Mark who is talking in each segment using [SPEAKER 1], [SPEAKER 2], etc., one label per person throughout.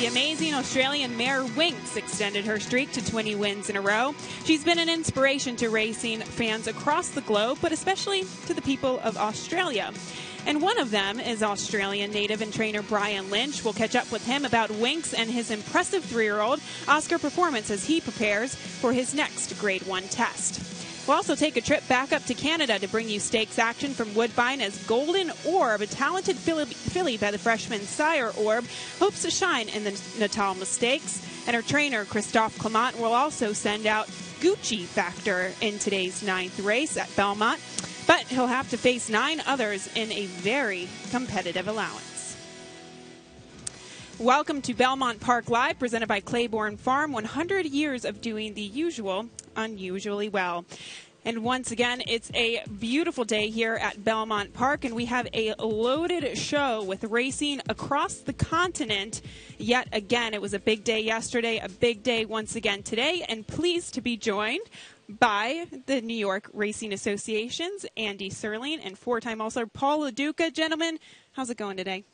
[SPEAKER 1] The amazing Australian mare Winx extended her streak to 20 wins in a row. She's been an inspiration to racing fans across the globe, but especially to the people of Australia. And one of them is Australian native and trainer Brian Lynch. We'll catch up with him about Winx and his impressive 3-year-old Oscar performance as he prepares for his next Grade 1 test. We'll also take a trip back up to Canada to bring you stakes action from Woodbine as Golden Orb, a talented filly by the freshman Sire Orb, hopes to shine in the Natalma Stakes. And her trainer, Christophe Clement, will also send out Gucci Factor in today's 9th race at Belmont. But he'll have to face 9 others in a very competitive allowance. Welcome to Belmont Park Live, presented by Claiborne Farm. 100 years of doing the usual unusually well. And once again, it's a beautiful day here at Belmont Park, and we have a loaded show with racing across the continent. Yet again, it was a big day yesterday, a big day once again today, and pleased to be joined by the New York Racing Association's Andy Serling and 4-time All-Star Paul LaDuca. Gentlemen, how's it going today?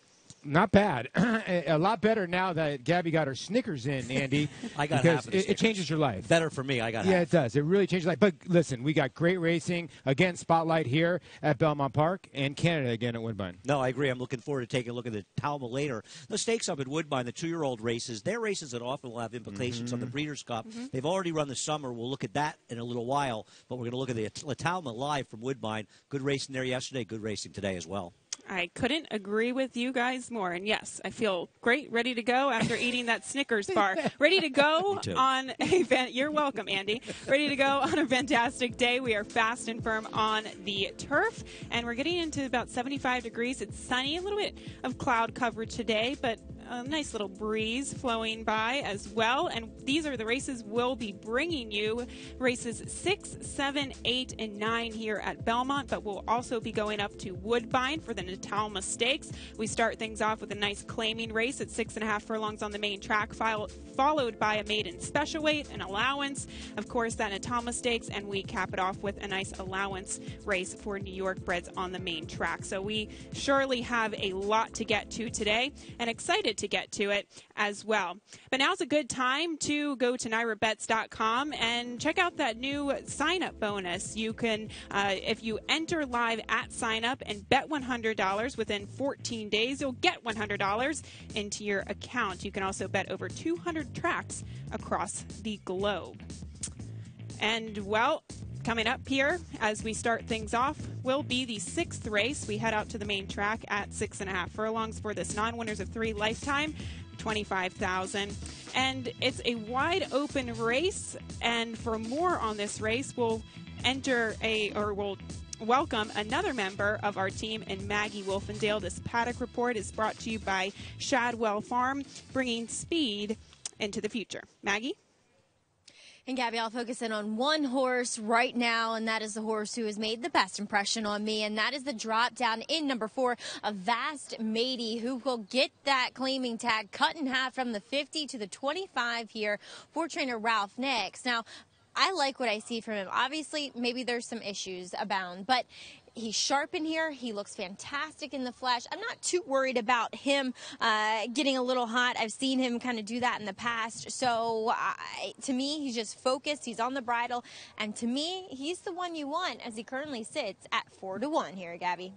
[SPEAKER 2] Not bad. A lot better now that Gabby got her Snickers in, Andy.
[SPEAKER 3] I got half of the
[SPEAKER 2] it changes your life.
[SPEAKER 3] Better for me. I got half.
[SPEAKER 2] Yeah, it does. It really changes life. But listen, we got great racing. Again, spotlight here at Belmont Park and Canada again at Woodbine.
[SPEAKER 3] No, I agree. I'm looking forward to taking a look at the Natalma later. The stakes up at Woodbine, the 2-year-old races, they're races that often will have implications on the Breeders' Cup. They've already run the summer. We'll look at that in a little while. But we're going to look at the Natalma live from Woodbine. Good racing there yesterday. Good racing today as well.
[SPEAKER 1] I couldn't agree with you guys more. And yes, I feel great, ready to go after eating that Snickers bar. Ready to go on a you're welcome, Andy. Ready to go on a fantastic day. We are fast and firm on the turf, and we're getting into about 75 degrees. It's sunny, a little bit of cloud cover today, but a nice little breeze flowing by as well. And these are the races we'll be bringing you. Races 6, 7, 8, and 9 here at Belmont, but we'll also be going up to Woodbine for the Natalma Stakes. We start things off with a nice claiming race at 6.5 furlongs on the main track, followed by a maiden special weight, an allowance, of course, that Natalma Stakes, and we cap it off with a nice allowance race for New York breds on the main track. So we surely have a lot to get to today, and excited to get to it as well. But now's a good time to go to NYRABets.com and check out that new sign-up bonus. You can, if you enter live at sign-up and bet $100 within 14 days, you'll get $100 into your account. You can also bet over 200 tracks across the globe. And, well, coming up here as we start things off will be the 6th race. We head out to the main track at 6.5 furlongs for this non-winners of 3 lifetime, $25,000. And it's a wide open race. And for more on this race, we'll welcome another member of our team in Maggie Wolfendale. This paddock report is brought to you by Shadwell Farm, bringing speed into the future. Maggie?
[SPEAKER 4] And Gabby, I'll focus in on one horse right now, and that is the horse who has made the best impression on me, and that is the drop down in number 4, a Vast Matey, who will get that claiming tag cut in half from the 50 to the 25 here for trainer Ralph Nix. Now, I like what I see from him. Obviously, maybe there's some issues abound, but he's sharp in here. He looks fantastic in the flesh. I'm not too worried about him getting a little hot. I've seen him kind of do that in the past. So to me, he's just focused. He's on the bridle. And to me, he's the one you want as he currently sits at 4-1 here, Gabby.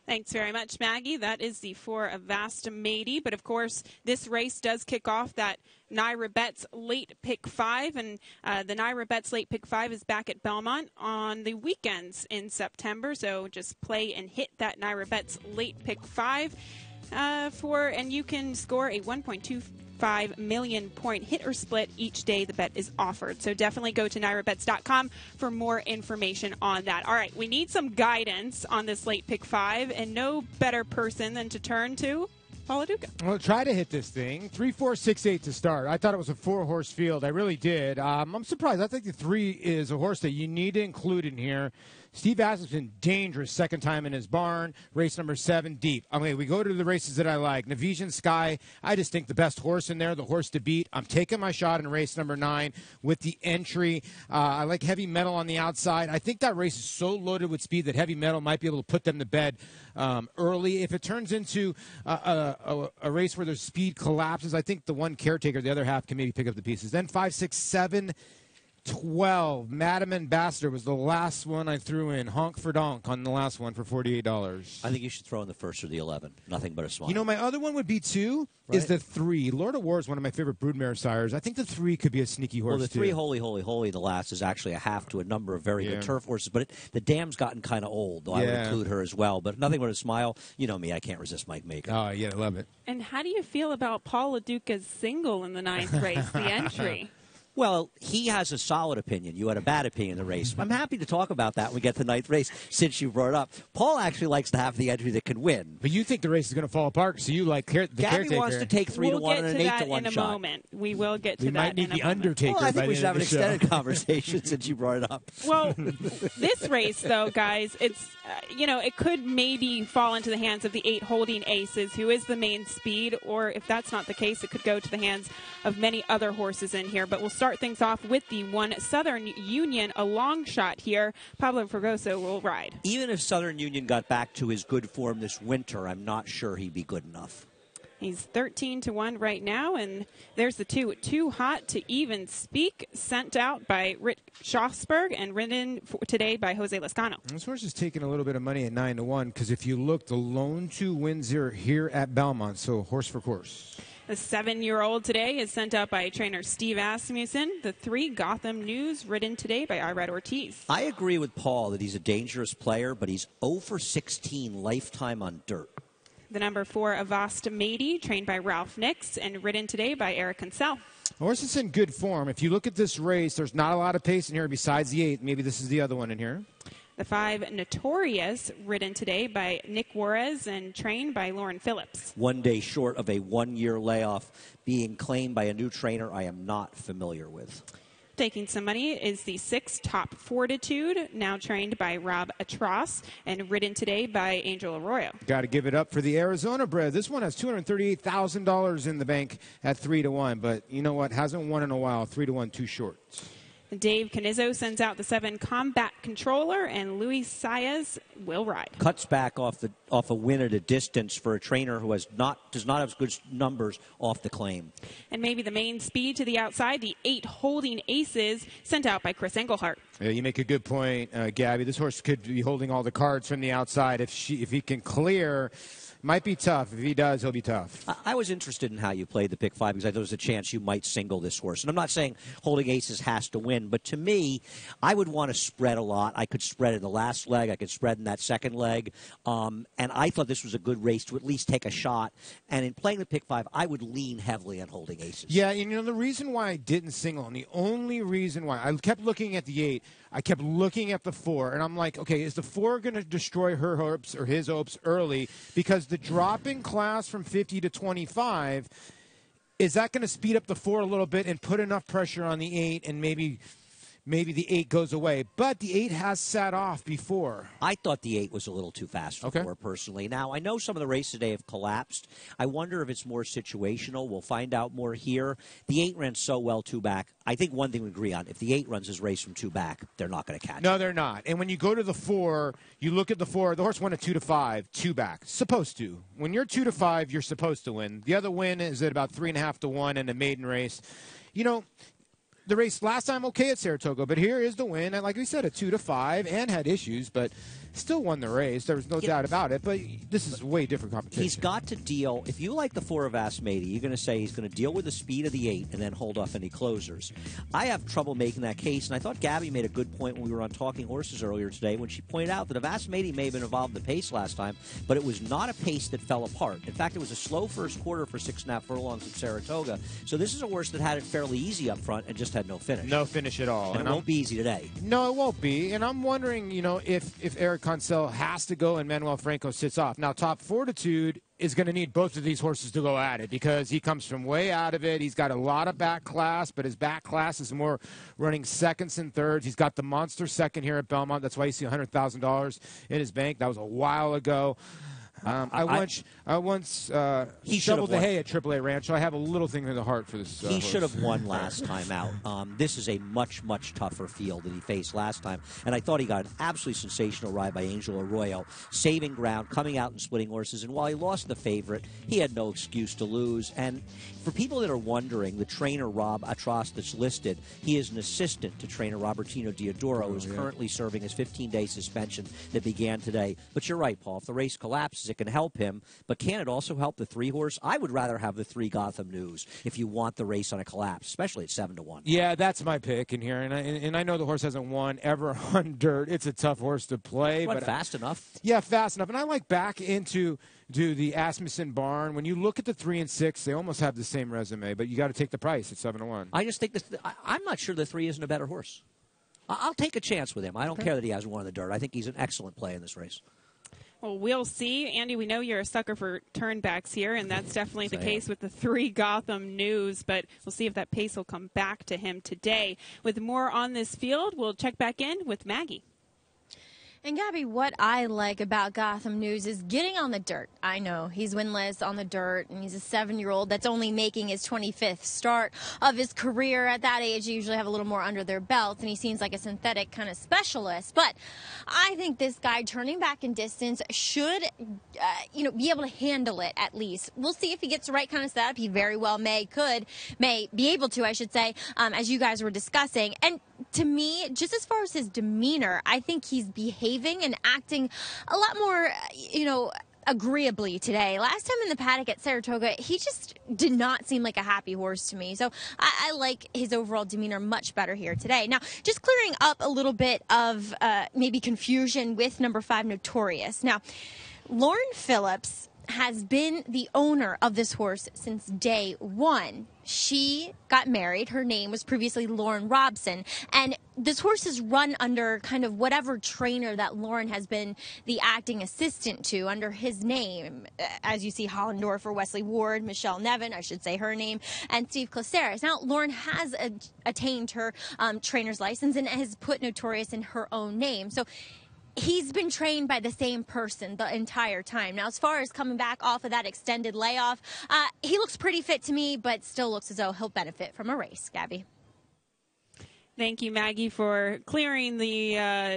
[SPEAKER 1] Thanks very much, Maggie. That is the 4 of Vast Matey. But, of course, this race does kick off that NYRABets Late Pick 5. And the NYRABets Late Pick 5 is back at Belmont on the weekends in September. So just play and hit that NYRABets Late Pick 5 and you can score a 1.25 million point hit or split each day the bet is offered. So definitely go to NYRABets.com for more information on that. All right, we need some guidance on this Late Pick 5, and no better person than to turn to Paul LaDuca.
[SPEAKER 2] Well, try to hit this thing. 3, 4, 6, 8 to start. I thought it was a 4-horse field. I really did. I'm surprised. I think the 3 is a horse that you need to include in here Steve Asmussen, dangerous second time in his barn. Race number 7, deep. Okay, we go to the races that I like. Nevesian Sky, I just think the best horse in there, the horse to beat. I'm taking my shot in race number 9 with the entry. I like Heavy Metal on the outside. I think that race is so loaded with speed that Heavy Metal might be able to put them to bed early. If it turns into a race where their speed collapses, I think the one Caretaker, the other half, can maybe pick up the pieces. Then 5, 6, 7, 12. Madam Ambassador was the last one I threw in. Honk for donk on the last one for $48.
[SPEAKER 3] I think you should throw in the 1st or the 11. Nothing but a smile.
[SPEAKER 2] You know, my other one would be 2, is the 3. Lord of War is one of my favorite broodmare sires. I think the 3 could be a sneaky horse,
[SPEAKER 3] well, the 3, Holy, the last is actually a half to a number of very good turf horses. But the dam's gotten kind of old, though I would include her as well. But Nothing But a Smile, you know me, I can't resist Mike Maker.
[SPEAKER 2] Oh, yeah, I love it.
[SPEAKER 1] And how do you feel about Paul LaDuca's single in the 9th race, the entry?
[SPEAKER 3] Well, he has a solid opinion. You had a bad opinion of the race. I'm happy to talk about that when we get to the 9th race, since you brought it up. Paul actually likes to have the entry that can win.
[SPEAKER 2] But you think the race is going to fall apart, so you like the
[SPEAKER 3] Gabby
[SPEAKER 2] Caretaker.
[SPEAKER 3] Wants to take 3 to 1 and an 8 to 1 shot.
[SPEAKER 1] We'll get to that in a moment. We will get to
[SPEAKER 2] we
[SPEAKER 1] that
[SPEAKER 2] might need
[SPEAKER 1] in a
[SPEAKER 2] the
[SPEAKER 1] moment.
[SPEAKER 2] Undertaker.
[SPEAKER 3] Well, I think
[SPEAKER 2] by
[SPEAKER 3] we
[SPEAKER 2] the
[SPEAKER 3] should have an
[SPEAKER 2] end of the
[SPEAKER 3] extended
[SPEAKER 2] show.
[SPEAKER 3] conversation since you brought it up.
[SPEAKER 1] Well, this race, though, guys, it's it could maybe fall into the hands of the 8 Holding Aces, who is the main speed, or if that's not the case, it could go to the hands of many other horses in here. But we'll start things off with the 1 Southern Union, a long shot here. Pablo Fregoso will ride.
[SPEAKER 3] Even if Southern Union got back to his good form this winter, I'm not sure he'd be good enough.
[SPEAKER 1] He's 13 to 1 right now, and there's the 2. Too Hot to Even Speak, sent out by Rick Schosberg and ridden today by Jose Lascano.
[SPEAKER 2] This horse is taking a little bit of money at 9 to 1 because if you look, the lone 2 wins here at Belmont, so horse for course.
[SPEAKER 1] The 7-year-old today is sent out by trainer Steve Asmussen. The 3 Gotham News, ridden today by Irad Ortiz.
[SPEAKER 3] I agree with Paul that he's a dangerous player, but he's 0 for 16 lifetime on dirt.
[SPEAKER 1] The number 4, Avast Mady, trained by Ralph Nix and ridden today by Eric Cancel.
[SPEAKER 2] The horse is in good form. If you look at this race, there's not a lot of pace in here besides the 8. Maybe this is the other one in here.
[SPEAKER 1] The 5, Notorious, ridden today by Nick Juarez and trained by Lauren Phillips.
[SPEAKER 3] 1 day short of a 1-year layoff, being claimed by a new trainer I am not familiar with.
[SPEAKER 1] Taking some money is the 6, Top Fortitude, now trained by Rob Atros and ridden today by Angel Arroyo.
[SPEAKER 2] Got to give it up for the Arizona bred. This one has $238,000 in the bank at 3 to 1, but you know what? Hasn't won in a while. 3 to 1, too short.
[SPEAKER 1] Dave Canizzo sends out the 7, Combat Controller, and Luis Saez will ride.
[SPEAKER 3] Cuts back off a win at a distance for a trainer who does not have good numbers off the claim.
[SPEAKER 1] And maybe the main speed to the outside, the 8 Holding Aces, sent out by Chris Englehart.
[SPEAKER 2] Yeah, you make a good point, Gabby. This horse could be holding all the cards from the outside. If he can clear, might be tough. If he does, he'll be tough.
[SPEAKER 3] I was interested in how you played the pick 5 because I thought there was a chance you might single this horse. And I'm not saying Holding Aces has to win, but to me, I would want to spread a lot. I could spread in the last leg. I could spread in that second leg. And I thought this was a good race to at least take a shot. And in playing the pick 5, I would lean heavily on Holding Aces.
[SPEAKER 2] Yeah, and the reason why I didn't single, and the only reason why, I kept looking at the 8, I kept looking at the 4, and I'm like, okay, is the 4 going to destroy her hopes or his hopes early? Because the drop in class from 50 to 25, is that going to speed up the 4 a little bit and put enough pressure on the 8 and maybe the 8 goes away? But the 8 has sat off before.
[SPEAKER 3] I thought the 8 was a little too fast for her, personally. Now, I know some of the races today have collapsed. I wonder if it's more situational. We'll find out more here. The 8 ran so well 2 back. I think one thing we agree on, if the 8 runs his race from 2 back, they're not going to catch
[SPEAKER 2] No,
[SPEAKER 3] it.
[SPEAKER 2] they're not. And when you go to the 4, you look at the 4, the horse won at 2 to 5, 2 back. Supposed to. When you're 2 to 5, you're supposed to win. The other win is at about 3.5 to 1 in a maiden race. The race last time okay at Saratoga, but here is the win. And like we said, a 2 to 5 and had issues, but still won the race. There was no doubt about it, but this is way different competition.
[SPEAKER 3] He's got to deal. If you like the 4 of Asmady, you're going to say he's going to deal with the speed of the 8 and then hold off any closers. I have trouble making that case, and I thought Gabby made a good point when we were on Talking Horses earlier today when she pointed out that if Asmady may have been involved in the pace last time, but it was not a pace that fell apart. In fact, it was a slow first quarter for 6.5 furlongs at Saratoga. So this is a horse that had it fairly easy up front and just had no finish.
[SPEAKER 2] No finish at all.
[SPEAKER 3] And it won't be easy today.
[SPEAKER 2] No, it won't be. And I'm wondering, if Eric Eric Consell has to go and Manuel Franco sits off. Now, Top Fortitude is going to need both of these horses to go at it because he comes from way out of it. He's got a lot of back class, but his back class is more running seconds and thirds. He's got the monster second here at Belmont. That's why you see $100,000 in his bank. That was a while ago. I once shoveled the hay at AAA Rancho. I have a little thing in the heart for this.
[SPEAKER 3] He should have won last time out. This is a much, much tougher field than he faced last time. And I thought he got an absolutely sensational ride by Angel Arroyo, saving ground, coming out and splitting horses. And while he lost the favorite, he had no excuse to lose. And for people that are wondering, the trainer, Rob Atros, that's listed, he is an assistant to trainer Robertino Diodoro, who is currently serving his 15-day suspension that began today. But you're right, Paul. If the race collapses, it can help him, but can it also help the 3-horse? I would rather have the 3 Gotham News if you want the race on a collapse, especially at 7-1.
[SPEAKER 2] Yeah, that's my pick in here, and I know the horse hasn't won ever on dirt. It's a tough horse to play,
[SPEAKER 3] but fast enough.
[SPEAKER 2] Yeah, fast enough, and I like back into the Asmussen barn. When you look at the 3 and 6, they almost have the same resume, but you got to take the price at 7-1.
[SPEAKER 3] I just think I'm not sure the 3 isn't a better horse. I'll take a chance with him. I don't care that he hasn't won the dirt. I think he's an excellent play in this race.
[SPEAKER 1] Well, we'll see. Andy, we know you're a sucker for turnbacks here, and that's definitely the case with the 3 Gotham News, but we'll see if that pace will come back to him today. With more on this field, we'll check back in with Maggie.
[SPEAKER 4] And, Gabby, what I like about Gotham News is getting on the dirt. I know he's winless on the dirt, and he's a 7-year-old that's only making his 25th start of his career. At that age, you usually have a little more under their belt, and he seems like a synthetic kind of specialist. But I think this guy turning back in distance should, be able to handle it at least. We'll see if he gets the right kind of setup. He very well may be able to, I should say, as you guys were discussing. And to me, just as far as his demeanor, I think he's behaving and acting a lot more, agreeably today. Last time in the paddock at Saratoga, he just did not seem like a happy horse to me. So I like his overall demeanor much better here today. Now, just clearing up a little bit of maybe confusion with number 5, Notorious. Now, Lauren Phillips has been the owner of this horse since day one. She got married. Her name was previously Lauren Robson. And this horse is run under kind of whatever trainer that Lauren has been the acting assistant to under his name. As you see, Hollendorfer, Wesley Ward, Michelle Nevin, I should say her name, and Steve Claceres. Now, Lauren has attained her trainer's license and has put Notorious in her own name. So he's been trained by the same person the entire time. Now, as far as coming back off of that extended layoff, he looks pretty fit to me, but still looks as though he'll benefit from a race. Gabby.
[SPEAKER 1] Thank you, Maggie, for clearing the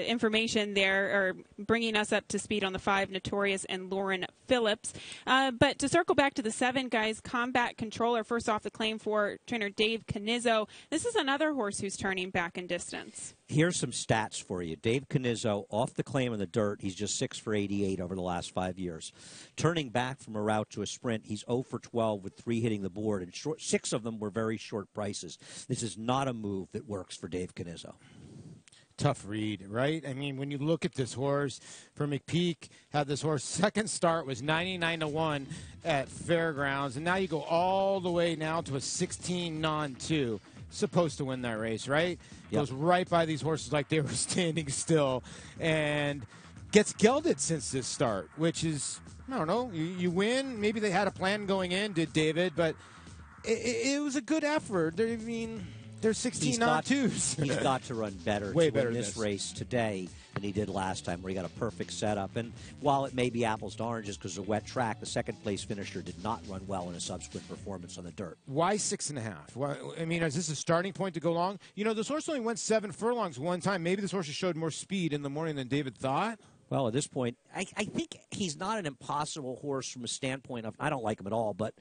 [SPEAKER 1] information there, or bringing us up to speed on the 5, Notorious and Lauren Phillips. But to circle back to the 7, guys, Combat Controller, first off the claim for trainer Dave Canizzo. This is another horse who's turning back in distance.
[SPEAKER 3] Here's some stats for you. Dave Canizzo, off the claim in the dirt, he's just 6 for 88 over the last 5 years. Turning back from a route to a sprint, he's 0 for 12 with 3 hitting the board, and 6 of them were very short prices. This is not a move that works for Dave Canizzo.
[SPEAKER 2] Tough read, right? I mean, when you look at this horse, for McPeak, had this horse second start was 99-1 at Fairgrounds, and now you go all the way now to a 16 non-2. Supposed to win that race, right? Yep. Goes right by these horses like they were standing still, and gets gelded since this start, which is, I don't know, you win. Maybe they had a plan going in, did David, but it was a good effort. I mean, they're 16 non-2s.
[SPEAKER 3] He's got to run better
[SPEAKER 2] Way
[SPEAKER 3] to
[SPEAKER 2] better
[SPEAKER 3] win this race today than he did last time, where he got a perfect setup. And while it may be apples to oranges because of a wet track, the second-place finisher did not run well in a subsequent performance on the dirt.
[SPEAKER 2] Why 6.5? Why, I mean, is this a starting point to go long? You know, this horse only went 7 furlongs one time. Maybe this horse has showed more speed in the morning than David thought.
[SPEAKER 3] Well, at this point, I think he's not an impossible horse from a standpoint of, I don't like him at all, but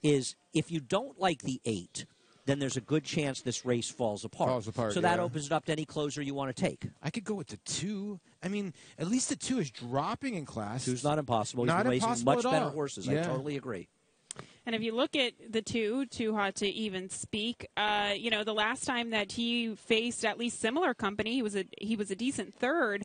[SPEAKER 3] is if you don't like the 8, then there's a good chance this race falls apart. So that opens it up to any closer you want to take.
[SPEAKER 2] I could go with the 2. I mean, at least the 2 is dropping in class.
[SPEAKER 3] 2's not impossible. He's
[SPEAKER 2] not
[SPEAKER 3] been racing
[SPEAKER 2] impossible
[SPEAKER 3] much
[SPEAKER 2] at
[SPEAKER 3] better
[SPEAKER 2] all.
[SPEAKER 3] horses.
[SPEAKER 2] Yeah.
[SPEAKER 3] I totally agree.
[SPEAKER 1] And if you look at the Too Hot to Even Speak, the last time that he faced at least similar company, he was a decent third.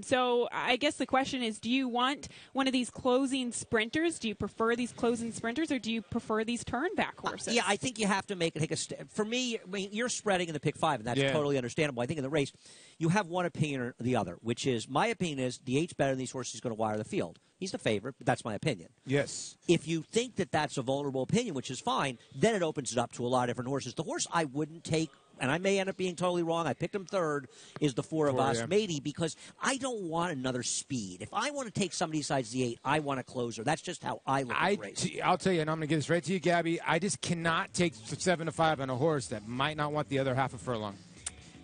[SPEAKER 1] So I guess the question is, do you want one of these closing sprinters? Do you prefer these closing sprinters, or do you prefer these turn-back horses?
[SPEAKER 3] Yeah, I think you have to take a step. For me, I mean, you're spreading in the pick 5, and that's totally understandable. I think in the race, you have one opinion or the other, which is, my opinion is the 8's better than these horses. He's going to wire the field. He's the favorite, but that's my opinion.
[SPEAKER 2] Yes.
[SPEAKER 3] If you think that that's a vulnerable opinion, which is fine, then it opens it up to a lot of different horses. The horse I wouldn't take, and I may end up being totally wrong, I picked him third, is the 4 of Asmedi, because I don't want another speed. If I want to take somebody besides the 8, I want a closer. That's just how I look at the race.
[SPEAKER 2] I'll tell you, and I'm going to give this right to you, Gabby, I just cannot take 7 to 5 on a horse that might not want the other half a furlong.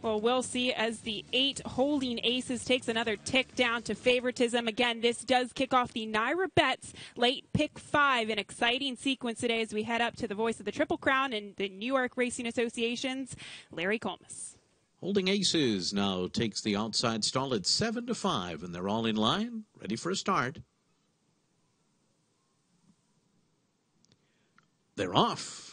[SPEAKER 1] Well, we'll see as the 8 Holding Aces takes another tick down to favoritism. Again, this does kick off the Naira Bets late pick 5. An exciting sequence today as we head up to the voice of the Triple Crown and the New York Racing Association's Larry Colmus.
[SPEAKER 5] Holding Aces now takes the outside stall at 7 to 5, and they're all in line, ready for a start. They're off.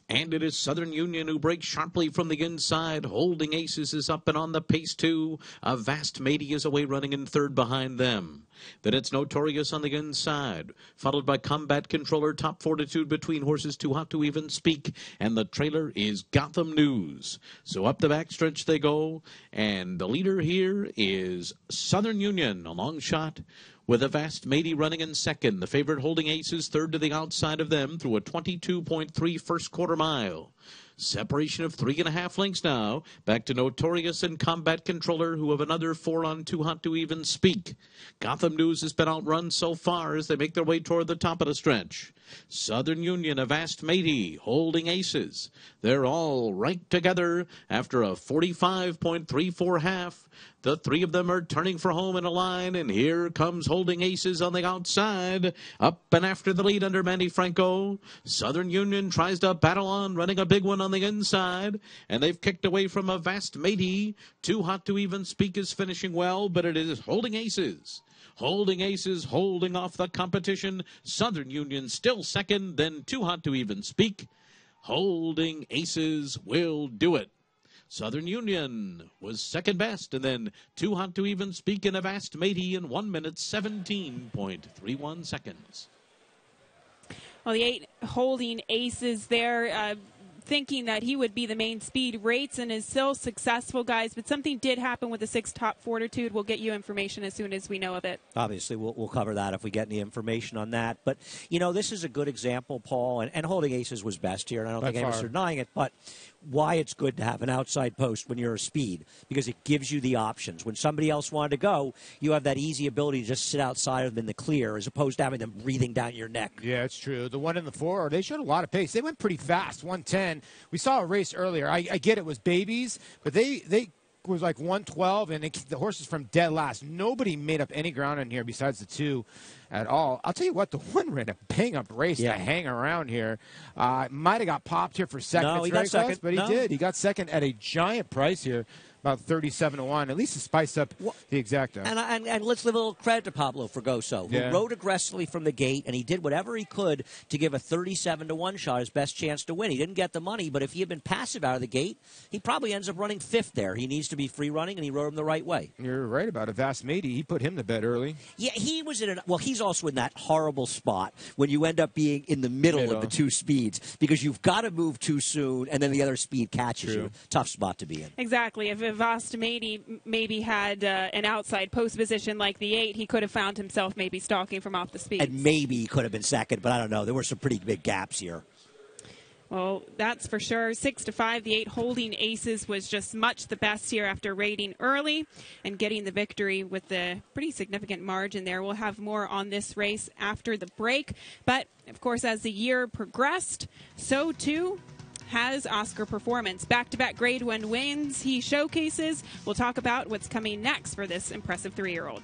[SPEAKER 5] And it is Southern Union who breaks sharply from the inside. Holding Aces is up and on the pace, too. A Vast Matey is away running in third behind them. Then it's Notorious on the inside, followed by Combat Controller, Top Fortitude between horses Too Hot to Even Speak, and the trailer is Gotham News. So up the backstretch they go, and the leader here is Southern Union, a long shot, with a Vast Matey running in second. The favorite Holding Aces third to the outside of them through a 22.3 first quarter mile. Separation of 3.5 lengths now. Back to Notorious and Combat Controller, who have another 4 on Too Hot to Even Speak. Gotham News has been outrun so far as they make their way toward the top of the stretch. Southern Union, a Vast Matey, Holding Aces. They're all right together after a 45.34 half. The 3 of them are turning for home in a line, and here comes Holding Aces on the outside. Up and after the lead under Manny Franco. Southern Union tries to battle on, running a big one on the inside, and they've kicked away from a Vast Matey. Too Hot to Even Speak is finishing well, but it is Holding Aces. Holding Aces holding off the competition. Southern Union still second, then Too Hot to Even Speak. Holding Aces will do it. Southern Union was second best, and then Too Hot to Even Speak in a Vast Matey in 1 minute 17.31 seconds.
[SPEAKER 1] Well, the 8 Holding Aces there, thinking that he would be the main speed. Rates and is still successful, guys, but something did happen with the 6 Top Fortitude. We'll get you information as soon as we know of it.
[SPEAKER 3] Obviously, we'll cover that if we get any information on that. But, this is a good example, Paul, and Holding Aces was best here, and I don't think anyone's denying it, but why it's good to have an outside post when you're a speed, because it gives you the options. When somebody else wanted to go, you have that easy ability to just sit outside of them in the clear as opposed to having them breathing down your neck.
[SPEAKER 2] Yeah, it's true. The 1 and the 4, they showed a lot of pace. They went pretty fast, 110. We saw a race earlier. I get it was babies, but they was like 112, and the horses from dead last. Nobody made up any ground in here besides the 2 at all. I'll tell you what, the 1 ran a bang-up race to hang around here. Might have got popped here for second.
[SPEAKER 3] No, he got second.
[SPEAKER 2] But he did. He got second at a giant price here. About 37-1. At least to spice up the exacta.
[SPEAKER 3] And let's give a little credit to Pablo Fregoso, who rode aggressively from the gate, and he did whatever he could to give a 37-1 shot his best chance to win. He didn't get the money, but if he had been passive out of the gate, he probably ends up running 5th there. He needs to be free running, and he rode him the right way.
[SPEAKER 2] You're right about it. Vast Matey, he put him to bed early.
[SPEAKER 3] Yeah, he was he's also in that horrible spot when you end up being in the middle of the 2 speeds, because you've got to move too soon, and then the other speed catches you. Tough spot to be in.
[SPEAKER 1] Exactly. If Vast Matey maybe had an outside post position like the 8, he could have found himself maybe stalking from off the speed.
[SPEAKER 3] And maybe he could have been second, but I don't know. There were some pretty big gaps here.
[SPEAKER 1] Well, that's for sure. 6 to 5. The 8 Holding Aces was just much the best here after rating early and getting the victory with the pretty significant margin there. We'll have more on this race after the break. But, of course, as the year progressed, so too has Oscar Performance. Back-to-back Grade 1 wins he showcases. We'll talk about what's coming next for this impressive 3-year-old.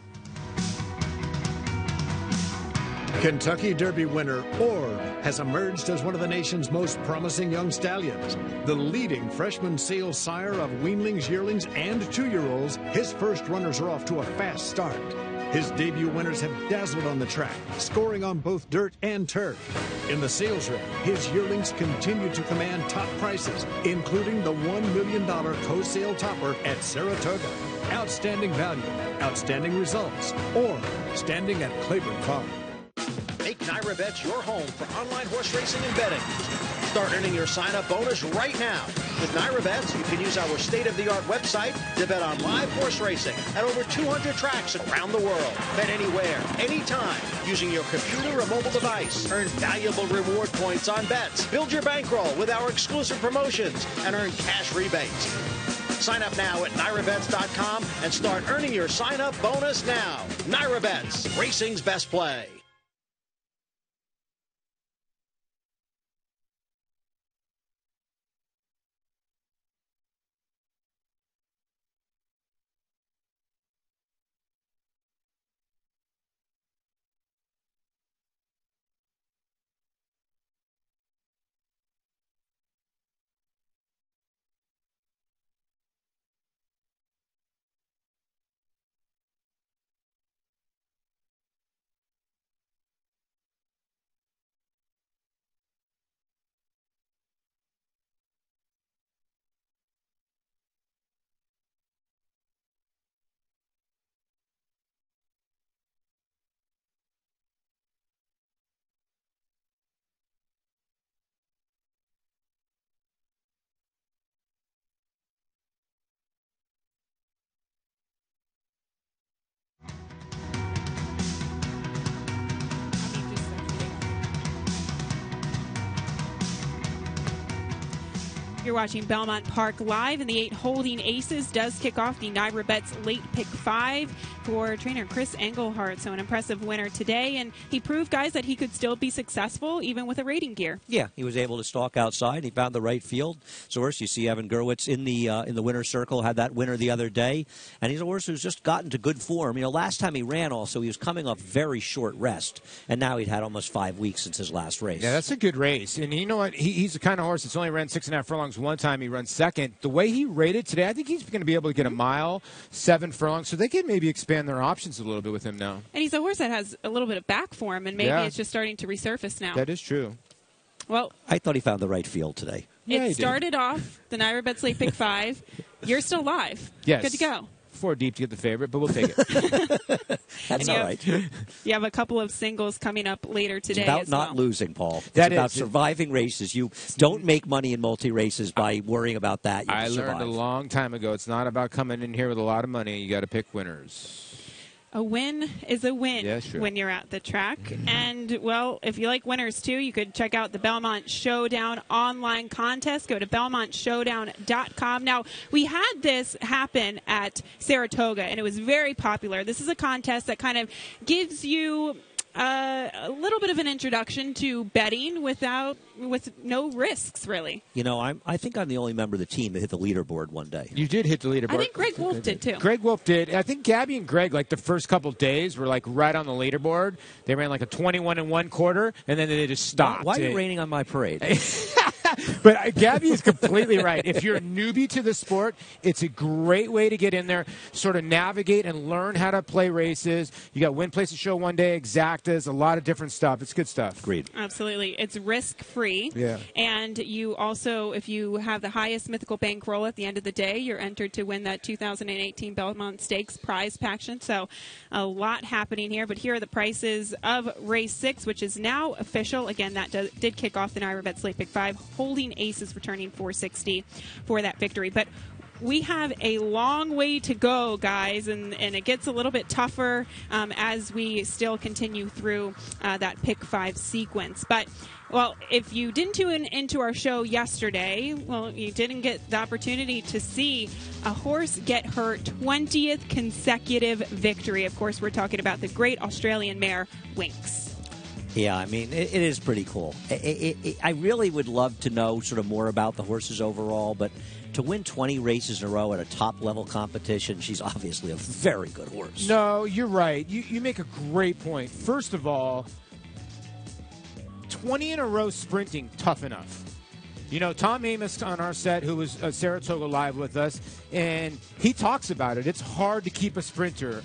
[SPEAKER 6] Kentucky Derby winner Orb has emerged as one of the nation's most promising young stallions. The leading freshman sale sire of weanlings, yearlings, and 2-year-olds, his first runners are off to a fast start. His debut winners have dazzled on the track, scoring on both dirt and turf. In the sales ring, his yearlings continue to command top prices, including the $1 million co-sale topper at Saratoga. Outstanding value, outstanding results, or standing at Claiborne Farm.
[SPEAKER 7] Make NYRA Bets your home for online horse racing and betting. Start earning your sign-up bonus right now. With NYRA Bets, you can use our state-of-the-art website to bet on live horse racing at over 200 tracks around the world. Bet anywhere, anytime, using your computer or mobile device. Earn valuable reward points on bets. Build your bankroll with our exclusive promotions and earn cash rebates. Sign up now at NYRABets.com and start earning your sign-up bonus now. NYRA Bets, racing's best play.
[SPEAKER 1] You're watching Belmont Park Live, and the 8 Holding Aces does kick off the NYRA Bets Late Pick 5 for trainer Chris Engelhardt. So an impressive winner today, and he proved, guys, that he could still be successful even with a rating gear.
[SPEAKER 3] Yeah, he was able to stalk outside. He found the right field source. You see Evan Gerwitz in the winner's circle, had that winner the other day, and he's a horse who's just gotten to good form. You know, last time he ran also, he was coming off very short rest, and now he'd had almost 5 weeks since his last race.
[SPEAKER 2] Yeah, that's a good race. And you know what? He's the kind of horse that's only ran 6.5 furlongs one time. He runs second. The way he rated today, I think he's going to be able to get a mile, 7 furlongs. So they can maybe expand their options a little bit with him now.
[SPEAKER 1] And he's a horse that has a little bit of back form, and maybe it's just starting to resurface now.
[SPEAKER 2] That is true.
[SPEAKER 1] Well,
[SPEAKER 3] I thought he found the right field today.
[SPEAKER 1] It started off the NYRA Bets Late Pick 5. You're still live.
[SPEAKER 2] Yes.
[SPEAKER 1] Good to go.
[SPEAKER 2] 4 deep to get the favorite, but we'll take it.
[SPEAKER 3] That's all right.
[SPEAKER 1] You have a couple of singles coming up later today.
[SPEAKER 3] It's about
[SPEAKER 1] as
[SPEAKER 3] not
[SPEAKER 1] well.
[SPEAKER 3] losing, Paul. It's
[SPEAKER 2] That
[SPEAKER 3] about
[SPEAKER 2] is-
[SPEAKER 3] surviving races. You don't make money in multi-races by worrying about that. You
[SPEAKER 2] I
[SPEAKER 3] survive.
[SPEAKER 2] learned a long time ago, it's not about coming in here with a lot of money. You got to pick winners.
[SPEAKER 1] A win is a win
[SPEAKER 2] Yeah, sure.
[SPEAKER 1] when you're at the track. And, well, if you like winners, too, you could check out the Belmont Showdown online contest. Go to BelmontShowdown.com. Now, we had this happen at Saratoga, and it was very popular. This is a contest that kind of gives you a little bit of an introduction to betting with no risks, really.
[SPEAKER 3] You know, I think I'm the only member of the team that hit the leaderboard one day.
[SPEAKER 2] You did hit the leaderboard.
[SPEAKER 1] I think Greg Wolf did, too.
[SPEAKER 2] Greg Wolf did. I think Gabby and Greg, like the first couple days, were like right on the leaderboard. They ran like a 21 1/4, and then they just stopped.
[SPEAKER 3] Why are you raining on my parade?
[SPEAKER 2] But Gabby is completely right. If you're a newbie to the sport, it's a great way to get in there, sort of navigate and learn how to play races. You got Win Places Show one day, exactas, a lot of different stuff. It's good stuff.
[SPEAKER 3] Agreed.
[SPEAKER 1] Absolutely. It's risk-free.
[SPEAKER 2] Yeah.
[SPEAKER 1] And you also, if you have the highest mythical bankroll at the end of the day, you're entered to win that 2018 Belmont Stakes prize package. So a lot happening here. But here are the prices of Race 6, which is now official. Again, that did kick off the NYRA Bets Late Pick 5. Holding Aces returning $460 for that victory. But we have a long way to go, guys, and it gets a little bit tougher as we still continue through that Pick 5 sequence. But, well, if you didn't tune into our show yesterday, well, you didn't get the opportunity to see a horse get her 20th consecutive victory. Of course, we're talking about the great Australian mare, Winx.
[SPEAKER 3] Yeah, I mean, it is pretty cool. I really would love to know sort of more about the horses overall, but to win 20 races in a row at a top-level competition, she's obviously a very good horse.
[SPEAKER 2] No, you're right. You make a great point. First of all, 20 in a row sprinting, tough enough. You know, Tom Amos on our set, who was Saratoga Live with us, and he talks about it. It's hard to keep a sprinter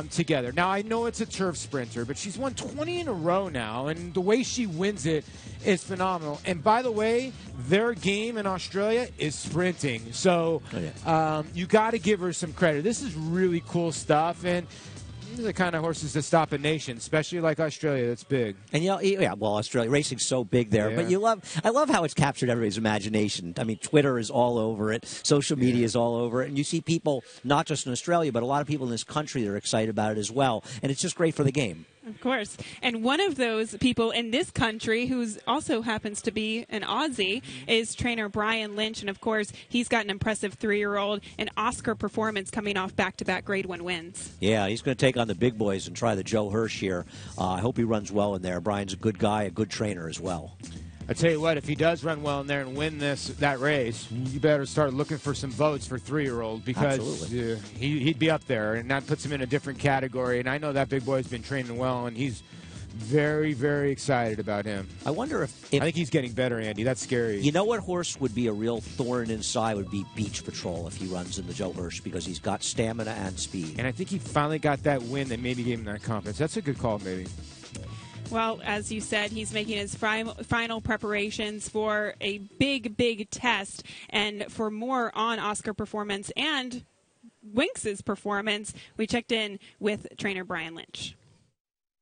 [SPEAKER 2] together. Now, I know it's a turf sprinter, but she's won 20 in a row now, and the way she wins it is phenomenal. And by the way, their game in Australia is sprinting. So you got to give her some credit. This is really cool stuff, and these are the kind of horses that stop a nation, especially like Australia. That's big. And
[SPEAKER 3] well, Australia racing's so big there. Yeah. But I love how it's captured everybody's imagination. I mean, Twitter is all over it. Social media is all over it. And you see people, not just in Australia, but a lot of people in this country that are excited about it as well. And it's just great for the game.
[SPEAKER 1] Of course. And one of those people in this country who also happens to be an Aussie is trainer Brian Lynch. And, of course, he's got an impressive 3-year-old and Oscar performance coming off back-to-back Grade 1 wins.
[SPEAKER 3] Yeah, he's going to take on the big boys and try the Joe Hirsch here. I hope he runs well in there. Brian's a good guy, a good trainer as well.
[SPEAKER 2] I tell you what, if he does run well in there and win that race, you better start looking for some votes for 3-year-old because he'd be up there, and that puts him in a different category. And I know that big boy's been training well, and he's very, very excited about him.
[SPEAKER 3] I wonder if
[SPEAKER 2] I think he's getting better, Andy. That's scary.
[SPEAKER 3] You know what horse would be a real thorn inside would be Beach Patrol if he runs in the Joe Hirsch because he's got stamina and speed.
[SPEAKER 2] And I think he finally got that win that maybe gave him that confidence. That's a good call, maybe.
[SPEAKER 1] Well, as you said, he's making his final preparations for a big, big test. And for more on Oscar performance and Winx's performance, we checked in with trainer Brian Lynch.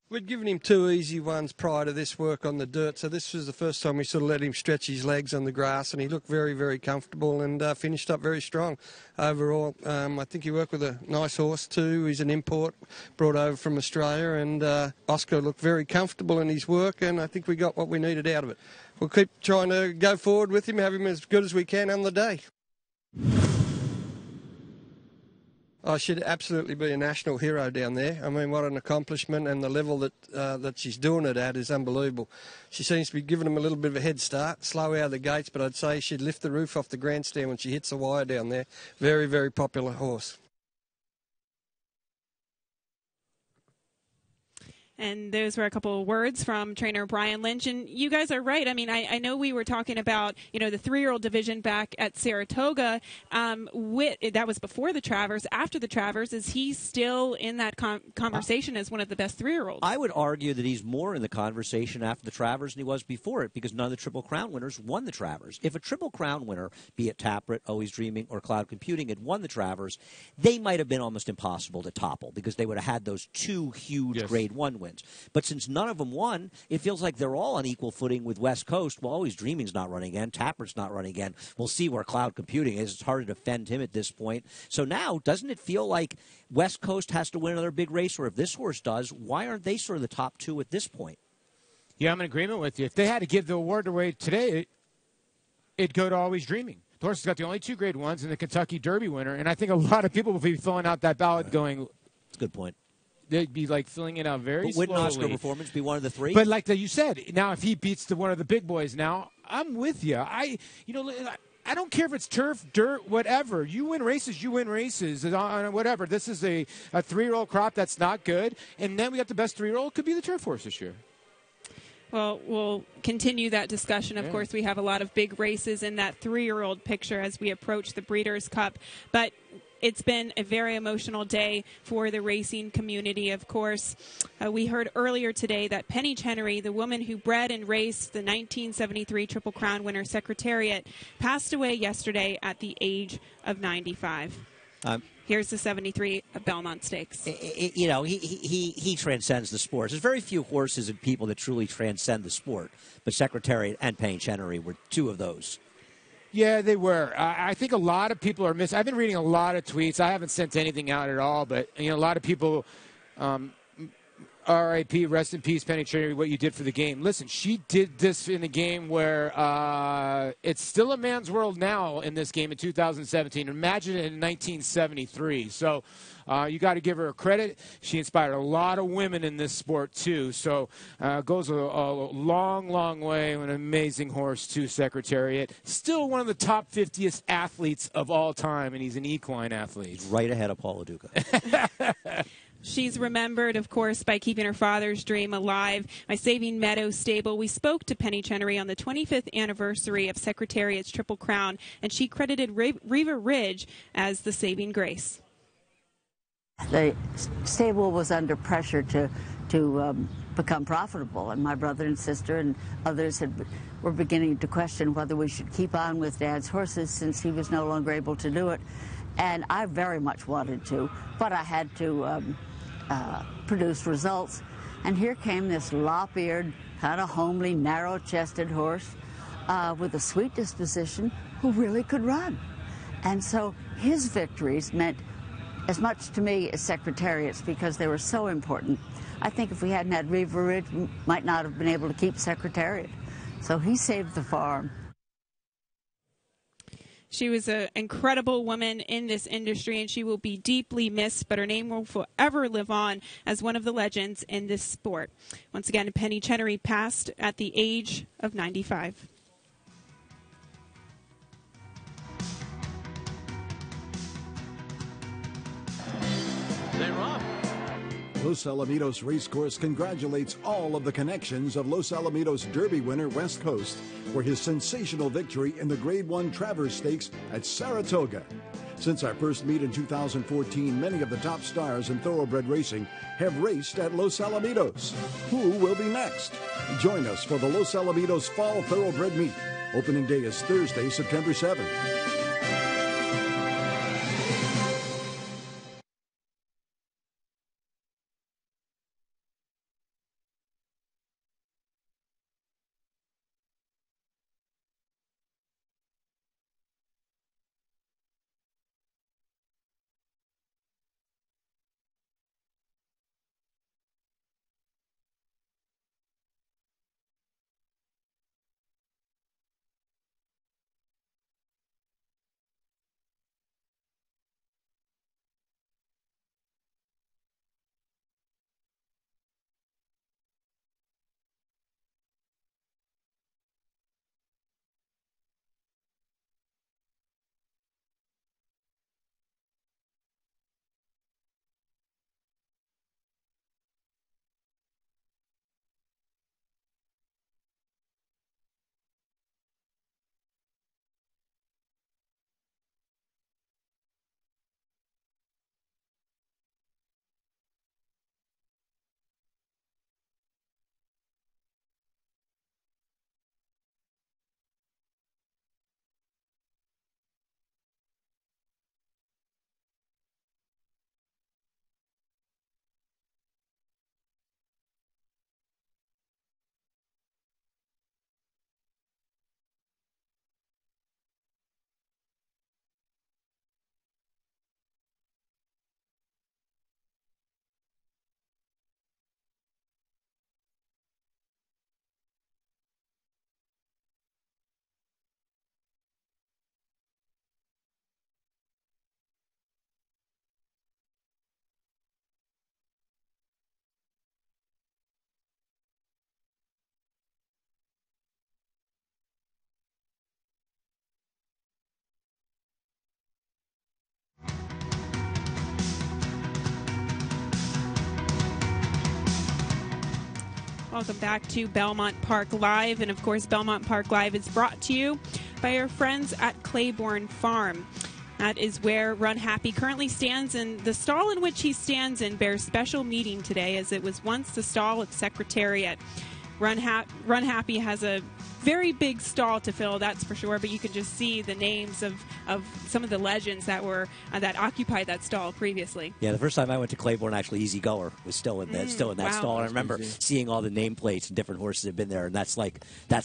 [SPEAKER 8] We'd given him 2 easy ones prior to this work on the dirt, so this was the first time we sort of let him stretch his legs on the grass, and he looked very, very comfortable and finished up very strong overall. I think he worked with a nice horse too. He's an import brought over from Australia, and Oscar looked very comfortable in his work, and I think we got what we needed out of it. We'll keep trying to go forward with him, have him as good as we can on the day. Oh, she'd absolutely be a national hero down there. I mean, what an accomplishment, and the level that she's doing it at is unbelievable. She seems to be giving him a little bit of a head start, slow out of the gates, but I'd say she'd lift the roof off the grandstand when she hits the wire down there. Very, very popular horse.
[SPEAKER 1] And those were a couple of words from trainer Brian Lynch. And you guys are right. I mean, I know we were talking about, the 3-year-old division back at Saratoga. That was before the Travers. After the Travers, is he still in that conversation as one of the best 3-year-olds?
[SPEAKER 3] I would argue that he's more in the conversation after the Travers than he was before it because none of the Triple Crown winners won the Travers. If a Triple Crown winner, be it Tappert, Always Dreaming, or Cloud Computing, had won the Travers, they might have been almost impossible to topple because they would have had those 2 huge Grade 1 wins. But since none of them won, it feels like they're all on equal footing with West Coast. Well, Always Dreaming's not running again. Tappert's not running again. We'll see where Cloud Computing is. It's hard to defend him at this point. So now, doesn't it feel like West Coast has to win another big race? Or if this horse does, why aren't they sort of the top 2 at this point?
[SPEAKER 2] Yeah, I'm in agreement with you. If they had to give the award away today, it'd go to Always Dreaming. The horse has got the only 2 Grade 1s and the Kentucky Derby winner. And I think a lot of people will be filling out that ballot going...
[SPEAKER 3] That's a good point.
[SPEAKER 2] They'd be filling it out very slowly.
[SPEAKER 3] Wouldn't Oscar performance be one of the 3?
[SPEAKER 2] But like you said, now if he beats one of the big boys now, I'm with you. I don't care if it's turf, dirt, whatever. You win races, whatever. This is a 3-year-old crop that's not good. And then we got the best 3-year-old. Could be the turf horse this year.
[SPEAKER 1] Well, we'll continue that discussion. Of course, we have a lot of big races in that 3-year-old picture as we approach the Breeders' Cup. But it's been a very emotional day for the racing community, of course. We heard earlier today that Penny Chenery, the woman who bred and raced the 1973 Triple Crown winner Secretariat, passed away yesterday at the age of 95. Here's the 73 at Belmont Stakes.
[SPEAKER 3] He transcends the sport. There's very few horses and people that truly transcend the sport, but Secretariat and Penny Chenery were 2 of those.
[SPEAKER 2] Yeah, they were. I think a lot of people are missing. I've been reading a lot of tweets. I haven't sent anything out at all, but a lot of people, R.I.P., rest in peace, Penny Chenery, what you did for the game. Listen, she did this in a game where it's still a man's world now in this game in 2017. Imagine it in 1973. So you got to give her credit. She inspired a lot of women in this sport, too. So goes a long, long way. An amazing horse, too, Secretariat. Still one of the top 50th athletes of all time, and he's an equine athlete.
[SPEAKER 3] He's right ahead of Paul LaDuca.
[SPEAKER 1] She's remembered, of course, by keeping her father's dream alive by saving Meadow Stable. We spoke to Penny Chenery on the 25th anniversary of Secretariat's Triple Crown, and she credited Riva Ridge as the saving grace.
[SPEAKER 9] The stable was under pressure to become profitable, and my brother and sister and others were beginning to question whether we should keep on with Dad's horses since he was no longer able to do it. And I very much wanted to, but I had to produce results. And here came this lop-eared, kind of homely, narrow-chested horse with a sweet disposition who really could run. And so his victories meant as much to me as Secretariat's because they were so important. I think if we hadn't had Riva Ridge, we might not have been able to keep Secretariat. So he saved the farm.
[SPEAKER 1] She was an incredible woman in this industry, and she will be deeply missed, but her name will forever live on as one of the legends in this sport. Once again, Penny Chenery passed at the age of 95.
[SPEAKER 5] They're off.
[SPEAKER 10] Los Alamitos Racecourse congratulates all of the connections of Los Alamitos Derby winner West Coast for his sensational victory in the Grade 1 Travers Stakes at Saratoga. Since our first meet in 2014, many of the top stars in thoroughbred racing have raced at Los Alamitos. Who will be next? Join us for the Los Alamitos Fall Thoroughbred Meet. Opening day is Thursday, September 7th.
[SPEAKER 1] Welcome back to Belmont Park Live. And, of course, Belmont Park Live is brought to you by our friends at Claiborne Farm. That is where Run Happy currently stands, and the stall in which he stands in bears special meaning today, as it was once the stall at Secretariat. Run Happy has a very big stall to fill, that's for sure, but you can just see the names of some of the legends that were that occupied that stall previously.
[SPEAKER 3] Yeah, the first time I went to Claiborne, actually, Easy Goer was still in that
[SPEAKER 1] Wow.
[SPEAKER 3] stall. And I remember seeing all the nameplates and different horses that have been there, and that's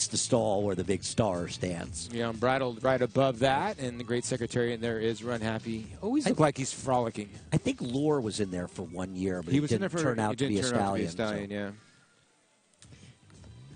[SPEAKER 3] the stall where the big star stands.
[SPEAKER 2] Yeah, unbridled right above that, and the great Secretariat there is Run Happy. Always look like he's frolicking.
[SPEAKER 3] I think Lure was in there for 1 year, but
[SPEAKER 2] He
[SPEAKER 3] it
[SPEAKER 2] was
[SPEAKER 3] didn't
[SPEAKER 2] in there
[SPEAKER 3] turn out to be a stallion.
[SPEAKER 2] Yeah.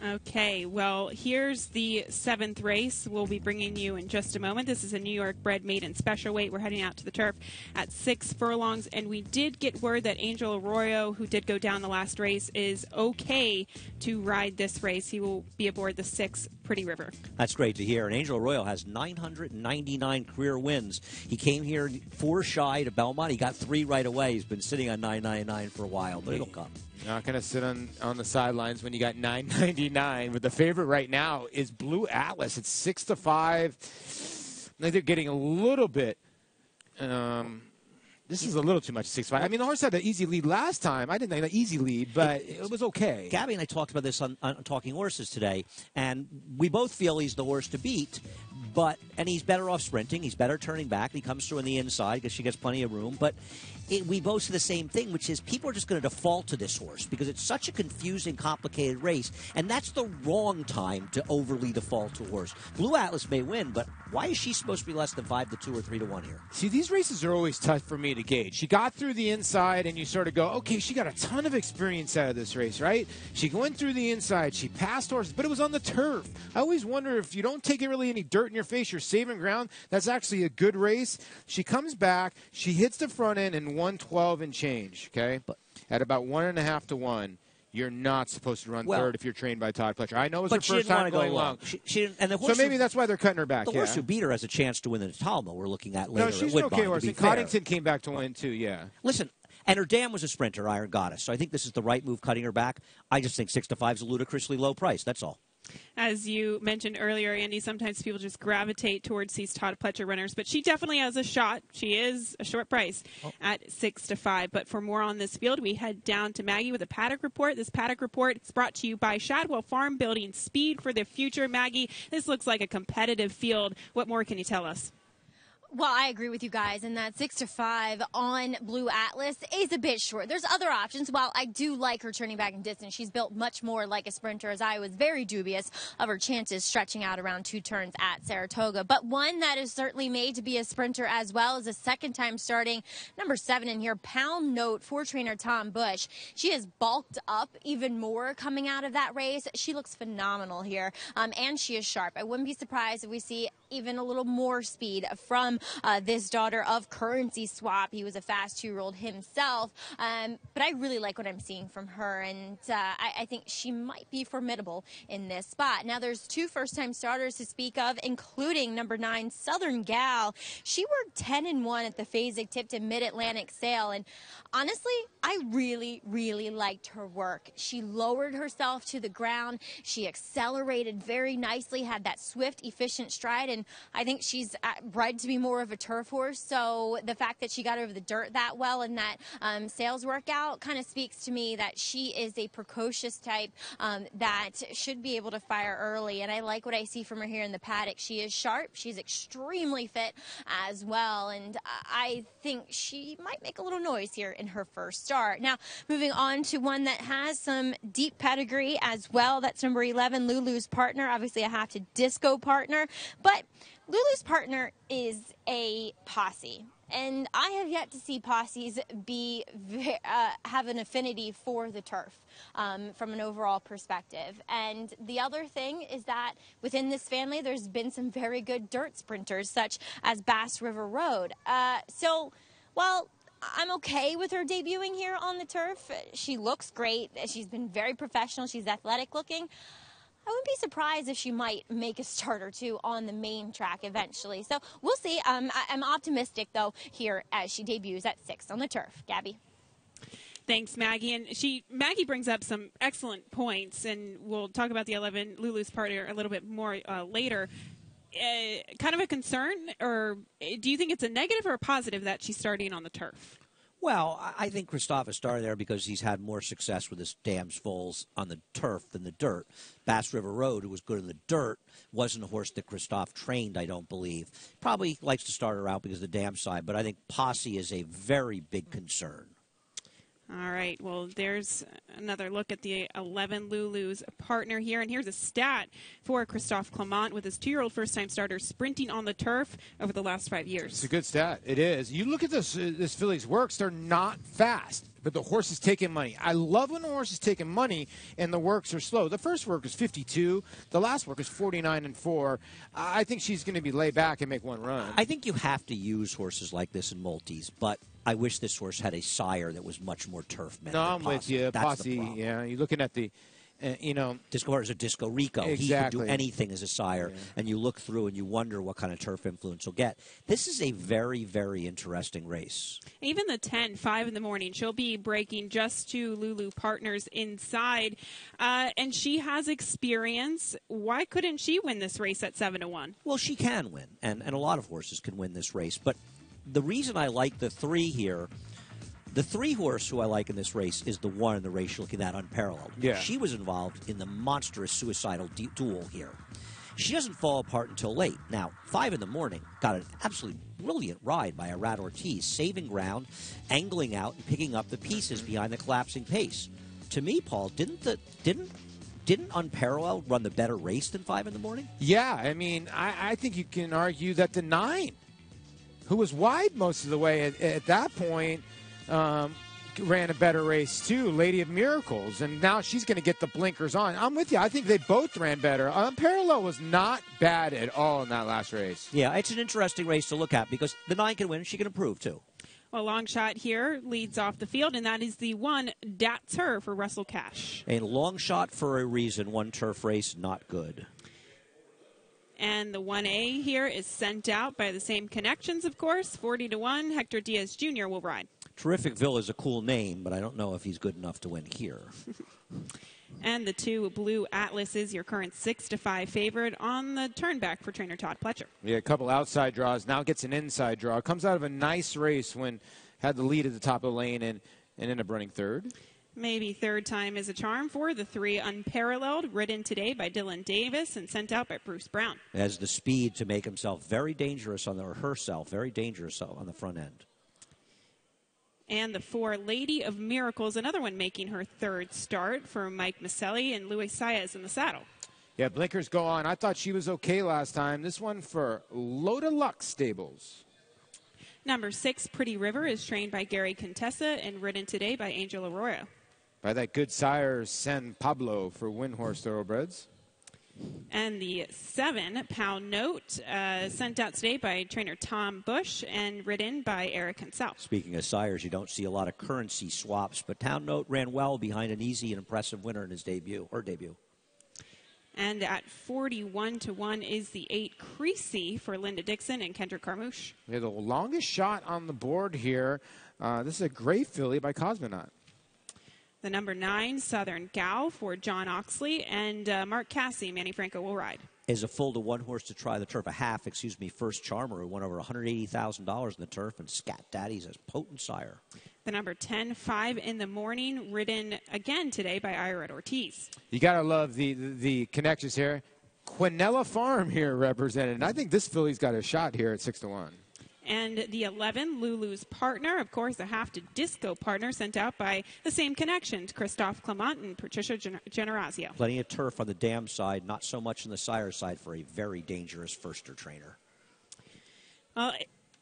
[SPEAKER 1] Okay, well, here's the 7th race we'll be bringing you in just a moment. This is a New York bred maiden special weight. We're heading out to the turf at 6 furlongs, and we did get word that Angel Arroyo, who did go down the last race, is okay to ride this race. He will be aboard the 6 Pretty River.
[SPEAKER 3] That's great to hear. And Angel Arroyo has 999 career wins. He came here 4 shy to Belmont. He got 3 right away. He's been sitting on 999 for a while, but it'll come.
[SPEAKER 2] Not going to sit on the sidelines when you got 999. But the favorite right now is Blue Atlas. It's 6-5. I think they're getting a little bit This is a little too much, 6-5. I mean, the horse had an easy lead last time. I didn't think an easy lead, but it was okay.
[SPEAKER 3] Gabby and I talked about this on Talking Horses today, and we both feel he's the horse to beat, and he's better off sprinting. He's better turning back. He comes through on the inside because she gets plenty of room. But we both say the same thing, which is people are just going to default to this horse because it's such a confusing, complicated race, and that's the wrong time to overly default to a horse. Blue Atlas may win, but why is she supposed to be less than 5-2 or 3-1 here?
[SPEAKER 2] See, these races are always tough for me to gauge. She got through the inside, and you sort of go, okay, she got a ton of experience out of this race, right? She went through the inside. She passed horses, but it was on the turf. I always wonder if you don't take really any dirt in your face, you're saving ground. That's actually a good race. She comes back. She hits the front end in 112 and change, okay? But at about 1.5 to 1. You're not supposed to run third if you're trained by Todd Pletcher. I know it was her first time going long. So maybe that's why they're cutting her back.
[SPEAKER 3] The horse who beat her has a chance to win the Natalma we're looking at later.
[SPEAKER 2] No, she's an okay horse. And Coddington came back to win, too, yeah.
[SPEAKER 3] Listen, and her dam was a sprinter, Iron Goddess. So I think this is the right move, cutting her back. I just think 6-5 is a ludicrously low price. That's all.
[SPEAKER 1] As you mentioned earlier, Andy, sometimes people just gravitate towards these Todd Pletcher runners, but she definitely has a shot. She is a short price at 6-5. But for more on this field, we head down to Maggie with a paddock report. This paddock report is brought to you by Shadwell Farm, building speed for the future. Maggie, this looks like a competitive field. What more can you tell us?
[SPEAKER 4] Well, I agree with you guys, and that 6-5 on Blue Atlas is a bit short. There's other options. While I do like her turning back in distance, she's built much more like a sprinter, as I was very dubious of her chances stretching out around 2 turns at Saratoga. But one that is certainly made to be a sprinter as well is a second time starting number 7 in here, Pound Note for trainer Tom Bush. She has bulked up even more coming out of that race. She looks phenomenal here, and she is sharp. I wouldn't be surprised if we see even a little more speed from this daughter of Currency Swap. He was a fast 2-year-old himself, but I really like what I'm seeing from her, and I think she might be formidable in this spot. Now, there's 2 first-time starters to speak of, including number 9, Southern Gal. She worked 10-1 at the Fasig-Tipton Mid-Atlantic Sale, and honestly, I really, really liked her work. She lowered herself to the ground. She accelerated very nicely, had that swift, efficient stride, and I think she's bred to be more of a turf horse. So the fact that she got over the dirt that well in that sales workout kind of speaks to me that she is a precocious type that should be able to fire early. And I like what I see from her here in the paddock. She is sharp. She's extremely fit as well. And I think she might make a little noise here in her first start. Now, moving on to one that has some deep pedigree as well. That's number 11, Lulu's Partner. Obviously, I have to Disco Partner. But Lulu's Partner is a posse, and I have yet to see posses have an affinity for the turf from an overall perspective. And the other thing is that within this family, there's been some very good dirt sprinters, such as Bass River Road. So while I'm okay with her debuting here on the turf, she looks great. She's been very professional. She's athletic looking. I wouldn't be surprised if she might make a start or 2 on the main track eventually. So we'll see. I'm optimistic, though, here as she debuts at 6 on the turf. Gabby.
[SPEAKER 1] Thanks, Maggie. And Maggie brings up some excellent points, and we'll talk about the 11 Lulu's Partner a little bit more later. Kind of a concern, or do you think it's a negative or a positive that she's starting on the turf?
[SPEAKER 3] Well, I think Christophe started there because he's had more success with his dams foals on the turf than the dirt. Bass River Road, who was good in the dirt, wasn't a horse that Christophe trained, I don't believe. Probably likes to start her out because of the dam side, but I think posse is a very big concern.
[SPEAKER 1] All right, well, there's another look at the 11 Lulu's Partner here. And here's a stat for Christophe Clement with his 2-year-old first-time starter sprinting on the turf over the last 5 years.
[SPEAKER 2] It's a good stat. It is. You look at this filly's works, they're not fast, but the horse is taking money. I love when the horse is taking money and the works are slow. The first work is 52. The last work is 49-4. I think she's going to be laid back and make one run.
[SPEAKER 3] I think you have to use horses like this in multis, but I wish this horse had a sire that was much more turf-man.
[SPEAKER 2] No, I'm with you.
[SPEAKER 3] That's
[SPEAKER 2] Posse, yeah. You're looking at the,
[SPEAKER 3] Disco Heart is a Disco Rico.
[SPEAKER 2] Exactly.
[SPEAKER 3] He could do anything as a sire, and you look through and you wonder what kind of turf influence he'll get. This is a very, very interesting race.
[SPEAKER 1] Even the 10, 5 in the morning, she'll be breaking just to Lulu Partners inside, and she has experience. Why couldn't she win this race at 7-1?
[SPEAKER 3] Well, she can win, and a lot of horses can win this race, but the reason I like the 3 here, the 3 horse who I like in this race is the one in the race you're looking at, Unparalleled.
[SPEAKER 2] Yeah.
[SPEAKER 3] She was involved in the monstrous suicidal duel here. She doesn't fall apart until late. Now, 5 in the morning, got an absolutely brilliant ride by Arad Ortiz, saving ground, angling out, and picking up the pieces behind the collapsing pace. To me, Paul, didn't Unparalleled run the better race than 5 in the morning?
[SPEAKER 2] Yeah, I mean, I think you can argue that the 9, who was wide most of the way at that point, ran a better race too, Lady of Miracles, and now she's going to get the blinkers on. I'm with you. I think they both ran better. Unparalleled was not bad at all in that last race.
[SPEAKER 3] Yeah, it's an interesting race to look at because the 9 can win. She can improve too.
[SPEAKER 1] Well, long shot here leads off the field, and that is the 1, That's Her for Russell Cash.
[SPEAKER 3] A long shot for a reason. 1 turf race, not good.
[SPEAKER 1] And the 1A here is sent out by the same connections, of course. 40-1, Hector Diaz Jr. will ride.
[SPEAKER 3] Terrificville is a cool name, but I don't know if he's good enough to win here.
[SPEAKER 1] And the 2, Blue Atlas, is your current 6-5 favorite on the turnback for trainer Todd Pletcher.
[SPEAKER 2] Yeah, a couple outside draws. Now gets an inside draw. Comes out of a nice race when had the lead at the top of the lane and ended up running third.
[SPEAKER 1] Maybe third time is a charm for the 3, Unparalleled, ridden today by Dylan Davis and sent out by Bruce Brown.
[SPEAKER 3] Has the speed to make himself very dangerous on herself, very dangerous on the front end.
[SPEAKER 1] And the 4, Lady of Miracles, another one making her third start for Mike Maselli and Luis Saez in the saddle.
[SPEAKER 2] Yeah, blinkers go on. I thought she was okay last time. This one for Loda Lux Stables.
[SPEAKER 1] Number 6, Pretty River, is trained by Gary Contessa and ridden today by Angel Arroyo.
[SPEAKER 2] By that good sire, San Pablo for Windhorse Thoroughbreds.
[SPEAKER 1] And the 7, Pound Note, sent out today by trainer Tom Bush and ridden by Eric himself.
[SPEAKER 3] Speaking of sires, you don't see a lot of currency swaps, but Pound Note ran well behind an easy and impressive winner in his debut, her debut.
[SPEAKER 1] And at 41-1 is the 8, Creasy, for Linda Dixon and Kendrick Carmouche.
[SPEAKER 2] We have the longest shot on the board here. This is a great filly by Cosmonaut.
[SPEAKER 1] The number 9, Southern Gal, for John Oxley, and Mark Cassie, Manny Franco will ride.
[SPEAKER 3] Is a full to 1 horse to try the turf, First Charmer, who won over $180,000 in the turf, and Scat Daddy's a potent sire.
[SPEAKER 1] The number 10, 5 in the Morning, ridden again today by Ira Ortiz.
[SPEAKER 2] You got to love the connections here. Quinella Farm here represented, and I think this filly's got a shot here at 6-1.
[SPEAKER 1] And the 11, Lulu's Partner, of course, a half-to-disco partner sent out by the same connections, Christophe Clement and Patricia Generazio.
[SPEAKER 3] Plenty of turf on the dam side, not so much on the sire side for a very dangerous firster trainer.
[SPEAKER 1] Well,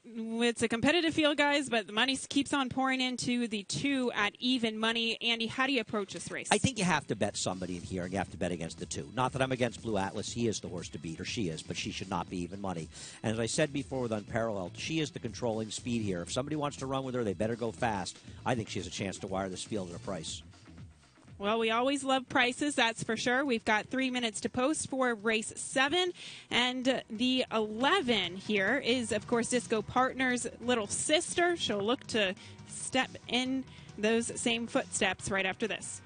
[SPEAKER 1] it's a competitive field, guys, but the money keeps on pouring into the 2 at even money. Andy, how do you approach this race?
[SPEAKER 3] I think you have to bet somebody in here, and you have to bet against the 2. Not that I'm against Blue Atlas. He is the horse to beat, or she is, but she should not be even money. And as I said before with Unparalleled, she is the controlling speed here. If somebody wants to run with her, they better go fast. I think she has a chance to wire this field at a price.
[SPEAKER 1] Well, we always love prices, that's for sure. We've got 3 minutes to post for race 7. And the 11 here is, of course, Disco Partners' little sister. She'll look to step in those same footsteps right after this.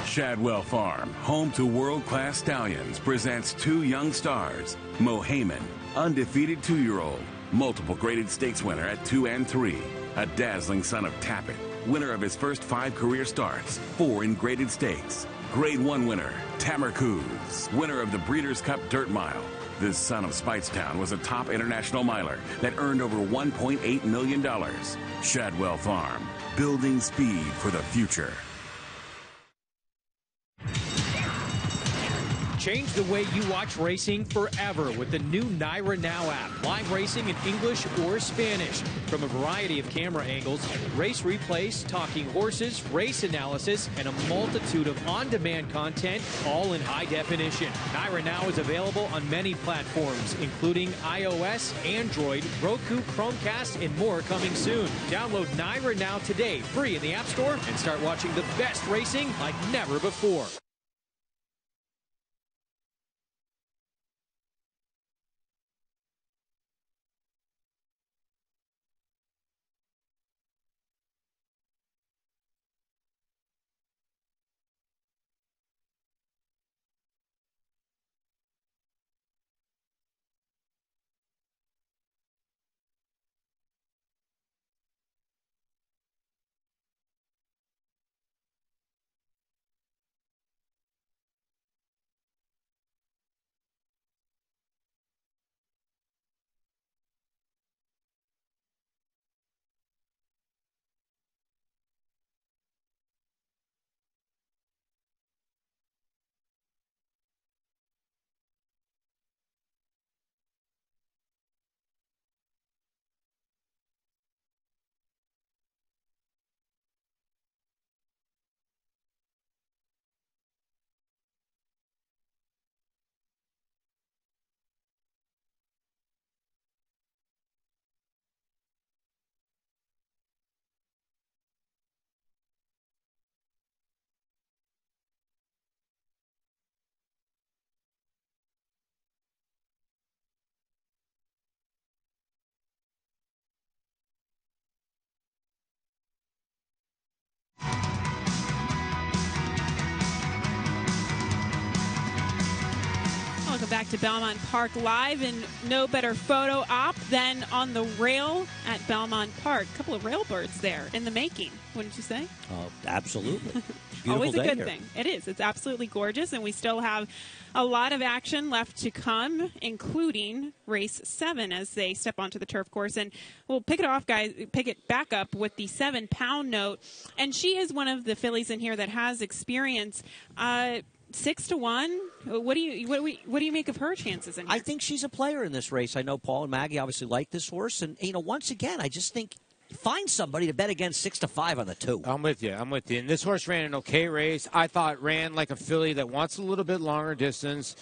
[SPEAKER 11] Shadwell Farm, home to world-class stallions, presents 2 young stars. Mo Heyman, undefeated 2-year-old, multiple graded stakes winner at 2 and 3. A dazzling son of Tappet, winner of his first 5 career starts, 4 in graded stakes. Grade 1 winner, Tamarcuz, winner of the Breeders' Cup Dirt Mile. This son of Speightstown was a top international miler that earned over $1.8 million. Shadwell Farm, building speed for the future.
[SPEAKER 12] Change the way you watch racing forever with the new Naira Now app. Live racing in English or Spanish from a variety of camera angles, race replays, talking horses, race analysis, and a multitude of on-demand content, all in high definition. Naira Now is available on many platforms, including iOS, Android, Roku, Chromecast, and more coming soon. Download Naira Now today, free in the App Store, and start watching the best racing like never before.
[SPEAKER 1] Welcome back to Belmont Park Live, and no better photo op than on the rail at Belmont Park. A couple of railbirds there in the making, wouldn't you say?
[SPEAKER 3] Absolutely.
[SPEAKER 1] Always a good
[SPEAKER 3] here.
[SPEAKER 1] thing. It is. It's absolutely gorgeous, and we still have a lot of action left to come, including race 7 as they step onto the turf course. And we'll pick it off, guys. Pick it back up with the 7-pound note. And she is one of the fillies in here that has experience. 6-1. What do you make of her chances in here?
[SPEAKER 3] I think she's a player in this race. I know Paul and Maggie obviously like this horse, and once again, I just think find somebody to bet against 6-5 on the 2.
[SPEAKER 2] I'm with you. And this horse ran an okay race. I thought it ran like a filly that wants a little bit longer distance.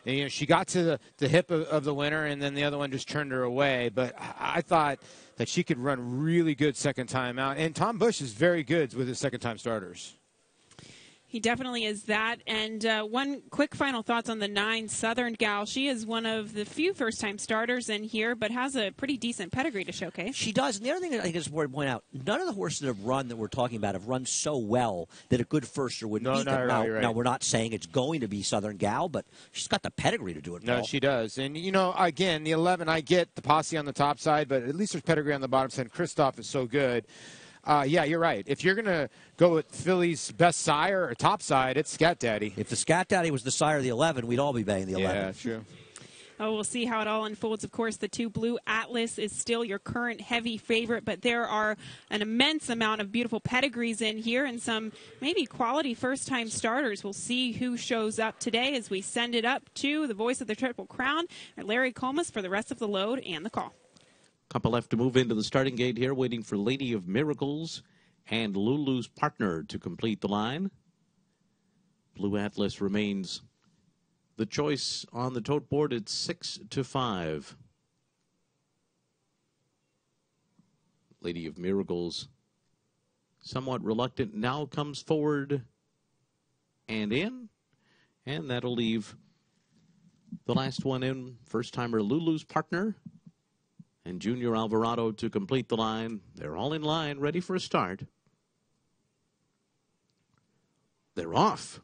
[SPEAKER 2] And, she got to the hip of the winner, and then the other one just turned her away. But I thought that she could run really good second time out. And Tom Bush is very good with his second time starters.
[SPEAKER 1] He definitely is that. And one quick final thoughts on the 9 Southern Gal. She is one of the few first-time starters in here, but has a pretty decent pedigree to showcase.
[SPEAKER 3] She does. And the other thing that I think is important to point out, none of the horses that have run that we're talking about have run so well that a good firster would beat them.
[SPEAKER 2] Right.
[SPEAKER 3] Now, we're not saying it's going to be Southern Gal, but she's got the pedigree to do it, Paul.
[SPEAKER 2] No, she does. And, again, the 11, I get the posse on the top side, but at least there's pedigree on the bottom side. Christoph is so good. Yeah, you're right. If you're going to go with Philly's best sire or top side, it's Scat Daddy.
[SPEAKER 3] If the Scat Daddy was the sire of the 11, we'd all be banging the 11.
[SPEAKER 2] Yeah, true.
[SPEAKER 1] Oh, we'll see how it all unfolds. Of course, the 2 Blue Atlas is still your current heavy favorite, but there are an immense amount of beautiful pedigrees in here and some maybe quality first-time starters. We'll see who shows up today as we send it up to the voice of the Triple Crown, Larry Comas, for the rest of the load and the call.
[SPEAKER 5] Couple left to move into the starting gate here, waiting for Lady of Miracles and Lulu's Partner to complete the line. Blue Atlas remains the choice on the tote board at 6-5. Lady of Miracles, somewhat reluctant, now comes forward and in. And that'll leave the last one in, first-timer Lulu's Partner and Junior Alvarado to complete the line. They're all in line, ready for a start. They're off.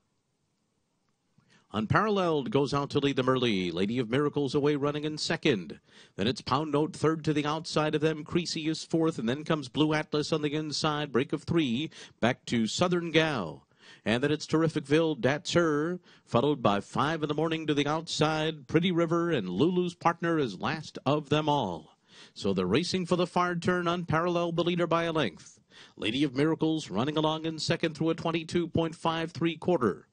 [SPEAKER 5] Unparalleled goes out to lead them early. Lady of Miracles away running in second. Then it's Pound Note third to the outside of them. Creasy is fourth, and then comes Blue Atlas on the inside. Break of 3, back to Southern Gal. And then it's Terrificville, That's Her, followed by 5 in the morning to the outside. Pretty River and Lulu's Partner is last of them all. So they're racing for the far turn. Unparalleled, the leader by a length. Lady of Miracles running along in second through a 22.53 quarter.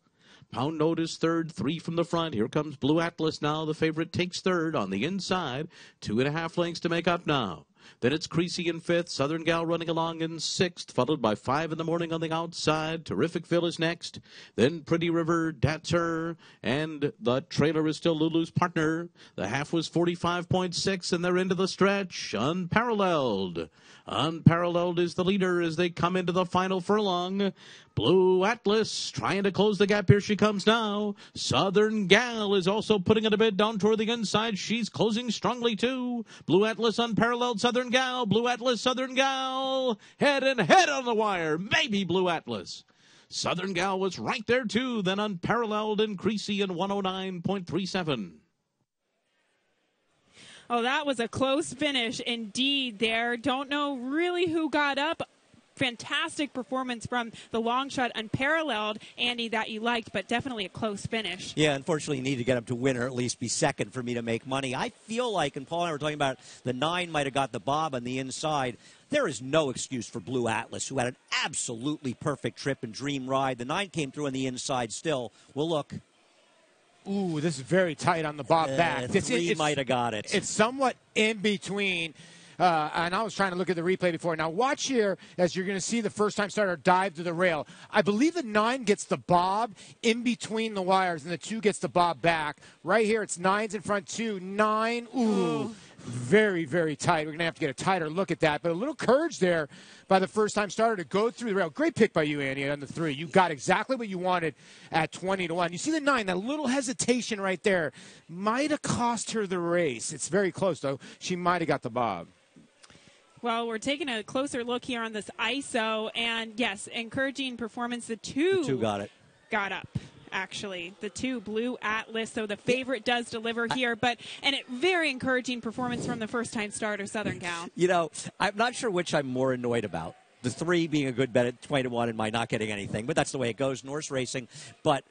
[SPEAKER 5] Pound Note is third, 3 from the front. Here comes Blue Atlas now. The favorite takes third on the inside. 2.5 lengths to make up now. Then it's Creasy in fifth. Southern Gal running along in sixth, followed by 5 in the morning on the outside. Terrificville is next. Then Pretty River, That's Her, and the trailer is still Lulu's Partner. The half was 45.6, and they're into the stretch. Unparalleled. Unparalleled is the leader as they come into the final furlong. Blue Atlas trying to close the gap. Here she comes now. Southern Gal is also putting it a bit down toward the inside. She's closing strongly too. Blue Atlas, Unparalleled, Southern Gal. Blue Atlas, Southern Gal. Head and head on the wire. Maybe Blue Atlas. Southern Gal was right there too. Then Unparalleled and Creasy in 109.37.
[SPEAKER 1] Oh, that was a close finish indeed there. Don't know really who got up. Fantastic performance from the long shot Unparalleled, Andy, that you liked, but definitely a close finish.
[SPEAKER 3] Yeah, unfortunately, you need to get him to win or at least be second for me to make money. I feel like, and Paul and I were talking about, the 9 might have got the bob on the inside. There is no excuse for Blue Atlas, who had an absolutely perfect trip and dream ride. The 9 came through on the inside still. We'll look.
[SPEAKER 2] Ooh, this is very tight on the bob back.
[SPEAKER 3] 3 might have got it.
[SPEAKER 2] It's somewhat in between. And I was trying to look at the replay before. Now watch here as you're going to see the first-time starter dive to the rail. I believe the 9 gets the bob in between the wires, and the 2 gets the bob back. Right here, it's 9's in front, 2, 9. Ooh, very, very tight. We're going to have to get a tighter look at that. But a little courage there by the first-time starter to go through the rail. Great pick by you, Andy, on the 3. You got exactly what you wanted at 20-1. You see the 9, that little hesitation right there might have cost her the race. It's very close, though. She might have got the bob.
[SPEAKER 1] Well, we're taking a closer look here on this ISO, and yes, encouraging performance. The 2
[SPEAKER 3] got it.
[SPEAKER 1] Got up. actually. The 2 Blue Atlas, so the favorite does deliver here, and a very encouraging performance from the first-time starter, Southern Gal.
[SPEAKER 3] You know, I'm not sure which I'm more annoyed about. The 3 being a good bet at 20-1 and my not getting anything, but that's the way it goes in horse racing. But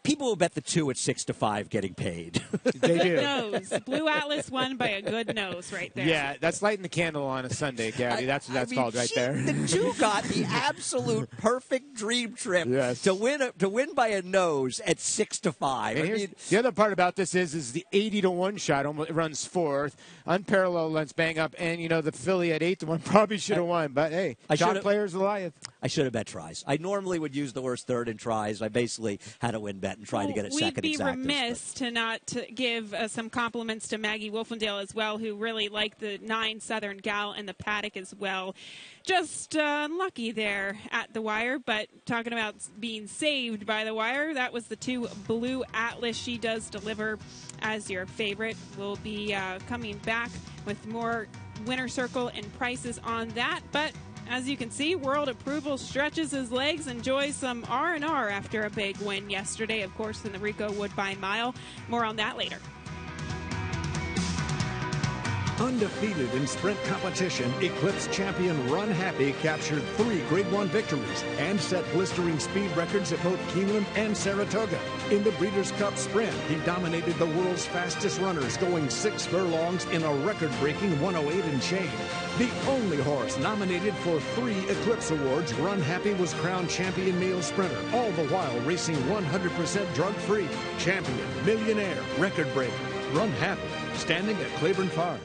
[SPEAKER 3] people who bet the 2 at 6-5 getting paid.
[SPEAKER 2] They do.
[SPEAKER 1] Good nose. Blue Atlas won by a good nose right there.
[SPEAKER 2] Yeah, that's lighting the candle on a Sunday, Gabby. That's what that's called right there.
[SPEAKER 3] The 2 got the absolute perfect dream trip to win by a nose at 6-5.
[SPEAKER 2] The other part about this is the 80-1 shot almost runs 4th, unparalleled lens bang up, and the filly at 8-1 probably should have won. But hey, shot player's Goliath.
[SPEAKER 3] I should have bet tries. I normally would use the horse 3rd in tries. I basically had a win bet and tried to get it second.
[SPEAKER 1] We'd be remiss to not give some compliments to Maggie Wolfendale as well, who really liked the 9 Southern Gal and the paddock as well. Just unlucky there at the wire, but talking about being saved by the wire, that was the 2 Blue Atlas. She does deliver as your favorite. We'll be coming back with more winner circle and prices on that, but as you can see, World Approval stretches his legs, enjoys some R&R after a big win yesterday, of course, in the Rico Woodbine Mile. More on that later.
[SPEAKER 6] Undefeated in sprint competition, Eclipse champion Run Happy captured 3 Grade 1 victories and set blistering speed records at both Keeneland and Saratoga. In the Breeders' Cup Sprint, he dominated the world's fastest runners, going 6 furlongs in a record-breaking 108 and change. The only horse nominated for 3 Eclipse Awards, Run Happy was crowned champion male sprinter, all the while racing 100% drug-free. Champion, millionaire, record breaker, Run Happy, standing at Claiborne Farm.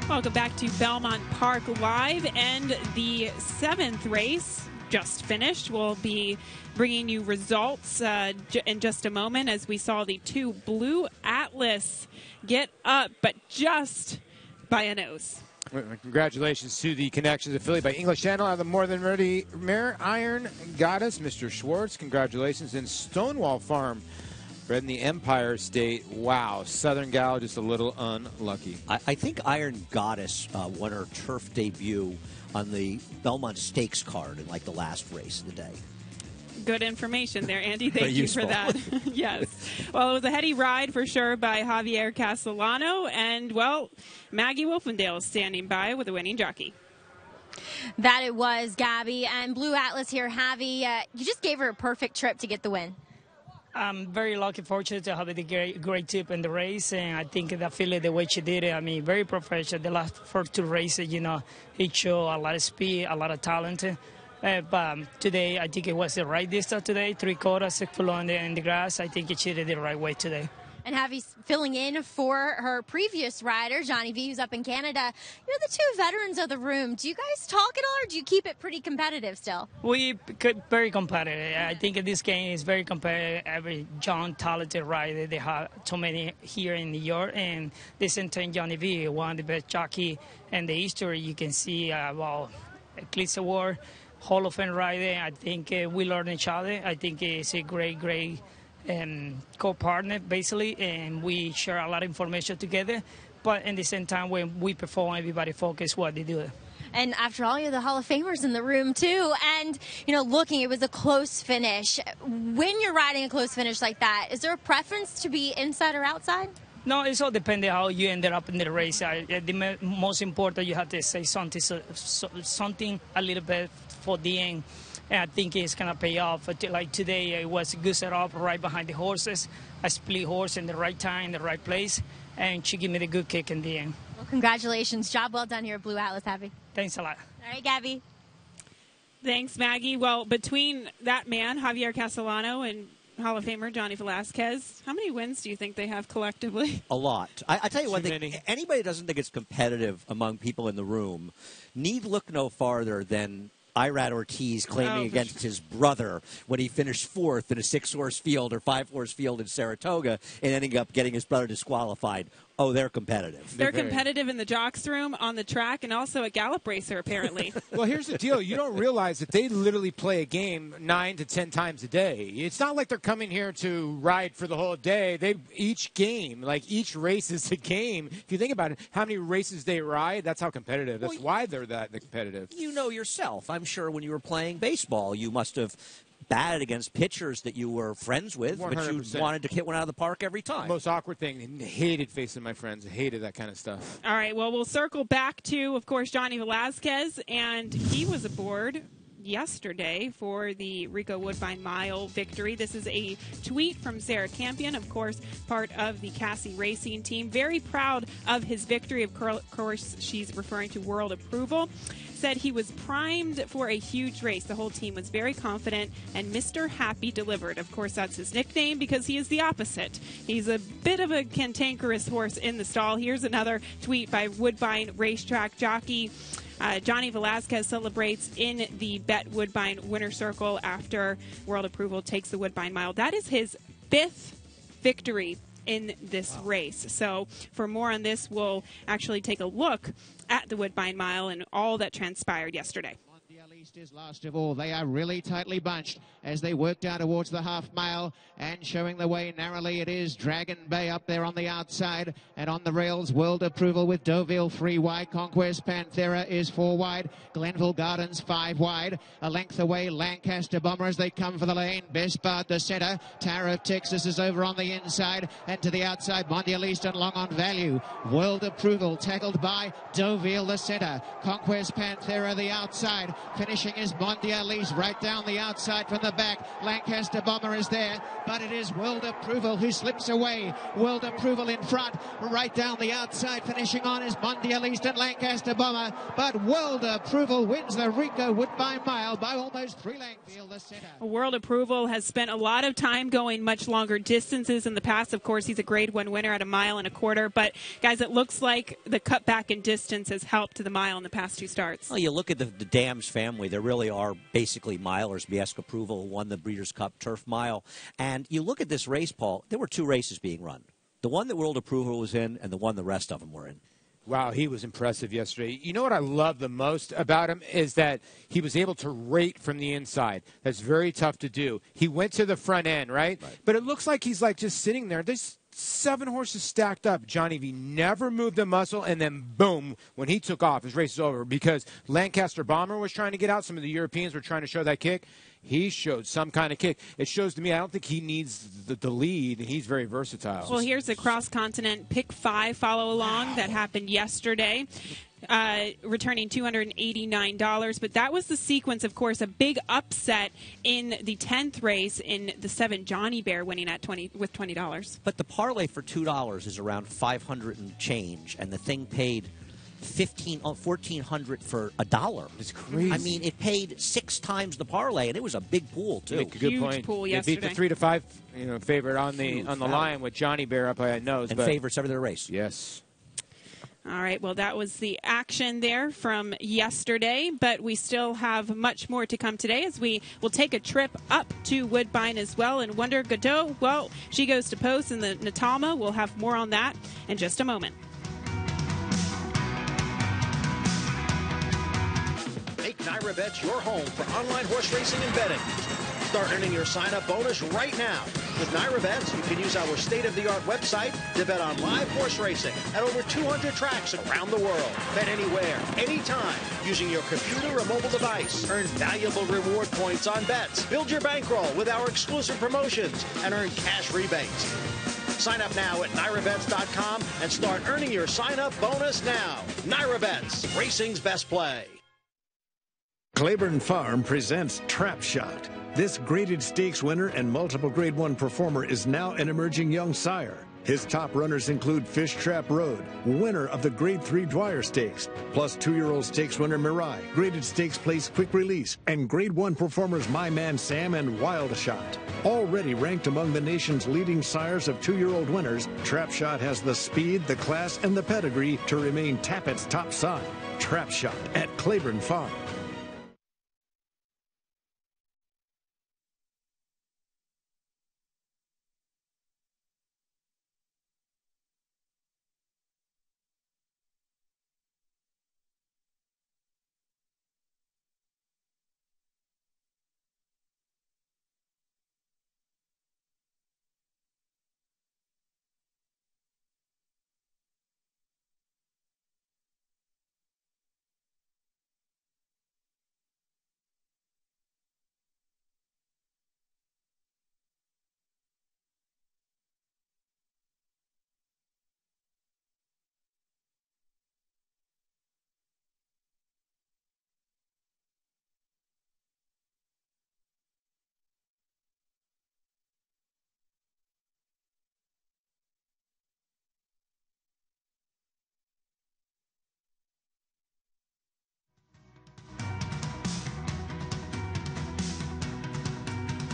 [SPEAKER 1] Welcome back to Belmont Park Live, and the 7th race just finished. We'll be bringing you results in just a moment, as we saw the 2 Blue Atlas get up, but just by a nose.
[SPEAKER 2] Congratulations to the Connections affiliate by English Channel out of the More Than Ready Mare Iron Goddess, Mr. Schwartz. Congratulations. In Stonewall Farm, bred in the Empire State. Wow, Southern Gal just a little unlucky.
[SPEAKER 3] I think Iron Goddess won her turf debut on the Belmont Stakes card in like the last race of the day.
[SPEAKER 1] Good information there, Andy. Thank you for that. Yes. Well, it was a heady ride for sure by Javier Castellano, and, well, Maggie Wolfendale is standing by with a winning jockey.
[SPEAKER 4] That it was, Gabby. And Blue Atlas here, Javi, you just gave her a perfect trip to get the win.
[SPEAKER 13] I'm very lucky, fortunate to have a great tip in the race, and I think that filly, the way she did it, I mean, very professional. The last 2 races, you know, he showed a lot of speed, a lot of talent. But today, I think it was the right distance today, 3/4, 6 furlong in the grass. I think she did it the right way today.
[SPEAKER 4] And Javi's filling in for her previous rider, Johnny V, who's up in Canada. You're the 2 veterans of the room. Do you guys talk at all, or do you keep it pretty competitive still?
[SPEAKER 13] We very competitive. I think this game is very competitive. Every young, talented rider, they have so many here in New York. And this in turn, Johnny V, one of the best jockey in the history. You can see, Eclipse Award. Hall of Fame rider. I think we learn each other. I think it's a great co-partner, basically, and we share a lot of information together. But at the same time, when we perform, everybody focus what they do.
[SPEAKER 4] And after all, you're the Hall of Famers in the room, too. And, looking, it was a close finish. When you're riding a close finish like that, is there a preference to be inside or outside?
[SPEAKER 13] No, it's all depending how you ended up in the race. The most important, you have to say something a little bit for the end. And I think it's going to pay off. Like today, it was a good setup right behind the horses. I split horse in the right time, in the right place, and she gave me the good kick in the end.
[SPEAKER 4] Well, congratulations. Job well done here at Blue Atlas, Abby.
[SPEAKER 13] Thanks a lot.
[SPEAKER 4] All right, Gabby.
[SPEAKER 1] Thanks, Maggie. Well, between that man, Javier Castellano, and Hall of Famer Johnny Velazquez, how many wins do you think they have collectively?
[SPEAKER 3] A lot. I tell you one thing.
[SPEAKER 2] Many.
[SPEAKER 3] Anybody who doesn't think it's competitive among people in the room need look no farther than Irad Ortiz claiming against his brother when he finished fourth in a 6-horse field or 5-horse field in Saratoga and ending up getting his brother disqualified. Oh, they're competitive.
[SPEAKER 1] They're competitive in the jocks room, on the track, and also at Gallop Racer, apparently.
[SPEAKER 2] Well, here's the deal. You don't realize that they literally play a game 9 to 10 times a day. It's not like they're coming here to ride for the whole day. Each race is a game. If you think about it, how many races they ride, that's how competitive. That's why they're that competitive.
[SPEAKER 3] You know yourself. I'm sure when you were playing baseball, you must have batted against pitchers that you were friends with,
[SPEAKER 2] 100%.
[SPEAKER 3] but you wanted to hit one out of the park every time.
[SPEAKER 2] Most awkward thing. Hated facing my friends. Hated that kind of stuff.
[SPEAKER 1] All right, well, we'll circle back to, of course, Johnny Velazquez, and he was aboard yesterday for the Rico Woodbine Mile victory. This is a tweet from Sarah Campion, of course, part of the Cassie Racing team. Very proud of his victory. Of course, she's referring to World Approval. Said he was primed for a huge race. The whole team was very confident, and Mr. Happy delivered. Of course, that's his nickname because he is the opposite. He's a bit of a cantankerous horse in the stall. Here's another tweet by Woodbine racetrack jockey. Johnny Velazquez celebrates in the Bet Woodbine winner circle after World Approval takes the Woodbine Mile. That is his 5th victory in this race. So for more on this, we'll actually take a look at the Woodbine Mile and all that transpired yesterday.
[SPEAKER 14] Is last of all. They are really tightly bunched as they work down towards the half mile, and showing the way narrowly it is Dragon Bay up there on the outside, and on the rails World Approval with Deauville 3 wide, Conquest Panthera is 4 wide, Glenville Gardens 5 wide, a length away Lancaster Bomber as they come for the lane, Best Bard the centre, Tower of Texas is over on the inside, and to the outside Mondial East and long on value, World Approval tackled by Deauville the centre, Conquest Panthera the outside, finishing is Mondial East right down the outside from the back. Lancaster Bomber is there, but it is World Approval who slips away. World Approval in front, right down the outside. Finishing on is Mondial East and Lancaster Bomber, but World Approval wins the Rico Woodbine Mile by almost 3 lengths.
[SPEAKER 1] World Approval has spent a lot of time going much longer distances in the past. Of course, he's a Grade 1 winner at 1.25 miles, but guys, it looks like the cutback in distance has helped the mile in the past 2 starts.
[SPEAKER 3] Well, you look at the Dams family. There really are basically milers. Biesque Approval won the Breeders' Cup Turf Mile. And you look at this race, Paul, there were 2 races being run. The one that World Approval was in and the one the rest of them were in.
[SPEAKER 2] Wow, he was impressive yesterday. You know what I love the most about him is that he was able to rate from the inside. That's very tough to do. He went to the front end, right? But it looks like he's like just sitting there. There's 7 horses stacked up. Johnny V never moved a muscle, and then boom, when he took off, his race is over because Lancaster Bomber was trying to get out. Some of the Europeans were trying to show that kick. He showed some kind of kick. It shows to me I don't think he needs the lead, and he's very versatile.
[SPEAKER 1] Well, here's a cross-continent pick 5 follow-along that happened yesterday. Returning $289, but that was the sequence, of course, a big upset in the 10th race in the 7 Johnny Bear winning at $20.
[SPEAKER 3] But the parlay for $2 is around 500 and change, and the thing paid $1,400 for $1.
[SPEAKER 2] It's crazy.
[SPEAKER 3] I mean, it paid 6 times the parlay, and it was a big pool too.
[SPEAKER 2] Good
[SPEAKER 1] Huge
[SPEAKER 2] point.
[SPEAKER 1] pool
[SPEAKER 2] They
[SPEAKER 1] yesterday.
[SPEAKER 2] beat the 3 to 5 favorite on the line with Johnny Bear up by nose
[SPEAKER 3] and favorites every their race.
[SPEAKER 2] Yes.
[SPEAKER 1] All right, well, that was the action there from yesterday, but we still have much more to come today as we will take a trip up to Woodbine as well. And Wonder Godot, well, she goes to post in the Natalma. We'll have more on that in just a moment.
[SPEAKER 7] Make Naira NyraBet's your home for online horse racing and betting. Start earning your sign-up bonus right now. With NyraBets, you can use our state-of-the-art website to bet on live horse racing at over 200 tracks around the world. Bet anywhere, anytime, using your computer or mobile device. Earn valuable reward points on bets. Build your bankroll with our exclusive promotions and earn cash rebates. Sign up now at NyraBets.com and start earning your sign-up bonus now. NyraBets, racing's best play.
[SPEAKER 6] Claiborne Farm presents Trap Shot. This graded stakes winner and multiple Grade 1 performer is now an emerging young sire. His top runners include Fish Trap Road, winner of the Grade 3 Dwyer Stakes, plus 2-year-old stakes winner Mirai, graded stakes place Quick Release, and Grade 1 performers My Man Sam and Wild Shot. Already ranked among the nation's leading sires of 2-year-old winners, Trap Shot has the speed, the class, and the pedigree to remain Tappett's top side. Trap Shot at Claiborne Farm.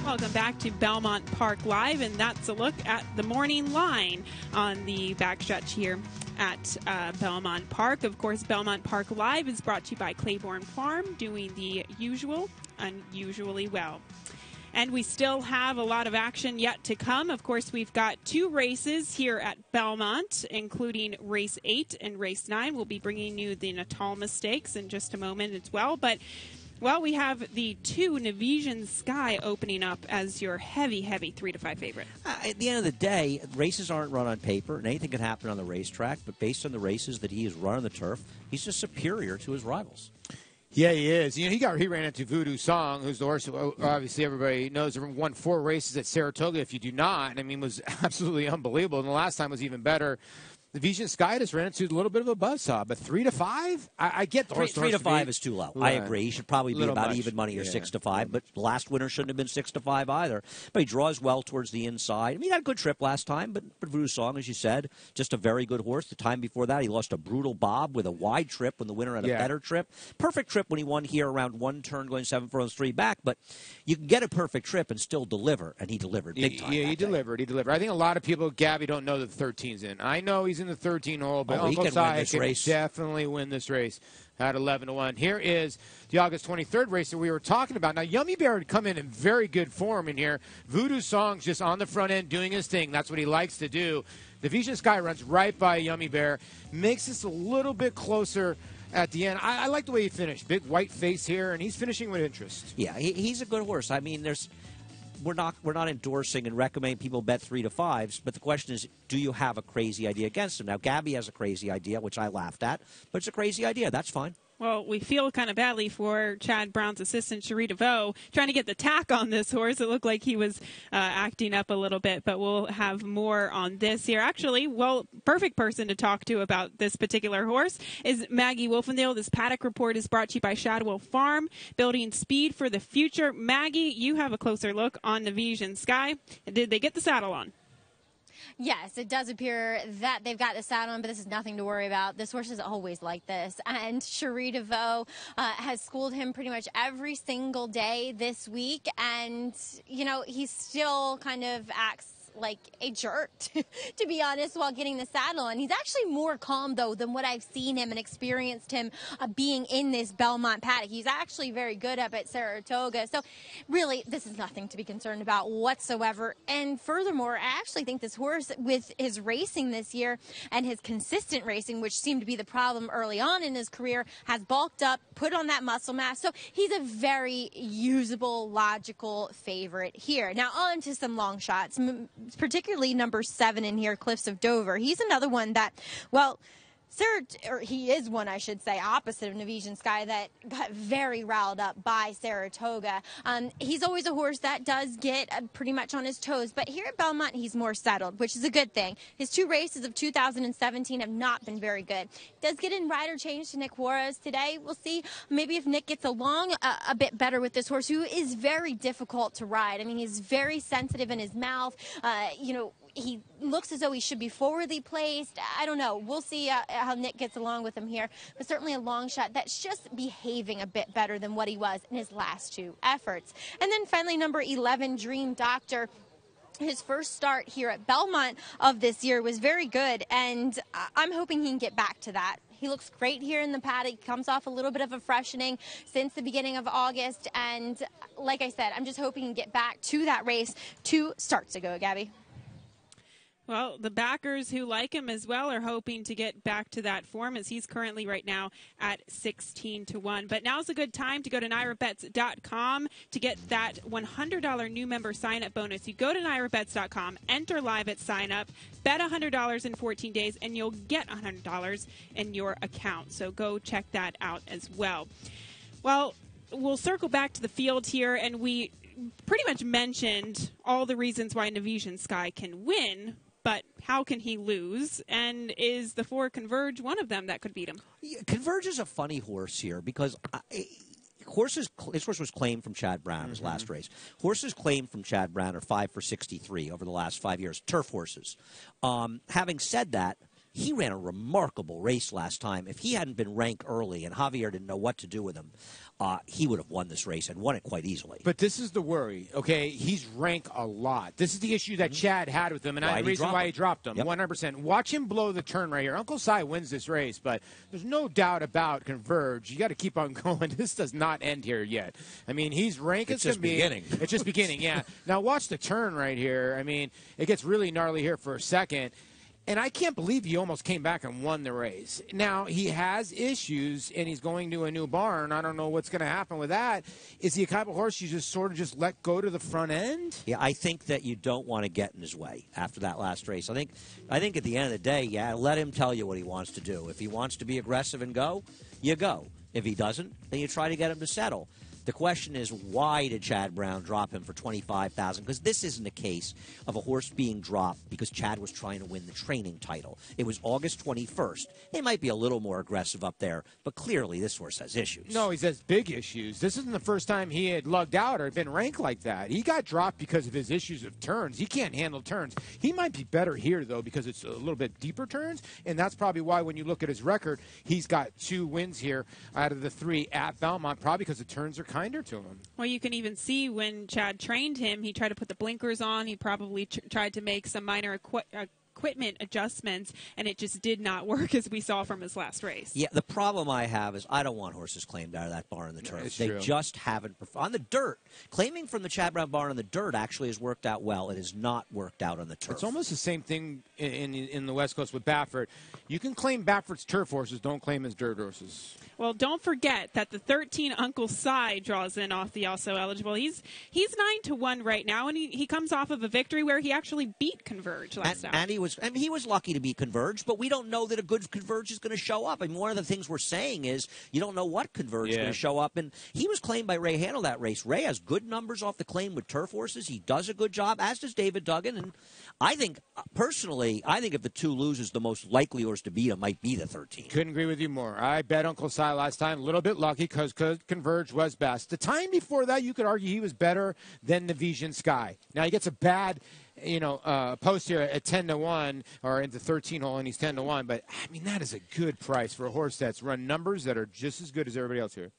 [SPEAKER 1] Welcome back to Belmont Park Live, and that's a look at the morning line on the backstretch here at Belmont Park. Of course, Belmont Park Live is brought to you by Claiborne Farm, doing the usual unusually well. And we still have a lot of action yet to come. Of course, we've got 2 races here at Belmont, including Race 8 and Race 9. We'll be bringing you the Natalma Stakes in just a moment as well. But well, we have the 2 Nevisian Sky opening up as your heavy 3-5 favorite.
[SPEAKER 3] At the end of the day, races aren't run on paper, and anything can happen on the racetrack. But based on the races that he has run on the turf, he's just superior to his rivals.
[SPEAKER 2] Yeah, he is. You know, he ran into Voodoo Song, who's the horse who obviously everybody knows won 4 races at Saratoga. If you do not, I mean, was absolutely unbelievable. And the last time was even better. The Vision Sky just ran into a little bit of a buzzsaw, but 3-5, I get the horse.
[SPEAKER 3] 3 to 5 is too low.
[SPEAKER 2] Right.
[SPEAKER 3] I agree. He should probably be about even money or 6 to 5. But last winner shouldn't have been 6 to 5 either. But he draws well towards the inside. I mean, he had a good trip last time, but Voodoo Song, as you said, just a very good horse. The time before that, he lost a brutal bob with a wide trip when the winner had a better trip. Perfect trip when he won here around 1 turn, going 7 furlongs 3 back. But you can get a perfect trip and still deliver, and he delivered big time.
[SPEAKER 2] Yeah, he delivered. I think a lot of people, Gabby, don't know that the 13's in. I know he's in the 13 hole. But
[SPEAKER 3] he can win this race.
[SPEAKER 2] Definitely win this race at 11-1. Here is the August 23rd race that we were talking about. Now, Yummy Bear had come in very good form in here. Voodoo Song's just on the front end doing his thing. That's what he likes to do. The Vision Sky runs right by Yummy Bear, makes this a little bit closer at the end. I like the way he finished. Big white face here, and he's finishing with interest.
[SPEAKER 3] Yeah, he's a good horse. I mean, we're not endorsing and recommending people bet 3 to 5s, but the question is, do you have a crazy idea against him? Now, Gabby has a crazy idea, which I laughed at, but it's a crazy idea. That's fine.
[SPEAKER 1] Well, we feel kind of badly for Chad Brown's assistant, Cherie DeVoe, trying to get the tack on this horse. It looked like he was acting up a little bit, but we'll have more on this here. Actually, well, perfect person to talk to about this particular horse is Maggie Wolfendale. This paddock report is brought to you by Shadwell Farm, building speed for the future. Maggie, you have a closer look on Nevisian Sky. Did they get the saddle on?
[SPEAKER 4] Yes, it does appear that they've got the saddle on, but this is nothing to worry about. This horse is always like this. And Cherie DeVoe has schooled him pretty much every single day this week. And, you know, he still kind of acts like a jerk, to be honest, while getting the saddle. And he's actually more calm, though, than what I've seen him and experienced him being in this Belmont paddock. He's actually very good up at Saratoga. So really, this is nothing to be concerned about whatsoever. And furthermore, I actually think this horse, with his racing this year and his consistent racing, which seemed to be the problem early on in his career, has bulked up, put on that muscle mass. So he's a very usable, logical favorite here. Now on to some long shots, particularly number 7 in here, Cliffs of Dover. He's another one that, well, he is one, I should say, opposite of Nevisian Sky, that got very riled up by Saratoga. He's always a horse that does get pretty much on his toes, but here at Belmont, he's more settled, which is a good thing. His 2 races of 2017 have not been very good. He does get in rider change to Nick Juarez today. We'll see maybe if Nick gets along a bit better with this horse, who is very difficult to ride. I mean, he's very sensitive in his mouth. He looks as though he should be forwardly placed. I don't know. We'll see how Nick gets along with him here. But certainly a long shot that's just behaving a bit better than what he was in his last 2 efforts. And then finally, number 11, Dream Doctor. His first start here at Belmont of this year was very good, and I'm hoping he can get back to that. He looks great here in the paddock. He comes off a little bit of a freshening since the beginning of August, and like I said, I'm just hoping he can get back to that race 2 starts ago, Gabby.
[SPEAKER 1] Well, the backers who like him as well are hoping to get back to that form, as he's currently right now at 16-1. But now's a good time to go to NairaBets.com to get that $100 new member sign-up bonus. You go to NairaBets.com, enter live at sign-up, bet $100 in 14 days, and you'll get $100 in your account. So go check that out as well. Well, we'll circle back to the field here, and we pretty much mentioned all the reasons why Nevisian Sky can win. But how can he lose? And is the 4 Converge one of them that could beat him?
[SPEAKER 3] Yeah, Converge is a funny horse here because this horse was claimed from Chad Brown his last race. Horses claimed from Chad Brown are 5 for 63 over the last 5 years. Turf horses. Having said that, he ran a remarkable race last time. If he hadn't been ranked early and Javier didn't know what to do with him, he would have won this race and won it quite easily.
[SPEAKER 2] But this is the worry, okay? He's ranked a lot. This is the issue that Chad had with him, and the reason why he dropped him. 100%. Watch him blow the turn right here. Uncle Si wins this race, but there's no doubt about Converge. You got to keep on going. This does not end here yet. I mean, he's ranked as can be. It's just beginning, yeah. Now watch the turn right here. I mean, it gets really gnarly here for a second. And I can't believe he almost came back and won the race. Now, he has issues, and he's going to a new barn. I don't know what's going to happen with that. Is he a type of horse you just sort of just let go to the front end?
[SPEAKER 3] Yeah, I think that you don't want to get in his way after that last race. I think at the end of the day, yeah, let him tell you what he wants to do. If he wants to be aggressive and go, you go. If he doesn't, then you try to get him to settle. The question is, why did Chad Brown drop him for $25,000? Because this isn't a case of a horse being dropped because Chad was trying to win the training title. It was August 21st. They might be a little more aggressive up there, but clearly this horse has issues.
[SPEAKER 2] No, he has big issues. This isn't the first time he had lugged out or been ranked like that. He got dropped because of his issues of turns. He can't handle turns. He might be better here, though, because it's a little bit deeper turns, and that's probably why when you look at his record, he's got 2 wins here out of the 3 at Belmont, probably because the turns are kinder to him.
[SPEAKER 1] Well, you can even see when Chad trained him, he tried to put the blinkers on. He probably tried to make some minor equipment adjustments, and it just did not work, as we saw from his last race.
[SPEAKER 3] Yeah, the problem I have is I don't want horses claimed out of that barn in the turf. They just haven't performed. On the dirt, claiming from the Chad Brown barn on the dirt actually has worked out well. It has not worked out on the turf.
[SPEAKER 2] It's almost the same thing in the West Coast with Baffert. You can claim Baffert's turf horses, don't claim his dirt horses.
[SPEAKER 1] Well, don't forget that the 13 Uncle Si draws in off the also eligible. He's 9-1 right now, and he comes off of a victory where he actually beat Converge last time.
[SPEAKER 3] And he was lucky to beat Converge, but we don't know that a good Converge is going to show up. I mean, one of the things we're saying is you don't know what Converge is going to show up. And he was claimed by Ray Handel that race. Ray has good numbers off the claim with turf horses. He does a good job, as does David Duggan. And I think, personally, if the 2 loses, the most likely horse to beat him might be the 13.
[SPEAKER 2] Couldn't agree with you more. I bet Uncle Si last time, a little bit lucky because Converge was best. The time before that, you could argue he was better than Nevisian Sky. Now, he gets a bad post here at 10-1 or into 13 hole, and he's 10-1. But, I mean, that is a good price for a horse that's run numbers that are just as good as everybody else here.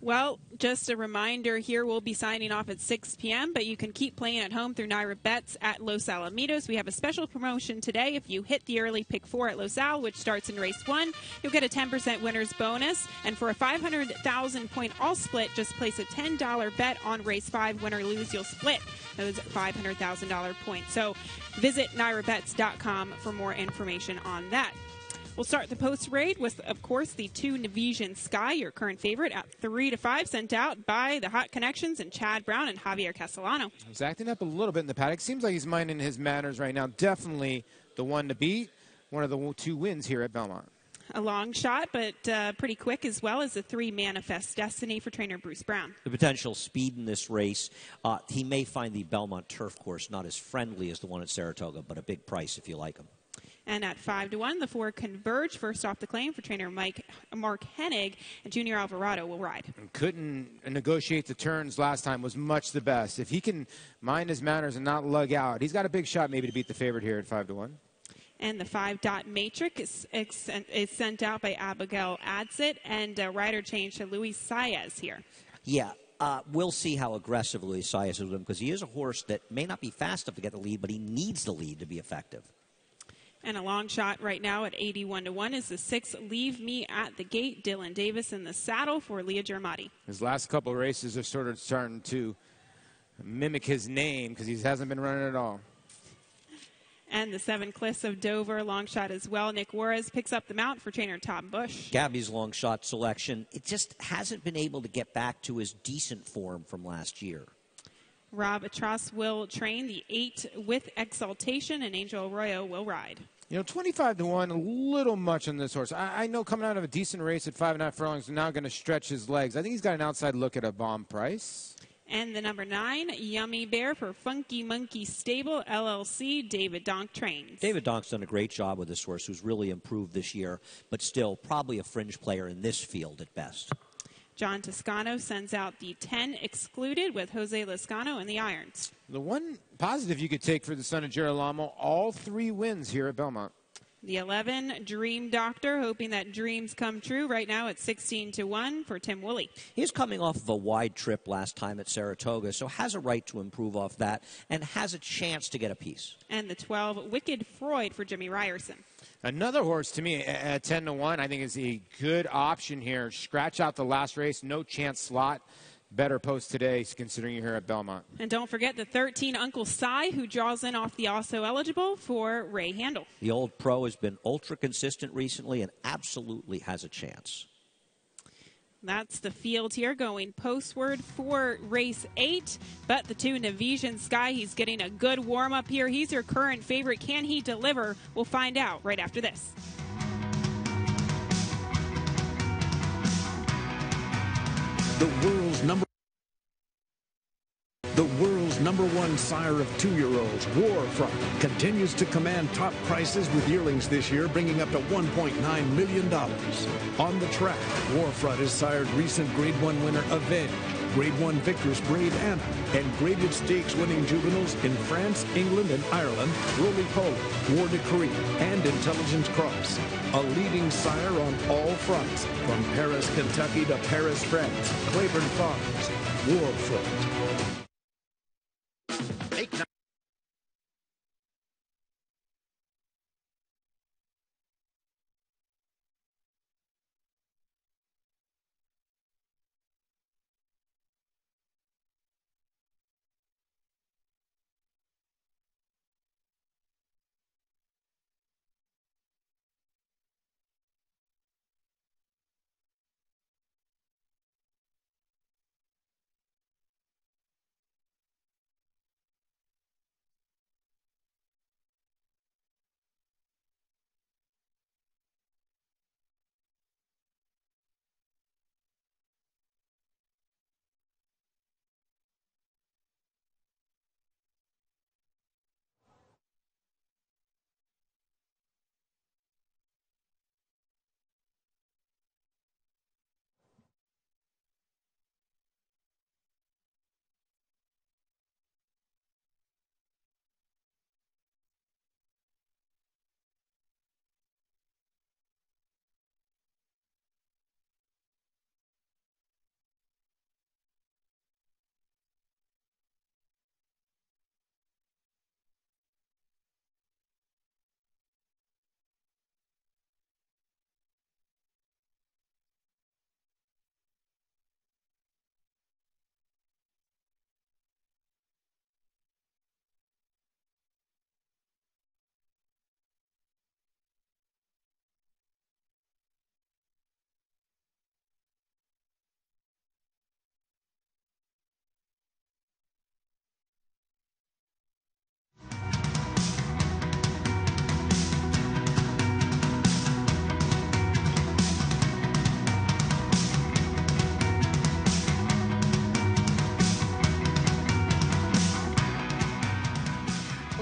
[SPEAKER 1] Well, just a reminder here, we'll be signing off at 6 p.m., but you can keep playing at home through Naira Bets at Los Alamitos. We have a special promotion today. If you hit the early pick 4 at Los Al, which starts in race 1, you'll get a 10% winner's bonus. And for a 500,000-point all split, just place a $10 bet on race 5. Win or lose, you'll split those $500,000 points. So visit NairaBets.com for more information on that. We'll start the post raid with, of course, the 2 Navision Sky, your current favorite, at 3 to 5, sent out by the Hot Connections and Chad Brown and Javier Castellano.
[SPEAKER 2] He's acting up a little bit in the paddock. Seems like he's minding his manners right now. Definitely the one to beat. One of the 2 wins here at Belmont.
[SPEAKER 1] A long shot, but pretty quick, as well as the 3 Manifest Destiny for trainer Bruce Brown.
[SPEAKER 3] The potential speed in this race, he may find the Belmont turf course not as friendly as the one at Saratoga, but a big price if you like him.
[SPEAKER 1] And at 5 to 1, the 4 Converge, first off the claim for trainer Mark Hennig, and Junior Alvarado will ride.
[SPEAKER 2] Couldn't negotiate the turns last time, was much the best. If he can mind his manners and not lug out, he's got a big shot maybe to beat the favorite here at 5 to 1.
[SPEAKER 1] And the 5-dot matrix is sent out by Abigail Adsit, and rider change to Luis Saez here.
[SPEAKER 3] Yeah. We'll see how aggressive Luis Saez is with him, because he is a horse that may not be fast enough to get the lead, but he needs the lead to be effective.
[SPEAKER 1] And a long shot right now at 81 to 1 is the 6 Leave Me at the Gate. Dylan Davis in the saddle for Leah Germati.
[SPEAKER 2] His last couple of races are sort of starting to mimic his name because he hasn't been running at all.
[SPEAKER 1] And the 7 Cliffs of Dover, long shot as well. Nick Juarez picks up the mount for trainer Tom Bush.
[SPEAKER 3] Gabby's long shot selection, it just hasn't been able to get back to his decent form from last year.
[SPEAKER 1] Rob Atras will train the 8 with Exaltation, and Angel Arroyo will ride.
[SPEAKER 2] 25 to 1, a little much on this horse. I know coming out of a decent race at 5.5 furlongs, now going to stretch his legs. I think he's got an outside look at a bomb price.
[SPEAKER 1] And the number 9, Yummy Bear for Funky Monkey Stable, LLC, David Donk trains.
[SPEAKER 3] David Donk's done a great job with this horse, who's really improved this year, but still probably a fringe player in this field at best.
[SPEAKER 1] John Toscano sends out the 10 Excluded with Jose Lascano and the irons.
[SPEAKER 2] The one positive you could take for the son of Girolamo, all 3 wins here at Belmont.
[SPEAKER 1] The 11, Dream Doctor, hoping that dreams come true right now at 16 to 1 for Tim Woolley.
[SPEAKER 3] He's coming off of a wide trip last time at Saratoga, so has a right to improve off that and has a chance to get a piece.
[SPEAKER 1] And the 12, Wicked Freud for Jimmy Ryerson.
[SPEAKER 2] Another horse to me at 10 to 1, I think is a good option here. Scratch out the last race, no chance slot. Better post today, considering you're here at Belmont.
[SPEAKER 1] And don't forget the 13, Uncle Si, who draws in off the also eligible for Ray Handel.
[SPEAKER 3] The old pro has been ultra consistent recently and absolutely has a chance.
[SPEAKER 1] That's the field here going postward for race 8. But the 2, Navision Sky, he's getting a good warm-up here. He's your current favorite. Can he deliver? We'll find out right after this.
[SPEAKER 6] The world's number 1 sire of 2-year-olds, Warfront, continues to command top prices with yearlings this year, bringing up to $1.9 million. On the track, Warfront has sired recent Grade 1 winner Avenge, Grade 1 victors Brave Anna, and graded stakes winning juveniles in France, England, and Ireland, Roly Poly, War Decree, and Intelligence Cross. A leading sire on all fronts, from Paris, Kentucky to Paris, France. Claiborne Farms, Warfront.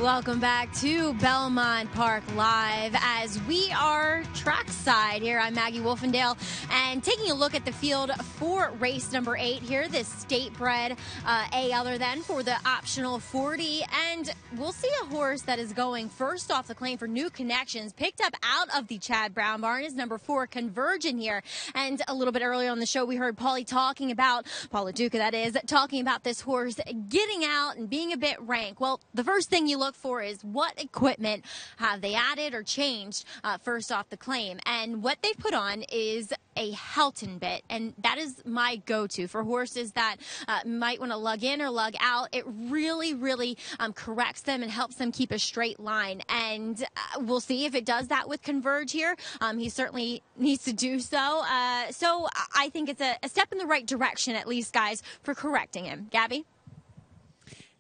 [SPEAKER 4] Welcome back to Belmont Park Live as we are trackside here. I'm Maggie Wolfendale and taking a look at the field for race number 8 here, this state-bred A other than for the optional 40. And we'll see a horse that is going first off the claim for New Connections, picked up out of the Chad Brown barn, is number 4, Convergent here. And a little bit earlier on the show, we heard Paula Duca, that is, talking about this horse getting out and being a bit rank. Well, the first thing you look for is what equipment have they added or changed first off the claim. And what they've put on is a Helton bit, and that is my go-to for horses that might want to lug in or lug out. It really corrects them and helps them keep a straight line, and we'll see if it does that with Converge here. He certainly needs to do so. So I think it's a step in the right direction, at least, guys, for correcting him. Gabby?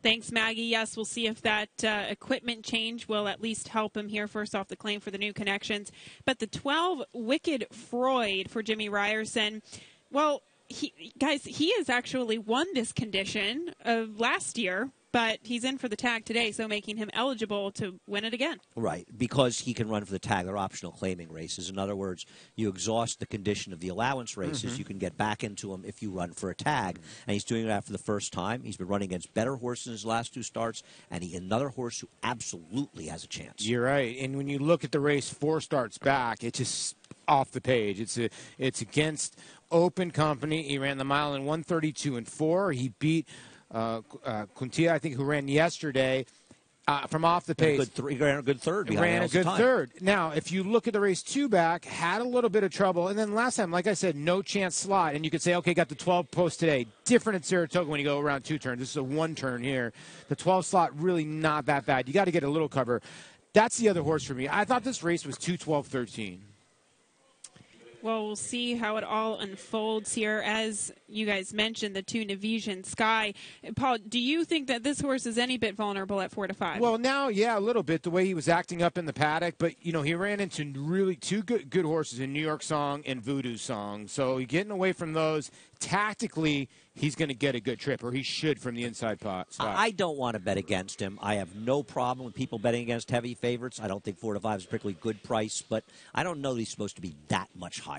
[SPEAKER 1] Thanks, Maggie. Yes, we'll see if that equipment change will at least help him here first off the claim for the New Connections. But the 12 Wicked Freud for Jimmy Ryerson, well, he has actually won this condition of last year, but he's in for the tag today, so making him eligible to win it again. Right,
[SPEAKER 3] because he can run for the tag. They're optional claiming races. In other words, you exhaust the condition of the allowance races. You can get back into them if you run for a tag. And he's doing that for the first time. He's been running against better horses in his last 2 starts, and another horse who absolutely has a chance.
[SPEAKER 2] You're right. And when you look at the race 4 starts back, it's just off the page. It's against Open Company. He ran the mile in 1:32 and 4. He beat Kuntia, I think, who ran yesterday from off the pace.
[SPEAKER 3] He ran a good third.
[SPEAKER 2] Ran a good third. Now, if you look at the race 2 back, had a little bit of trouble. And then last time, like I said, no chance slot. And you could say, okay, got the 12 post today. Different at Saratoga when you go around 2 turns. This is a 1 turn here. The 12 slot, really not that bad. You got to get a little cover. That's the other horse for me. I thought this race was 2:12:13.
[SPEAKER 1] Well, we'll see how it all unfolds here. As you guys mentioned, the 2 Nevisian Sky. Paul, do you think that this horse is any bit vulnerable at 4 to 5?
[SPEAKER 2] Well, now, yeah, a little bit, the way he was acting up in the paddock. But, you know, he ran into really 2 good horses in New York Song and Voodoo Song. So getting away from those, tactically, he's going to get a good trip, or he should from the inside spot.
[SPEAKER 3] I don't want to bet against him. I have no problem with people betting against heavy favorites. I don't think 4 to 5 is a particularly good price, but I don't know that he's supposed to be that much higher.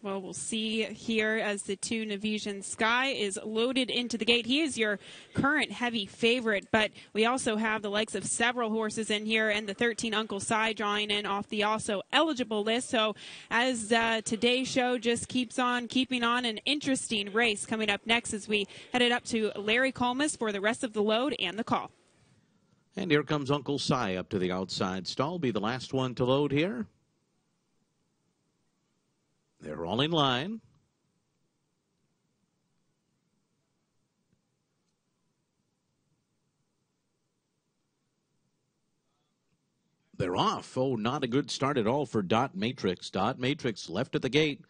[SPEAKER 1] Well, we'll see here as the 2 Nevisian Sky is loaded into the gate. He is your current heavy favorite, but we also have the likes of several horses in here and the 13 Uncle Si drawing in off the also eligible list. So as today's show just keeps on keeping on, an interesting race coming up next as we headed up to Larry Colmus for the rest of the load and the call.
[SPEAKER 5] And here comes Uncle Si up to the outside stall. Be the last one to load here. They're all in line. They're off. Oh, not a good start at all for Dot Matrix. Dot Matrix left at the gate.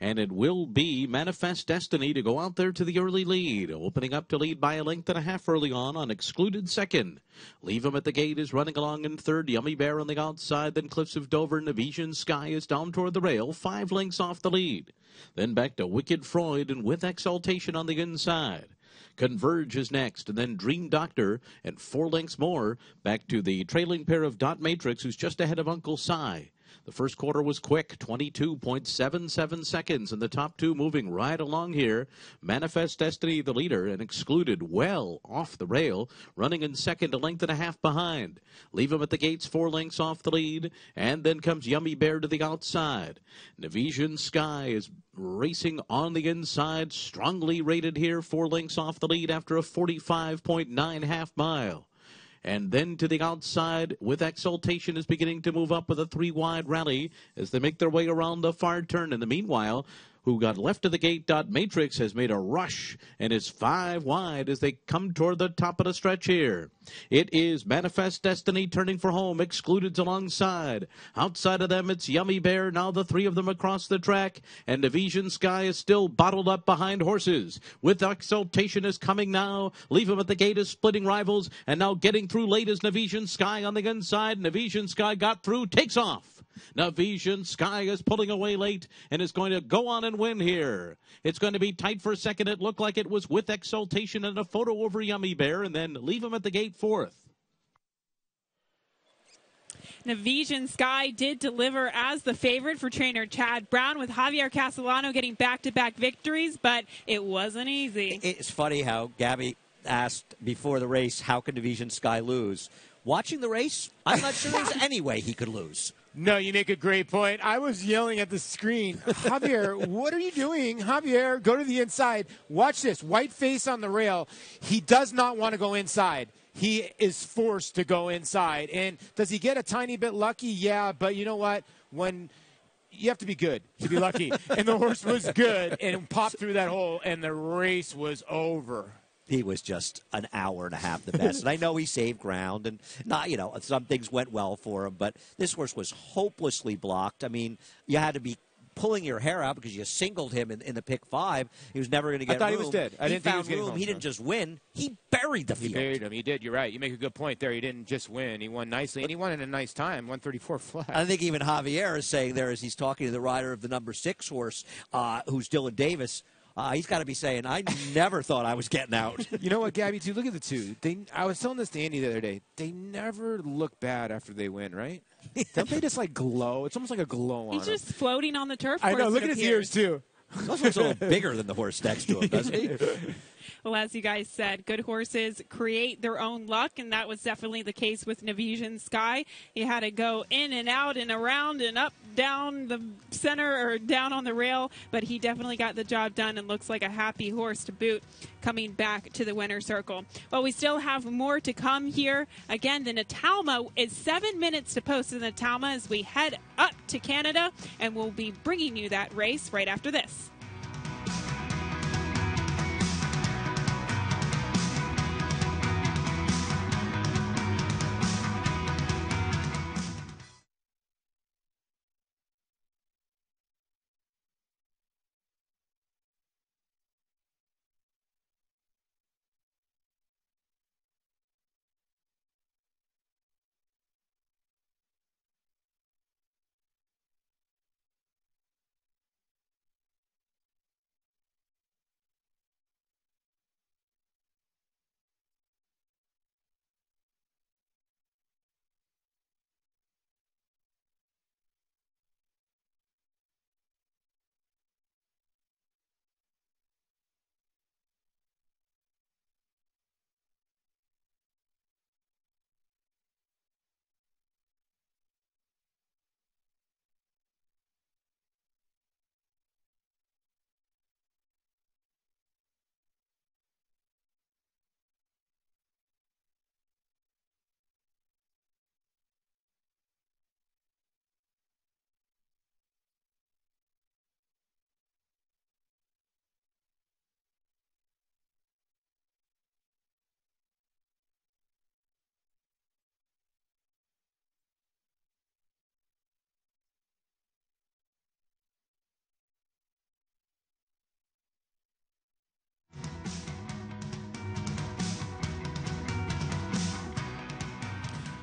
[SPEAKER 5] And it will be Manifest Destiny to go out there to the early lead. Opening up to lead by a length and a half early on excluded second. Leave him at the gate is running along in third. Yummy Bear on the outside. Then Cliffs of Dover. Nevisian Sky is down toward the rail. 5 lengths off the lead. Then back to Wicked Freud and With Exaltation on the inside. Converge is next, and then Dream Doctor, and 4 lengths more. Back to the trailing pair of Dot Matrix, who's just ahead of Uncle Si. The first quarter was quick, 22.77 seconds, and the top 2 moving right along here. Manifest Destiny, the leader, and excluded well off the rail, running in second, a length and a half behind. Leave him at the gates, 4 lengths off the lead, and then comes Yummy Bear to the outside. Nevisian Sky is racing on the inside, strongly rated here, 4 lengths off the lead after a 45.9 half mile. And then to the outside, With Exaltation is beginning to move up with a 3-wide rally as they make their way around the far turn. In the meanwhile, who got left of the gate, Dot Matrix, has made a rush and is 5 wide as they come toward the top of the stretch here. It is Manifest Destiny turning for home, excluded alongside. Outside of them, it's Yummy Bear, now the 3 of them across the track, and Nevisian Sky is still bottled up behind horses. With Exaltation is coming now. Leave him at the gate is splitting rivals, and now getting through late is Nevisian Sky on the inside. Nevisian Sky got through, takes off. Nevisian Sky is pulling away late and is going to go on and win here. It's going to be tight for a second. It looked like it was With Exaltation and a photo over Yummy Bear, and then Leave him at the gate 4th.
[SPEAKER 1] Navision Sky did deliver as the favorite for trainer Chad Brown, with Javier Castellano getting back-to-back victories, but it wasn't easy.
[SPEAKER 3] It's funny how Gabby asked before the race, how can Navision Sky lose? Watching the race, I'm not sure there's any way he could lose.
[SPEAKER 2] No, you make a great point. I was yelling at the screen, Javier, what are you doing? Javier, go to the inside. Watch this. White face on the rail. He does not want to go inside. He is forced to go inside. And does he get a tiny bit lucky? Yeah, but you know what? When you have to be good to be lucky. And the horse was good and popped through that hole, and the race was over.
[SPEAKER 3] He was just an hour and a half the best. And I know he saved ground, and not, some things went well for him, but this horse was hopelessly blocked. I mean, you had to be pulling your hair out because you singled him in the pick 5. He was never going to get room.
[SPEAKER 2] I thought he was dead. I didn't think he was getting
[SPEAKER 3] room.
[SPEAKER 2] home.
[SPEAKER 3] He didn't just win. He buried the field.
[SPEAKER 2] He buried him. He did. You're right. You make a good point there. He didn't just win. He won nicely, and he won in a nice time, 134 flat.
[SPEAKER 3] I think even Javier is saying there as he's talking to the rider of the number 6 horse, who's Dylan Davis, he's got to be saying, I never thought I was getting out.
[SPEAKER 2] You know what, Gabby, too? Look at the two. I was telling this to Andy the other day. They never look bad after they win, right? Don't they just, glow? It's almost like a glow on
[SPEAKER 1] He's just floating on the turf.
[SPEAKER 2] I know. Look at his ears, too.
[SPEAKER 3] He also looks a little bigger than the horse next to him, doesn't he?
[SPEAKER 1] Well, as you guys said, good horses create their own luck, and that was definitely the case with Navision Sky. He had to go in and out and around and up, down the center, or down on the rail, but he definitely got the job done and looks like a happy horse to boot coming back to the winner's circle. Well, we still have more to come here. Again, the Natalma is 7 minutes to post the Natalma as we head up to Canada, and we'll be bringing you that race right after this.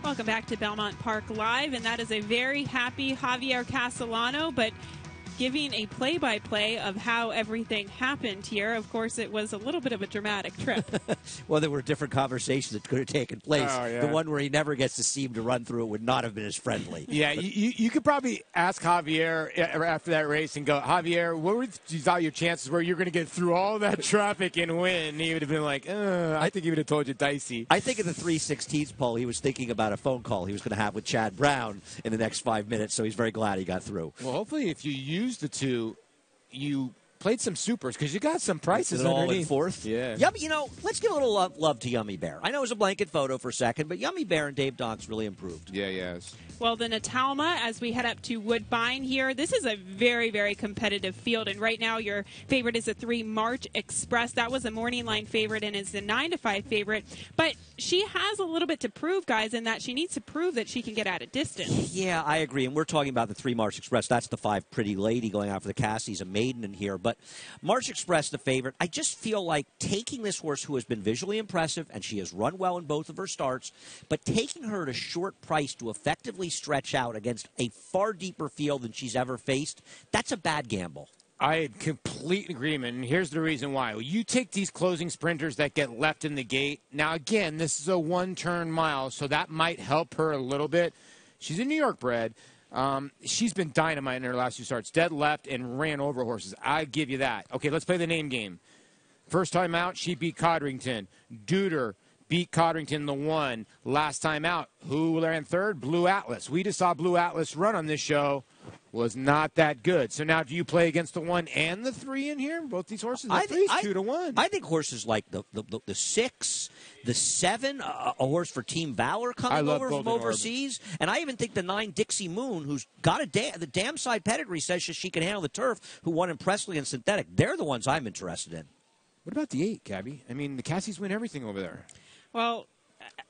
[SPEAKER 1] Welcome back to Belmont Park Live, and that is a very happy Javier Castellano, but giving a play-by-play of how everything happened here. Of course, it was a little bit of a dramatic trip.
[SPEAKER 3] Well, there were different conversations that could have taken place.
[SPEAKER 2] Oh, yeah.
[SPEAKER 3] The one where he never gets to see him to run through it would not have been as friendly.
[SPEAKER 2] Yeah, you could probably ask Javier after that race and go, Javier, what were you thought your chances were you're going to get through all that traffic and win? And he would have been like, I think he would have told you dicey.
[SPEAKER 3] I think in the 3/16 poll, he was thinking about a phone call he was going to have with Chad Brown in the next 5 minutes, so he's very glad he got through.
[SPEAKER 2] Well, hopefully if you use the two, you played some supers because you got some prices
[SPEAKER 3] all in
[SPEAKER 2] underneath.
[SPEAKER 3] Fourth.
[SPEAKER 2] Yeah.
[SPEAKER 3] Yummy, let's give a little love to Yummy Bear. I know it was a blanket photo for a second, but Yummy Bear and Dave Donks really improved.
[SPEAKER 2] Yeah, yes.
[SPEAKER 1] Well, the Natalma, as we head up to Woodbine here, this is a very, very competitive field. And right now, your favorite is a 3 March Express. That was a morning line favorite and is the 9-5 favorite. But she has a little bit to prove, guys, in that she needs to prove that she can get out of distance.
[SPEAKER 3] Yeah, I agree. And we're talking about the 3 March Express. That's the 5 Pretty Lady going out for the Cassies, a maiden in here. But March Express, the favorite, I just feel like taking this horse who has been visually impressive, and she has run well in both of her starts, but taking her at a short price to effectively stretch out against a far deeper field than she's ever faced, that's a bad gamble.
[SPEAKER 2] I complete agreement, and here's the reason why. You take these closing sprinters that get left in the gate. Now, again, this is a one-turn mile, so that might help her a little bit. She's a New York bred. She's been dynamite in her last 2 starts. Dead left and ran over horses. I give you that. Okay, let's play the name game. First time out, she beat Codrington. Duder beat Codrington the 1. Last time out, who ran third? Blue Atlas. We just saw Blue Atlas run on this show. Was not that good. So now do you play against the 1 and the 3 in here? Both these horses? The 3 is 2-1.
[SPEAKER 3] I think horses like the 6, the 7, a horse for Team Valor coming over from overseas. And I even think the 9 Dixie Moon, who's got the damn side pedigree, says she can handle the turf, who won in Presley and Synthetic. They're the ones I'm interested in.
[SPEAKER 2] What about the 8, Gabby? I mean, the Cassies win everything over there.
[SPEAKER 1] Well,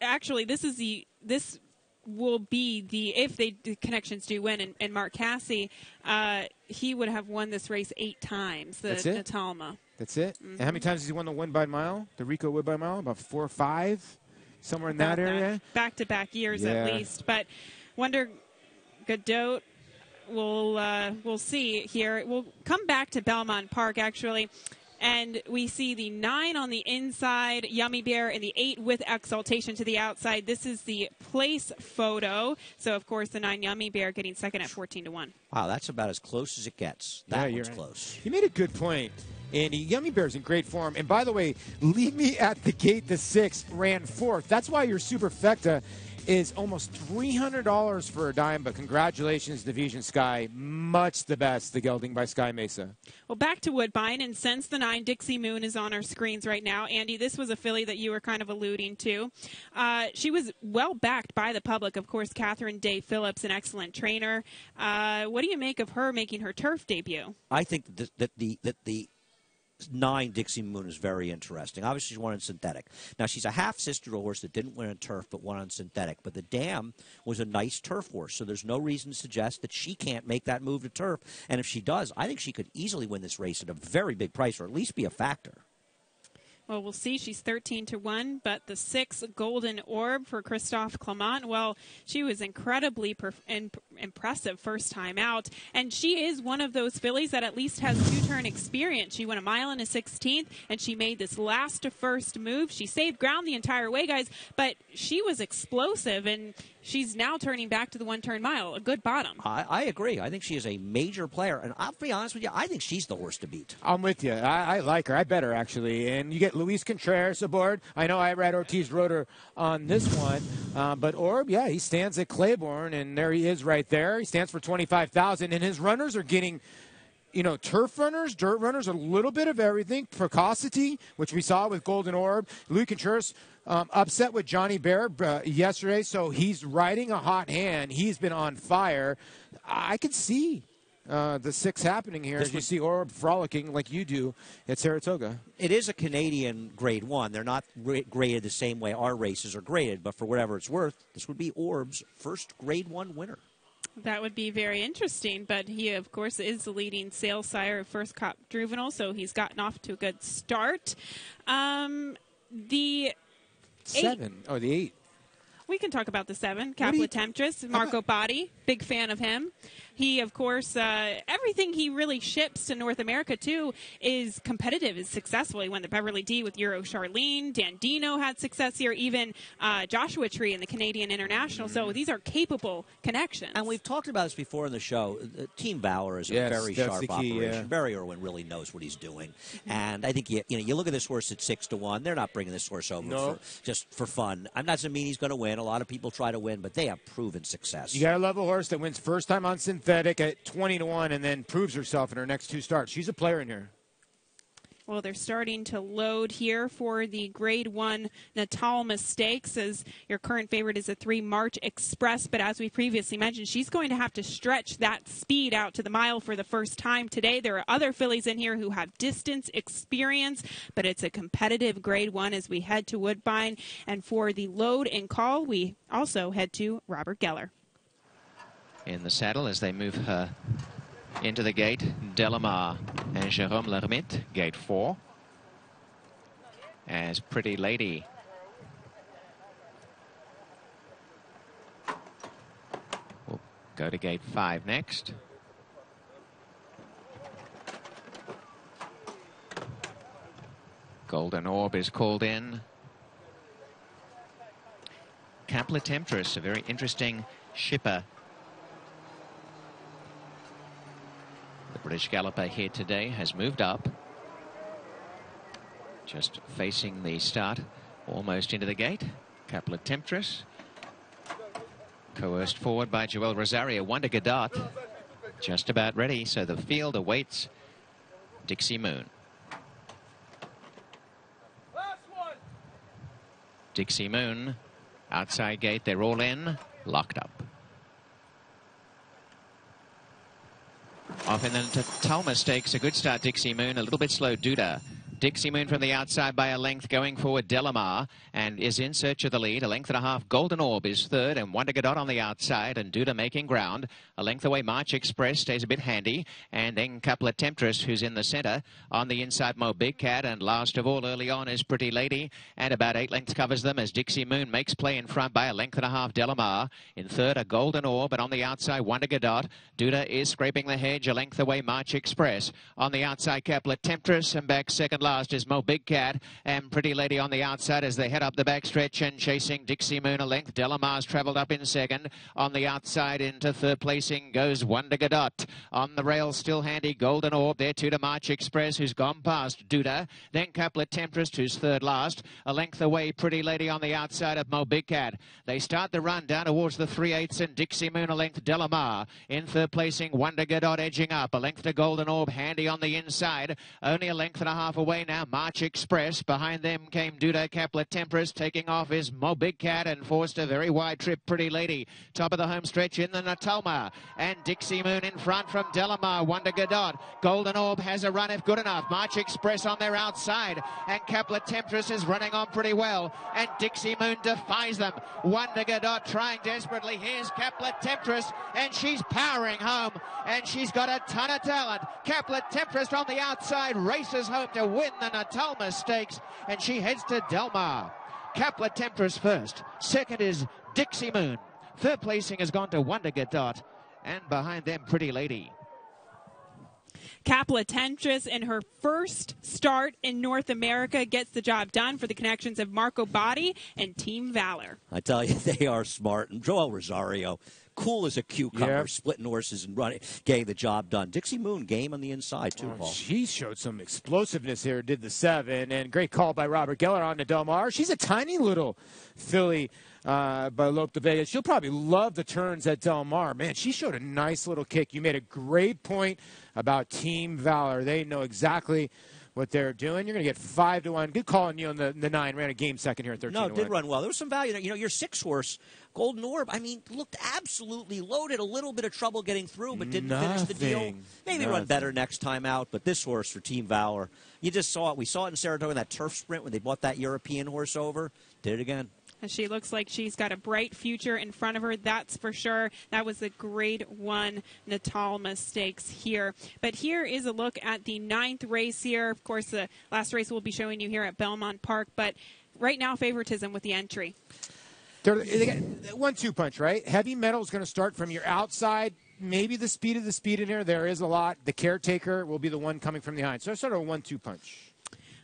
[SPEAKER 1] actually, this will be if the Connections do win, and Mark Cassie, he would have won this race 8 times. The Natalma.
[SPEAKER 2] That's it. Mm-hmm. And how many times has he won the Woodbine Mile? The Rico Woodbine Mile? About 4 or 5, somewhere in that area.
[SPEAKER 1] Back-to-back years at least. But Wonder Godot, we'll see here. We'll come back to Belmont Park actually. And we see the 9 on the inside, Yummy Bear, and the 8 with Exaltation to the outside. This is the place photo. So, of course, the 9 Yummy Bear getting second at 14-1.
[SPEAKER 3] Wow, that's about as close as it gets. That one's close.
[SPEAKER 2] You made a good point, Andy. Yummy Bear's in great form. And, by the way, Leave Me at the Gate, the 6, ran 4th. That's why your Superfecta is almost $300 for a dime, but congratulations, Division Sky. Much the best, the gelding by Sky Mesa.
[SPEAKER 1] Well, back to Woodbine, and since the 9 Dixie Moon is on our screens right now, Andy, this was a filly that you were kind of alluding to. She was well backed by the public. Of course, Catherine Day Phillips, an excellent trainer. What do you make of her making her turf debut?
[SPEAKER 3] I think that the 9 Dixie Moon is very interesting. Obviously, she's won in synthetic. Now, she's a half-sister to a horse that didn't win on turf but won on synthetic. But the Dam was a nice turf horse, so there's no reason to suggest that she can't make that move to turf. And if she does, I think she could easily win this race at a very big price or at least be a factor.
[SPEAKER 1] Well, we'll see. She's 13-1, but the 6 Golden Orb for Christophe Clement, well, she was incredibly impressive first time out, and she is one of those fillies that at least has 2-turn experience. She won a mile and a 16th, and she made this last to first move. She saved ground the entire way, guys, but she was explosive, and she's now turning back to the 1-turn mile, a good bottom.
[SPEAKER 3] I agree. I think she is a major player, and I'll be honest with you, I think she's the horse to beat.
[SPEAKER 2] I'm with you. I like her. I bet her, actually. And you get Luis Contreras aboard. I know I read Ortiz Rotor on this one, but Orb, yeah, he stands at Claiborne, and there he is right there. He stands for $25,000, and his runners are getting, turf runners, dirt runners, a little bit of everything. Precocity, which we saw with Golden Orb. Luis Contreras upset with Johnny Bear yesterday, so he's riding a hot hand. He's been on fire. I could see the 6 happening here as you see Orb frolicking like you do at Saratoga.
[SPEAKER 3] It is a Canadian Grade 1. They're not graded the same way our races are graded, but for whatever it's worth, this would be Orb's first Grade 1 winner.
[SPEAKER 1] That would be very interesting, but he, of course, is the leading sale sire of First Cop Juvenile, so he's gotten off to a good start. The
[SPEAKER 2] 7. Oh, the 8.
[SPEAKER 1] We can talk about the 7. Capua Temptress, Marco Botti, big fan of him. He, of course, everything he really ships to North America, too, is competitive, is successful. He won the Beverly D with Euro Charlene. Dandino had success here, even Joshua Tree in the Canadian International. So these are capable connections.
[SPEAKER 3] And we've talked about this before in the show. Team Valor is a very sharp operation. Barry Irwin really knows what he's doing. And I think, you look at this horse at 6-1. They're not bringing this horse over just for fun. I'm not saying he's going to win. A lot of people try to win, but they have proven success.
[SPEAKER 2] You got to love a horse that wins first time on synthetic at 20-1 and then proves herself in her next 2 starts. She's a player in here.
[SPEAKER 1] Well, they're starting to load here for the Grade 1 Natalma Stakes, as your current favorite is a 3 March Express. But as we previously mentioned, she's going to have to stretch that speed out to the mile for the first time today. There are other fillies in here who have distance experience, but it's a competitive Grade 1 as we head to Woodbine. And for the load and call, we also head to Robert Geller.
[SPEAKER 15] In the saddle as they move her into the gate, Delamar and Jérôme Lermite, gate 4. As Pretty Lady will go to gate 5 next. Golden Orb is called in. Capla Temptress, a very interesting shipper. The British galloper here today has moved up. Just facing the start, almost into the gate. Capla Temptress. Coerced forward by Joel Rosario. Wonder Godot just about ready, so the field awaits Dixie Moon. Dixie Moon, outside gate, they're all in, locked up. Off in the Natalma Stakes, a good start, Dixie Moon, a little bit slow, Duda. Dixie Moon from the outside by a length, going forward Delamar, and is in search of the lead. A length and a half. Golden Orb is third, and Wonder Godot on the outside, and Duda making ground. A length away, March Express stays a bit handy, and then Capla Temptress, who's in the centre. On the inside, Mo Big Cat, and last of all, early on, is Pretty Lady, and about 8 lengths covers them as Dixie Moon makes play in front by a length and a half. Delamar in third, a Golden Orb, and on the outside, Wonder Godot. Duda is scraping the hedge. A length away, March Express. On the outside, Capla Temptress, and back second last is Mo Big Cat, and Pretty Lady on the outside as they head up the backstretch and chasing Dixie Moon a length. Delamar's travelled up in second. On the outside into third placing goes Wonder Godot. On the rail still handy Golden Orb there too to March Express, who's gone past Duda. Then Capla Temptress, who's third last. A length away Pretty Lady on the outside of Mo Big Cat. They start the run down towards the 3/8 and Dixie Moon a length. Delamar in third placing. Wonder Godot edging up. A length to Golden Orb handy on the inside. Only a length and a half away now. March Express. Behind them came Duda. Capla Temptress. Taking off is Mo Big Cat and forced a very wide trip Pretty Lady. Top of the home stretch in the Natalma. And Dixie Moon in front from Delamar. Wonder Godot. Golden Orb has a run if good enough. March Express on their outside. And Capla Temptress is running on pretty well. And Dixie Moon defies them. Wonder Godot trying desperately. Here's Capla Temptress. And she's powering home. And she's got a ton of talent. Capla Temptress on the outside races home to win the Natalma Stakes, and she heads to Delmar. Capla Temptress first. Second is Dixie Moon. Third placing has gone to Wonder Godot, and behind them Pretty Lady.
[SPEAKER 1] Capla Temptress in her first start in North America gets the job done for the connections of Marco Botti and Team Valor.
[SPEAKER 3] I tell you, they are smart. And Joel Rosario, cool as a cucumber, splitting horses and running, getting the job done. Dixie Moon, game on the inside, too, Paul.
[SPEAKER 2] She showed some explosiveness here, did the 7, and great call by Robert Geller on to Delmar. She's a tiny little filly by Lope de Vega. She'll probably love the turns at Delmar. Man, she showed a nice little kick. You made a great point about Team Valor. They know exactly what they're doing. You're going to get 5-1. Good call on you on the 9. Ran a game second here at 13-1.
[SPEAKER 3] No, it did run well. There was some value. You know, your 6-horse, Golden Orb, I mean, looked absolutely loaded. A little bit of trouble getting through, but didn't finish the deal. Maybe run better next time out, but this horse for Team Valor, you just saw it. We saw it in Saratoga in that turf sprint when they brought that European horse over. Did it again.
[SPEAKER 1] And she looks like she's got a bright future in front of her, that's for sure. That was the Grade 1 Natalma Stakes here. But here is a look at the 9th race here. Of course, the last race we'll be showing you here at Belmont Park. But right now, favoritism with the entry.
[SPEAKER 2] They got 1-2 punch, right? Heavy Metal is going to start from your outside. Maybe the speed of the speed in here. There is a lot. The Caretaker will be the one coming from behind. So sort of a 1-2 punch.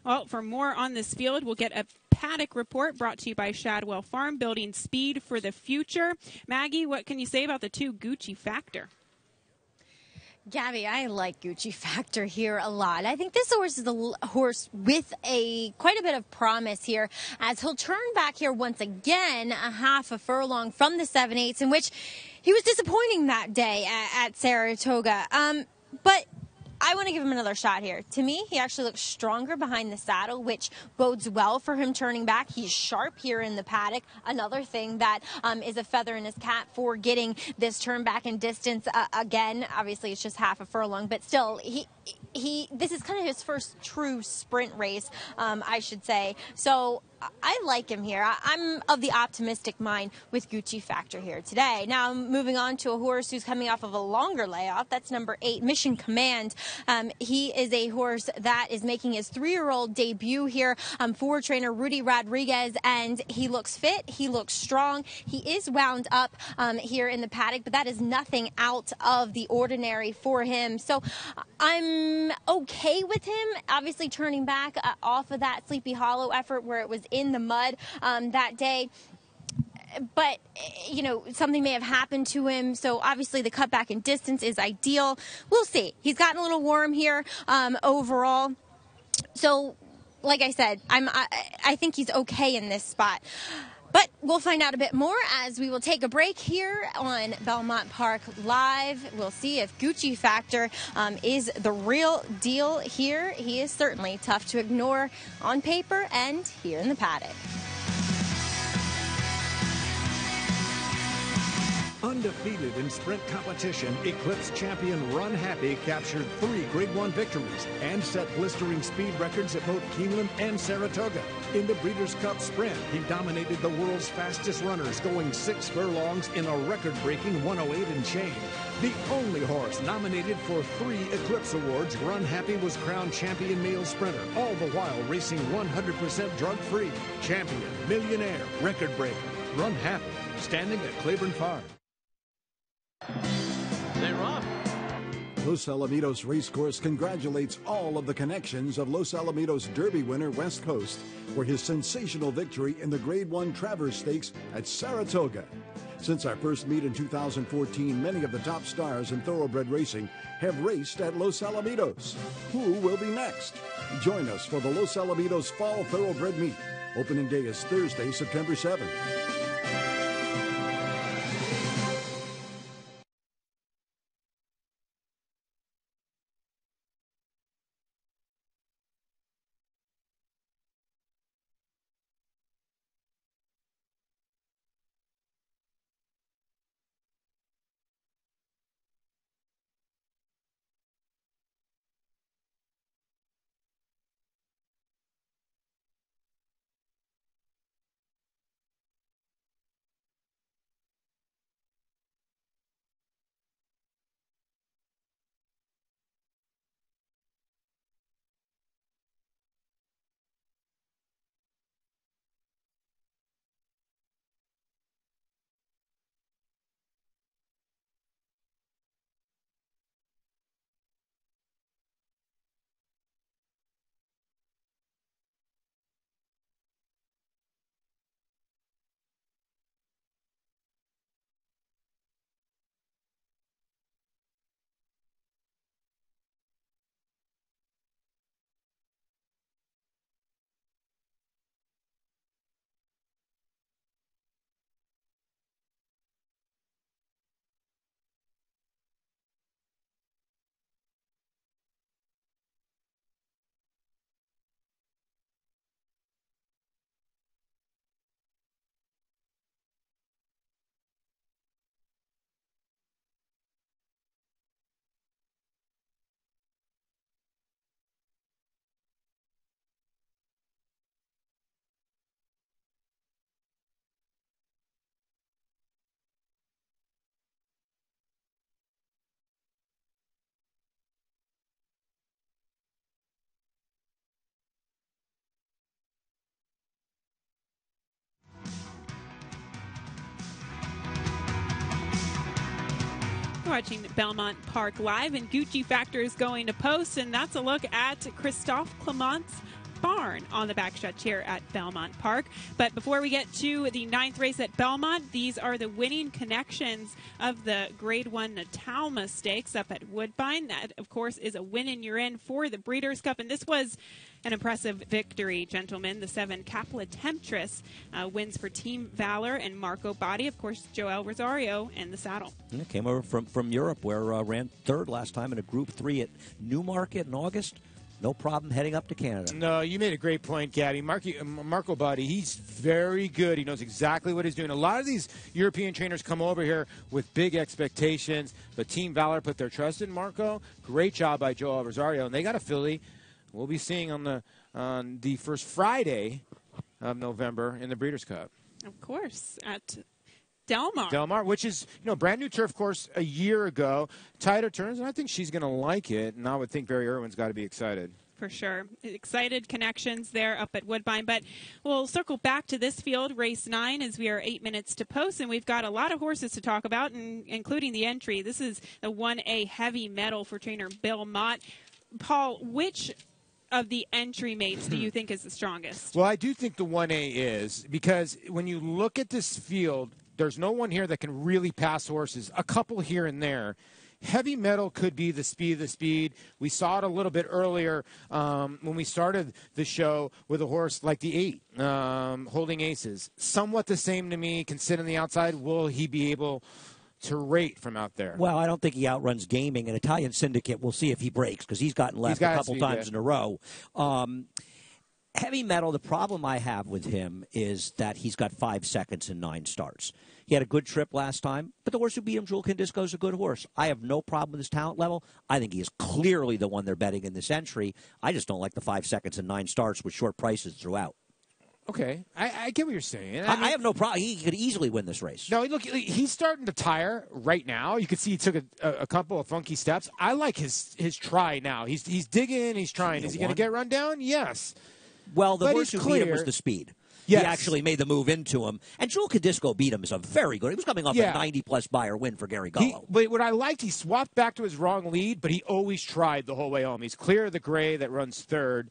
[SPEAKER 1] Well, for more on this field, we'll get a paddock report brought to you by Shadwell Farm, building speed for the future. Maggie, what can you say about the 2 Gucci Factor?
[SPEAKER 4] Gabby, I like Gucci Factor here a lot. I think this horse is the horse with quite a bit of promise here, as he'll turn back here once again a half a furlong from the 7/8, in which he was disappointing that day at Saratoga. But I want to give him another shot here. To me, he actually looks stronger behind the saddle, which bodes well for him turning back. He's sharp here in the paddock. Another thing that is a feather in his cap for getting this turn back in distance again. Obviously, it's just half a furlong, but still, this is kind of his first true sprint race, I should say. So I like him here. I'm of the optimistic mind with Gucci Factor here today. Now, moving on to a horse who's coming off of a longer layoff. That's number 8, Mission Command. He is a horse that is making his 3-year-old debut here for trainer Rudy Rodriguez, and he looks fit. He looks strong. He is wound up here in the paddock, but that is nothing out of the ordinary for him. So I'm okay with him. Obviously, turning back off of that Sleepy Hollow effort where it was in the mud that day. but, you know, something may have happened to him. So obviously the cutback in distance is ideal. We'll see. He's gotten a little warm here overall. So, like I said, I think he's okay in this spot. But we'll find out a bit more as we will take a break here on Belmont Park Live. We'll see if Gucci Factor is the real deal here. He is certainly tough to ignore on paper and here in the paddock.
[SPEAKER 6] Undefeated in sprint competition, Eclipse champion Run Happy captured 3 Grade 1 victories and set blistering speed records at both Keeneland and Saratoga. In the Breeders' Cup Sprint, he dominated the world's fastest runners, going 6 furlongs in a record-breaking 1:08 and change. The only horse nominated for 3 Eclipse Awards, Run Happy was crowned champion male sprinter, all the while racing 100% drug-free. Champion, millionaire, record breaker, Run Happy, standing at Claiborne Farm.
[SPEAKER 5] They're off.
[SPEAKER 10] Los Alamitos Racecourse congratulates all of the connections of Los Alamitos Derby winner West Coast for his sensational victory in the Grade 1 Travers Stakes at Saratoga. Since our first meet in 2014, many of the top stars in thoroughbred racing have raced at Los Alamitos. Who will be next? Join us for the Los Alamitos Fall Thoroughbred Meet. Opening day is Thursday, September 7th.
[SPEAKER 1] Watching Belmont Park Live, and Gucci Factor is going to post, and that's a look at Christophe Clement's barn on the backstretch here at Belmont Park. But before we get to the 9th race at Belmont, these are the winning connections of the Grade 1 Natalma Stakes up at Woodbine. That, of course, is a win and you're in for the Breeders' Cup, and this was an impressive victory, gentlemen. The 7 Capla Temptress wins for Team Valor and Marco Botti. Of course, Joel Rosario in the saddle.
[SPEAKER 3] It came over from Europe, where ran 3rd last time in a Group 3 at Newmarket in August. No problem heading up to Canada.
[SPEAKER 2] No, you made a great point, Gabby. Marco Botti, he's very good. He knows exactly what he's doing. A lot of these European trainers come over here with big expectations, but Team Valor put their trust in Marco. Great job by Joel Rosario, and they got a filly we'll be seeing on the first Friday of November in the Breeders' Cup.
[SPEAKER 1] Of course, at Delmar.
[SPEAKER 2] Delmar, which is, brand new turf course a year ago. Tighter turns, and I think she's going to like it. And I would think Barry Irwin's got to be excited.
[SPEAKER 1] For sure. Excited connections there up at Woodbine. But we'll circle back to this field, race 9, as we are 8 minutes to post. And we've got a lot of horses to talk about, including the entry. This is the 1A heavy medal for trainer Belmont. Paul, which of the entry mates do you think is the strongest?
[SPEAKER 2] Well, I do think the 1A is, because when you look at this field, there's no one here that can really pass horses. A couple here and there. Heavy Metal could be the speed of the speed. We saw it a little bit earlier when we started the show with a horse like the 8, Holding Aces. Somewhat the same to me. Can sit on the outside. Will he be able to rate from out there?
[SPEAKER 3] Well, I don't think he outruns Gaming. An Italian Syndicate, we'll see if he breaks, because he's gotten left a couple times in a row. Heavy Metal, the problem I have with him is that he's got 5 seconds and 9 starts. He had a good trip last time, but the horse who beat him, Jewel Kindisco, is a good horse. I have no problem with his talent level. I think he is clearly the one they're betting in this entry. I just don't like the 5 seconds and 9 starts with short prices throughout.
[SPEAKER 2] Okay, I get what you're saying.
[SPEAKER 3] I have no problem. He could easily win this race.
[SPEAKER 2] No, look, he's starting to tire right now. You can see he took a couple of funky steps. I like his try now. He's digging, he's trying. Is he going to get run down? Yes.
[SPEAKER 3] Well, the horse who beat him was the speed. Yes. He actually made the move into him. And Jewel Kindisco beat him is a very good. He was coming off a 90-plus buyer win for Gary Gullo.
[SPEAKER 2] But what I liked, he swapped back to his wrong lead, but he always tried the whole way home. He's clear of the gray that runs third.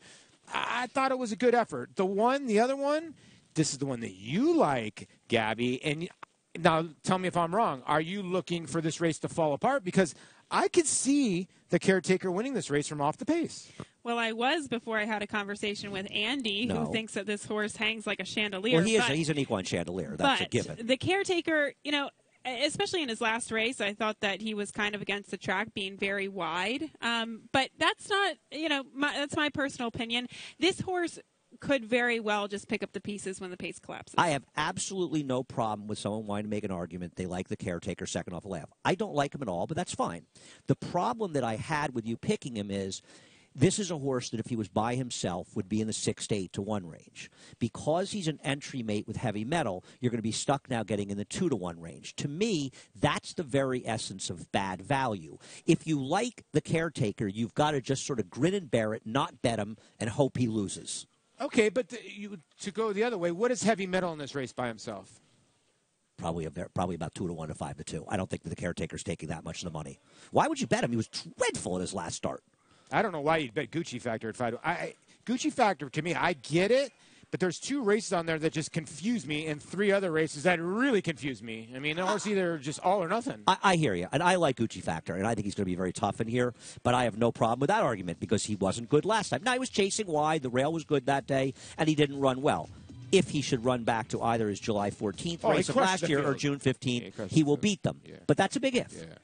[SPEAKER 2] I thought it was a good effort. The other one, this is the one that you like, Gabby. And now tell me if I'm wrong. Are you looking for this race to fall apart? Because I could see the Caretaker winning this race from off the pace.
[SPEAKER 1] Well, I was before I had a conversation with Andy, who thinks that this horse hangs like a chandelier.
[SPEAKER 3] Well, he's an equine chandelier. That's a given.
[SPEAKER 1] The Caretaker, especially in his last race, I thought that he was kind of against the track, being very wide. But that's not, that's my personal opinion. This horse could very well just pick up the pieces when the pace collapses.
[SPEAKER 3] I have absolutely no problem with someone wanting to make an argument they like the Caretaker second off a layoff. I don't like him at all, but that's fine. The problem that I had with you picking him is this is a horse that if he was by himself would be in the 6 to 8 to 1 range. Because he's an entry mate with Heavy Metal, you're going to be stuck now getting in the 2 to 1 range. To me, that's the very essence of bad value. If you like the Caretaker, you've got to just sort of grin and bear it, not bet him, and hope he loses.
[SPEAKER 2] Okay, but to go the other way, what is Heavy Metal in this race by himself?
[SPEAKER 3] Probably about 2 to 1 to 5 to 2. I don't think that the Caretaker's taking that much of the money. Why would you bet him? He was dreadful in his last start.
[SPEAKER 2] I don't know why you'd bet Gucci Factor at 5. Gucci Factor, to me, I get it, but there's 2 races on there that just confuse me and 3 other races that really confuse me. I mean, the horse either just all or nothing.
[SPEAKER 3] I hear you, and I like Gucci Factor, and I think he's going to be very tough in here, but I have no problem with that argument because he wasn't good last time. Now, he was chasing wide. The rail was good that day, and he didn't run well. If he should run back to either his July 14th race of last year or June 15th, he will beat them. Yeah. But that's a big if.
[SPEAKER 2] Yeah.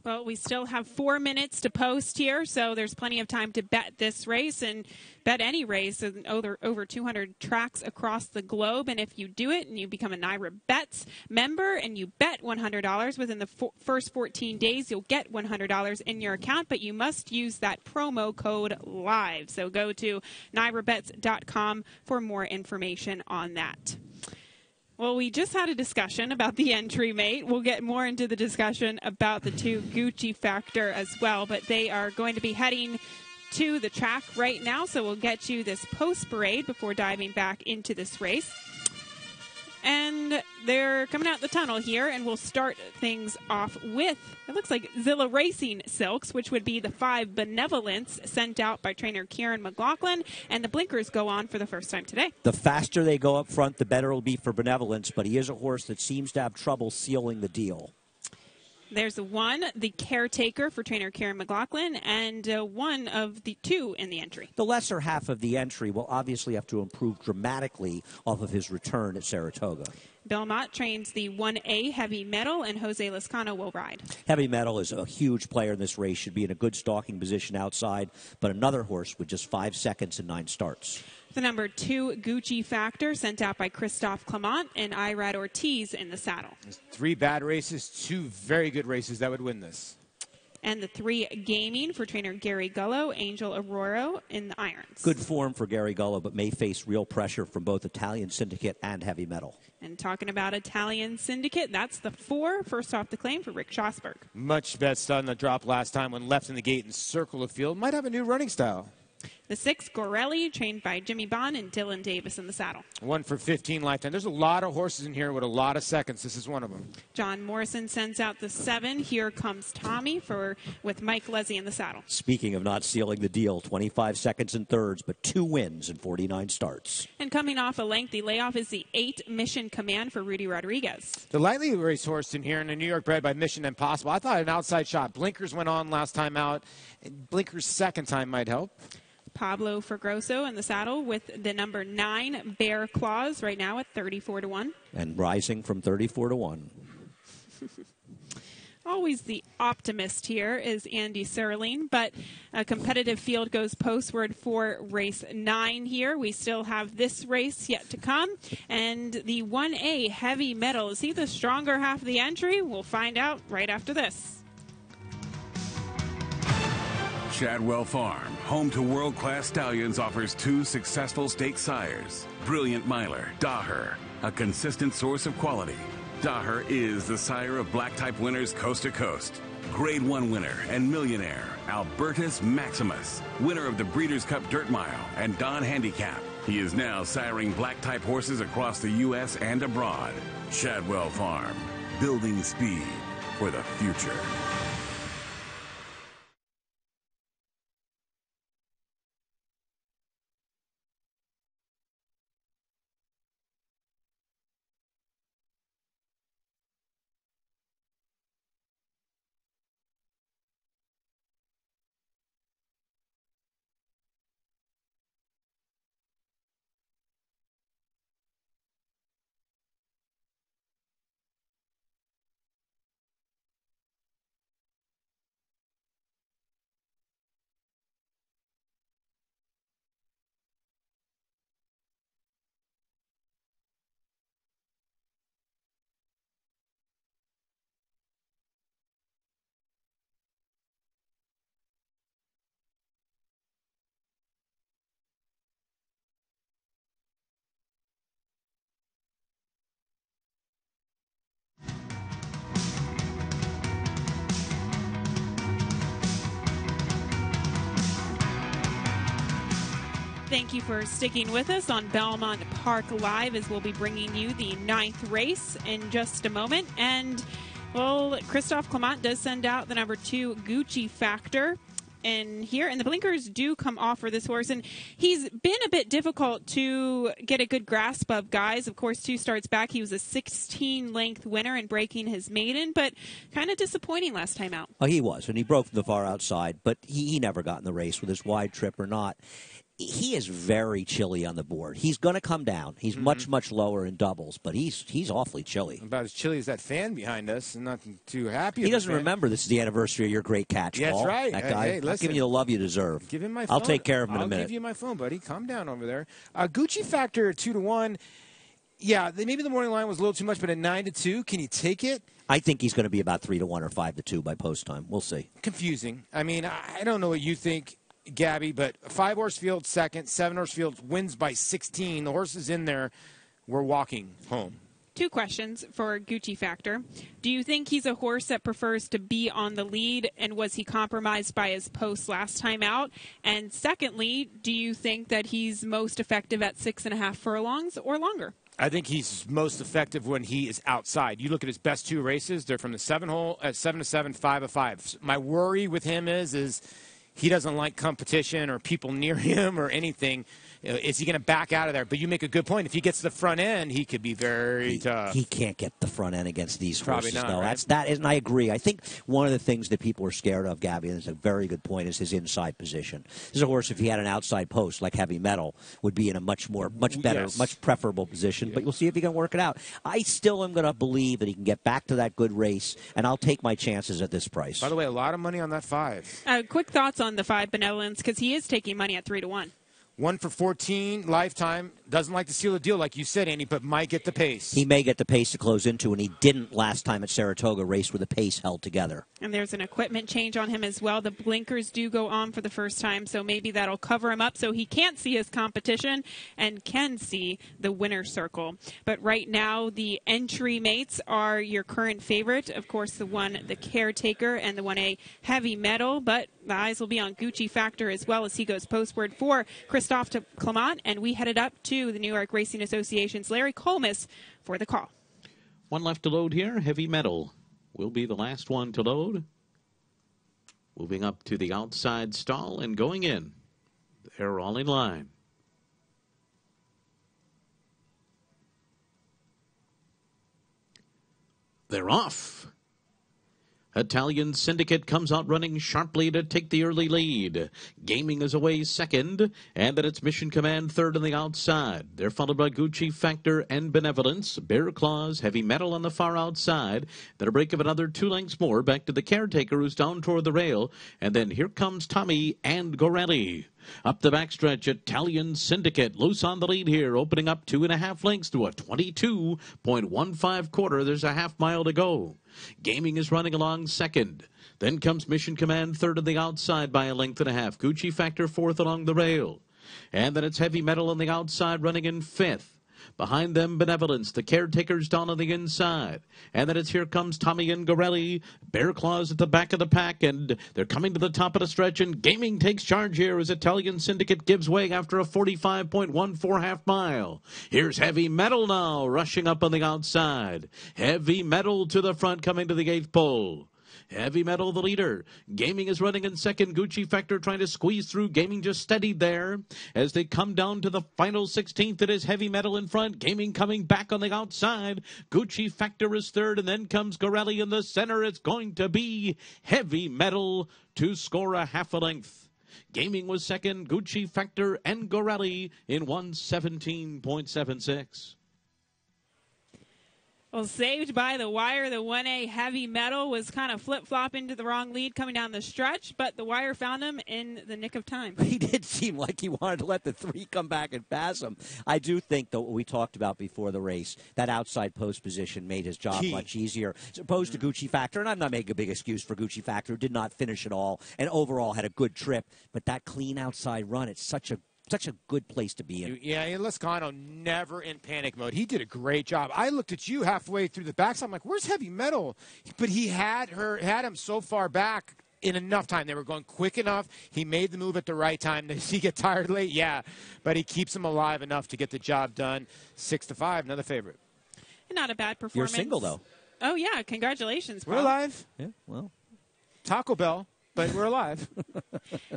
[SPEAKER 1] Well, we still have 4 minutes to post here, so there's plenty of time to bet this race and bet any race in over 200 tracks across the globe. And if you do it and you become a Naira Bets member and you bet $100 within the first 14 days, you'll get $100 in your account, but you must use that promo code LIVE. So go to nairabets.com for more information on that. Well, we just had a discussion about the entry mate. We'll get more into the discussion about the 2 Gucci Factor as well, but they are going to be heading to the track right now, so we'll get you this post parade before diving back into this race. And they're coming out the tunnel here, and we'll start things off with, it looks like Zilla Racing Silks, which would be the 5 Benevolence sent out by trainer Kieran McLaughlin, and the blinkers go on for the first time today.
[SPEAKER 3] The faster they go up front, the better it'll be for Benevolence, but he is a horse that seems to have trouble sealing the deal.
[SPEAKER 1] There's the Caretaker for trainer Kieran McLaughlin, and one of the 2 in the entry.
[SPEAKER 3] The lesser half of the entry will obviously have to improve dramatically off of his return at Saratoga.
[SPEAKER 1] Belmont trains the 1A Heavy Metal, and Jose Lascano will ride.
[SPEAKER 3] Heavy Metal is a huge player in this race, should be in a good stalking position outside, but another horse with just 5 seconds and 9 starts.
[SPEAKER 1] The number 2 Gucci Factor sent out by Christophe Clement and Irad Ortiz in the saddle.
[SPEAKER 2] There's 3 bad races, 2 very good races that would win this.
[SPEAKER 1] And the 3 Gaming for trainer Gary Gullo, Angel Aurora in the irons.
[SPEAKER 3] Good form for Gary Gullo, but may face real pressure from both Italian Syndicate and Heavy Metal.
[SPEAKER 1] And talking about Italian Syndicate, that's the 4 first off the claim for Rick Schosberg.
[SPEAKER 2] Much best on the drop last time when left in the gate and circle of field. Might have a new running style.
[SPEAKER 1] The 6, Gorelli, trained by Jimmy Bond and Dylan Davis in the saddle.
[SPEAKER 2] 1 for 15 lifetime. There's a lot of horses in here with a lot of seconds. This is one of them.
[SPEAKER 1] John Morrison sends out the 7. Here Comes Tommy with Mike Leslie in the saddle.
[SPEAKER 3] Speaking of not sealing the deal, 25 seconds and thirds, but 2 wins in 49 starts.
[SPEAKER 1] And coming off a lengthy layoff is the 8, Mission Command for Rudy Rodriguez.
[SPEAKER 2] The lightly raced horse in here, in a New York bred by Mission Impossible. I thought an outside shot. Blinkers went on last time out. Blinkers second time might help.
[SPEAKER 1] Pablo Fergroso in the saddle with the number 9, Bear Claws, right now at 34-1.
[SPEAKER 3] And rising from 34-1.
[SPEAKER 1] Always the optimist here is Andy Serling, but a competitive field goes postward for race 9 here. We still have this race yet to come, and the 1A Heavy Metal. Is he the stronger half of the entry? We'll find out right after this.
[SPEAKER 11] Shadwell Farm, home to world-class stallions, offers 2 successful stake sires. Brilliant Miler, Daher, a consistent source of quality. Daher is the sire of black-type winners coast to coast. Grade 1 winner and millionaire, Albertus Maximus, winner of the Breeders' Cup Dirt Mile and Don Handicap. He is now siring black-type horses across the U.S. and abroad. Shadwell Farm, building speed for the future.
[SPEAKER 1] Thank you for sticking with us on Belmont Park Live as we'll be bringing you the 9th race in just a moment. And, well, Christophe Clement does send out the number 2 Gucci Factor. And here, and the blinkers do come off for this horse. And he's been a bit difficult to get a good grasp of, guys. Of course, 2 starts back, he was a 16-length winner in breaking his maiden, but kind of disappointing last time out.
[SPEAKER 3] Oh, he was, and he broke from the far outside, but he never got in the race with his wide trip or not. He is very chilly on the board. He's going to come down. He's much, much lower in doubles, but he's awfully chilly.
[SPEAKER 2] About as chilly as that fan behind us, and not too happy.
[SPEAKER 3] He doesn't remember this is the anniversary of your great catch,
[SPEAKER 2] yeah,
[SPEAKER 3] Paul.
[SPEAKER 2] That's right.
[SPEAKER 3] That guy,
[SPEAKER 2] hey, listen,
[SPEAKER 3] I'm giving you the love you deserve.
[SPEAKER 2] Give him my phone.
[SPEAKER 3] I'll take care of him in a minute.
[SPEAKER 2] I'll give you my phone, buddy. Calm down over there. Gucci Factor 2-1. Yeah, maybe the morning line was a little too much, but at 9-2, can you take it?
[SPEAKER 3] I think he's going to be about 3-1 or 5-2 by post time. We'll see.
[SPEAKER 2] Confusing. I mean, I don't know what you think, Gabby, but 5-horse field second, 7-horse field wins by 16. The horses in there were walking home.
[SPEAKER 1] 2 questions for Gucci Factor. Do you think he's a horse that prefers to be on the lead, and was he compromised by his post last time out? And secondly, do you think that he's most effective at 6.5 furlongs or longer?
[SPEAKER 2] I think he's most effective when he is outside. You look at his best 2 races; they're from the 7-hole at 7-7, 5-5. My worry with him is he doesn't like competition or people near him or anything. Is he going to back out of there? But you make a good point. If he gets to the front end, he could be very tough.
[SPEAKER 3] He can't get the front end against these
[SPEAKER 2] Probably
[SPEAKER 3] horses,
[SPEAKER 2] not,
[SPEAKER 3] though.
[SPEAKER 2] right?
[SPEAKER 3] And I agree. I think one of the things that people are scared of, Gabby, and it's a very good point, is his inside position. This is a horse, if he had an outside post like Heavy Metal, would be in a much better,
[SPEAKER 2] yes,
[SPEAKER 3] much preferable position. But we'll see if he can work it out. I still am going to believe that he can get back to that good race, and I'll take my chances at this price.
[SPEAKER 2] By the way, a lot of money on that 5.
[SPEAKER 1] Quick thoughts on the 5 Benevolence, because he is taking money at 3-1.
[SPEAKER 2] 1 for 14 lifetime. Doesn't like to seal the deal, like you said, Andy, but might get the pace.
[SPEAKER 3] He may get the pace to close into, and he didn't last time at Saratoga, raced with the pace held together.
[SPEAKER 1] And there's an equipment change on him as well. The blinkers do go on for the first time, so maybe that'll cover him up so he can't see his competition and can see the winner's circle. But right now, the entry mates are your current favorite. Of course, the one, the Caretaker, and the 1A Heavy Metal. But the eyes will be on Gucci Factor as well as he goes postward for Christophe de Clement. And we headed up to the New York Racing Association's Larry Colmus for the call.
[SPEAKER 5] One left to load here. Heavy Metal will be the last one to load. Moving up to the outside stall and going in. They're all in line. They're off. Italian Syndicate comes out running sharply to take the early lead. Gaming is away second, and then it's Mission Command third on the outside. They're followed by Gucci Factor and Benevolence, Bear Claws, Heavy Metal on the far outside. Then a break of another 2 lengths more back to the Caretaker, who's down toward the rail. And then here comes Tommy and Gorelli. Up the backstretch, Italian Syndicate loose on the lead here, opening up 2.5 lengths to a 22.15 quarter. There's a half mile to go. Gaming is running along second. Then comes Mission Command third on the outside by a length and a half. Gucci Factor fourth along the rail. And then it's Heavy Metal on the outside running in fifth. Behind them, Benevolence. The Caretaker's down on the inside. And then it's Here Comes Tommy and Gorelli. Bear Claws at the back of the pack, and they're coming to the top of the stretch, and Gaming takes charge here as Italian Syndicate gives way after a 45.14 half mile. Here's Heavy Metal now, rushing up on the outside. Heavy Metal to the front, coming to the 8th pole. Heavy Metal, the leader. Gaming is running in second. Gucci Factor trying to squeeze through. Gaming just steadied there. As they come down to the final 16th, it is Heavy Metal in front. Gaming coming back on the outside. Gucci Factor is third, and then comes Gorelli in the center. It's going to be Heavy Metal to score a half a length. Gaming was second. Gucci Factor and Gorelli in 1:17.76.
[SPEAKER 1] Well, saved by the wire. The 1A Heavy Metal was kind of flip-flopping to the wrong lead coming down the stretch, but the wire found him in the nick of time.
[SPEAKER 3] He did seem like he wanted to let the 3 come back and pass him. I do think, though, what we talked about before the race, that outside post position made his job much easier, as opposed to Gucci Factor. And I'm not making a big excuse for Gucci Factor, who did not finish at all, and overall had a good trip. But that clean outside run, it's such a good place to be in.
[SPEAKER 2] Yeah, Lascano never in panic mode. He did a great job. I looked at you halfway through the backside. I'm like, where's Heavy Metal? But he had him so far back in enough time. They were going quick enough. He made the move at the right time. Does he get tired late? Yeah. But he keeps him alive enough to get the job done. 6-5, another favorite.
[SPEAKER 1] Not a bad performance.
[SPEAKER 3] You're single, though.
[SPEAKER 1] Oh, yeah. Congratulations, Paul.
[SPEAKER 2] We're alive.
[SPEAKER 3] Yeah, well.
[SPEAKER 2] Taco Bell. But we're alive.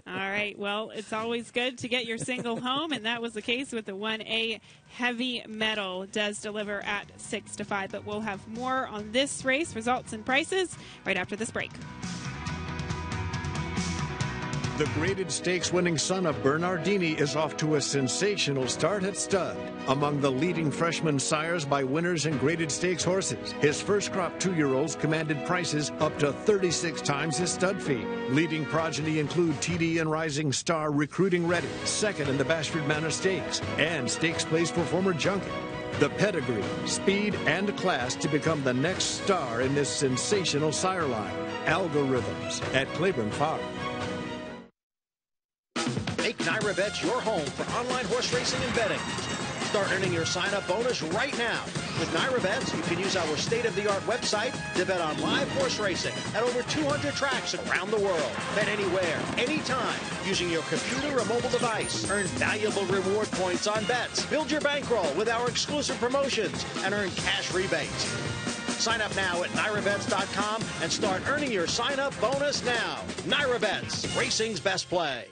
[SPEAKER 1] All right. Well, it's always good to get your single home, and that was the case with the 1A Heavy Metal. Does deliver at 6-5. But we'll have more on this race, results and prices, right after this break.
[SPEAKER 6] The graded stakes winning son of Bernardini is off to a sensational start at stud. Among the leading freshman sires by winners in graded stakes horses, his first crop 2-year-olds commanded prices up to 36 times his stud fee. Leading progeny include TD and Rising Star Recruiting Ready, second in the Bashford Manor Stakes, and stakes placed for former Junket. The pedigree, speed, and class to become the next star in this sensational sire line. Algorithms at Claiborne Farm.
[SPEAKER 7] Make NyraBets your home for online horse racing and betting. Start earning your sign-up bonus right now. With NyraBets, you can use our state-of-the-art website to bet on live horse racing at over 200 tracks around the world. Bet anywhere, anytime, using your computer or mobile device. Earn valuable reward points on bets. Build your bankroll with our exclusive promotions and earn cash rebates. Sign up now at NyraBets.com and start earning your sign-up bonus now. NyraBets, racing's best play.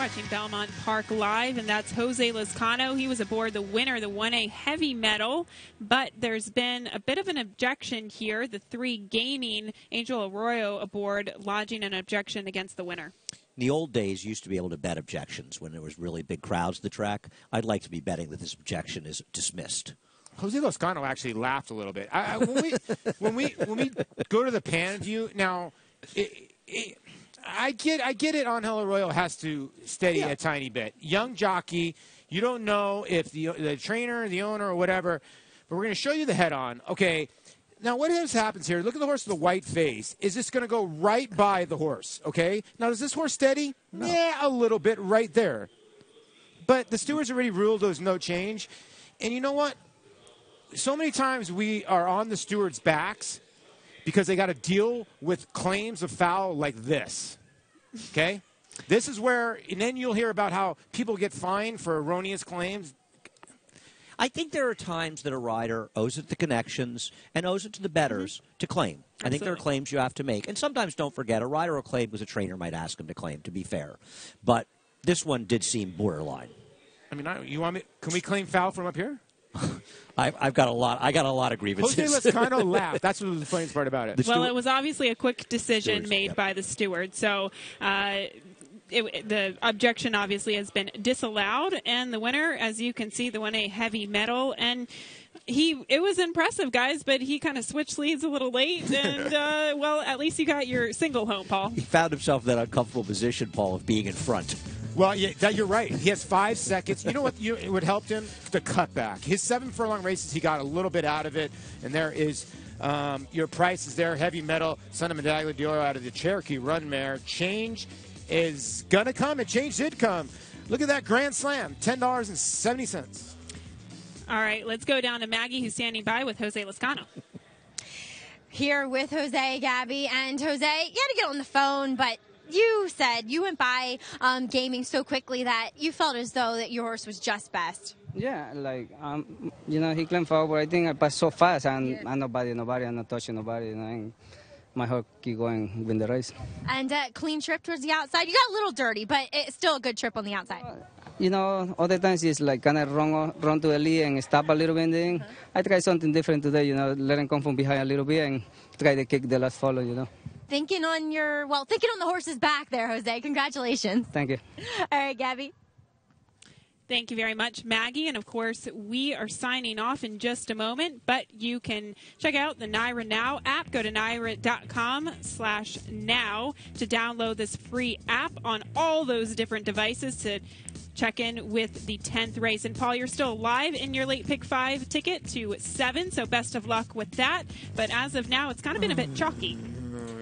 [SPEAKER 1] Watching Belmont Park live, and that's Jose Lezcano. He was aboard the winner, the 1A heavy medal, but there's been a bit of an objection here. The 3 gaining, Angel Arroyo aboard, lodging an objection against the winner.
[SPEAKER 3] In the old days, you used to be able to bet objections when there was really big crowds at the track. I'd like to be betting that this objection is dismissed.
[SPEAKER 2] Jose Lezcano actually laughed a little bit. When we go to the pan view now, I get it. Angel Arroyo has to steady a tiny bit. Young jockey, you don't know if the trainer, the owner, or whatever. But we're going to show you the head-on. Okay. Now, what happens here? Look at the horse with the white face. Is this going to go right by the horse? Okay. Now, is this horse steady? No. Yeah, a little bit right there. But the stewards already ruled there's no change. And you know what? So many times we are on the stewards' backs because they got to deal with claims of foul like this. Okay? This is where, and then you'll hear about how people get fined for erroneous claims.
[SPEAKER 3] I think there are times that a rider owes it to connections and owes it to the bettors to claim. Absolutely. I think there are claims you have to make. And sometimes, don't forget, a rider will claim because a trainer might ask him to claim, to be fair. But this one did seem borderline.
[SPEAKER 2] I mean, you want me? Can we claim foul from up here?
[SPEAKER 3] I've got a lot. I got a lot of grievances.
[SPEAKER 2] Jose Lezcano laughed. That's what was the funniest part about it.
[SPEAKER 1] Well, it was obviously a quick decision made by the steward. So the objection obviously has been disallowed, and the winner, as you can see, the 1A heavy medal, and it was impressive, guys, but he kind of switched leads a little late, and well, at least you got your single home, Paul.
[SPEAKER 3] He found himself in that uncomfortable position, Paul, of being in front.
[SPEAKER 2] Well, yeah, you're right. He has 5 seconds. You know what would help him? The cutback. His 7 furlong races, he got a little bit out of it. And there is your price is there. Heavy metal, Son of Medaglia d'Oro out of the Cherokee Run Mare. Change is going to come, and change did come. Look at that Grand Slam, $10.70.
[SPEAKER 1] All right, let's go down to Maggie, who's standing by with Jose Lezcano.
[SPEAKER 4] Here with Jose, Gabby. And Jose, you had to get on the phone, but you said you went by gaming so quickly that you felt as though that your horse was just best.
[SPEAKER 16] Yeah, like, he climbed forward. I think I passed so fast, and nobody, I'm not touching nobody, and my horse keep going, win the race.
[SPEAKER 4] And clean trip towards the outside. You got a little dirty, but it's still a good trip on the outside.
[SPEAKER 16] Other times it's like kind of run to the lead and stop a little bit. I try something different today, let him come from behind a little bit and try to kick the last follow,
[SPEAKER 4] Thinking on the horse's back there, Jose. Congratulations.
[SPEAKER 16] Thank you.
[SPEAKER 4] All right, Gabby.
[SPEAKER 1] Thank you very much, Maggie. And, of course, we are signing off in just a moment, but you can check out the NYRA Now app. Go to NYRA.com/now to download this free app on all those different devices to check in with the 10th race. And, Paul, you're still live in your late pick 5 ticket to 7, so best of luck with that. But as of now, it's kind of been a bit chalky.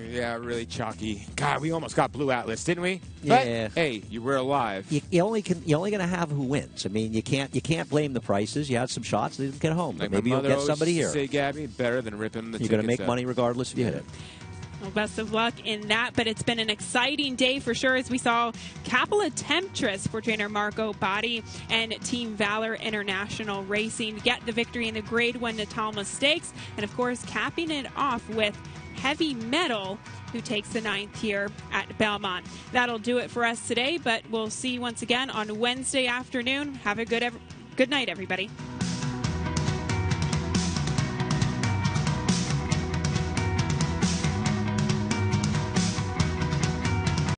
[SPEAKER 2] Yeah, really chalky. God, we almost got Blue Atlas, didn't we?
[SPEAKER 3] Yeah.
[SPEAKER 2] But, hey, you were alive.
[SPEAKER 3] You're only going to have who wins. I mean, you can't blame the prices. You had some shots, they didn't get home.
[SPEAKER 2] Like
[SPEAKER 3] maybe you'll get somebody here.
[SPEAKER 2] Say, Gabby, better than ripping the
[SPEAKER 3] You're going to make money regardless if you hit it.
[SPEAKER 1] Well, best of luck in that, but it's been an exciting day for sure as we saw Capella Temptress for trainer Marco Botti and Team Valor International Racing get the victory in the Grade 1 Natalma Stakes, and of course capping it off with Heavy Metal, who takes the 9th here at Belmont. That'll do it for us today, but we'll see you once again on Wednesday afternoon. Have a good night, everybody.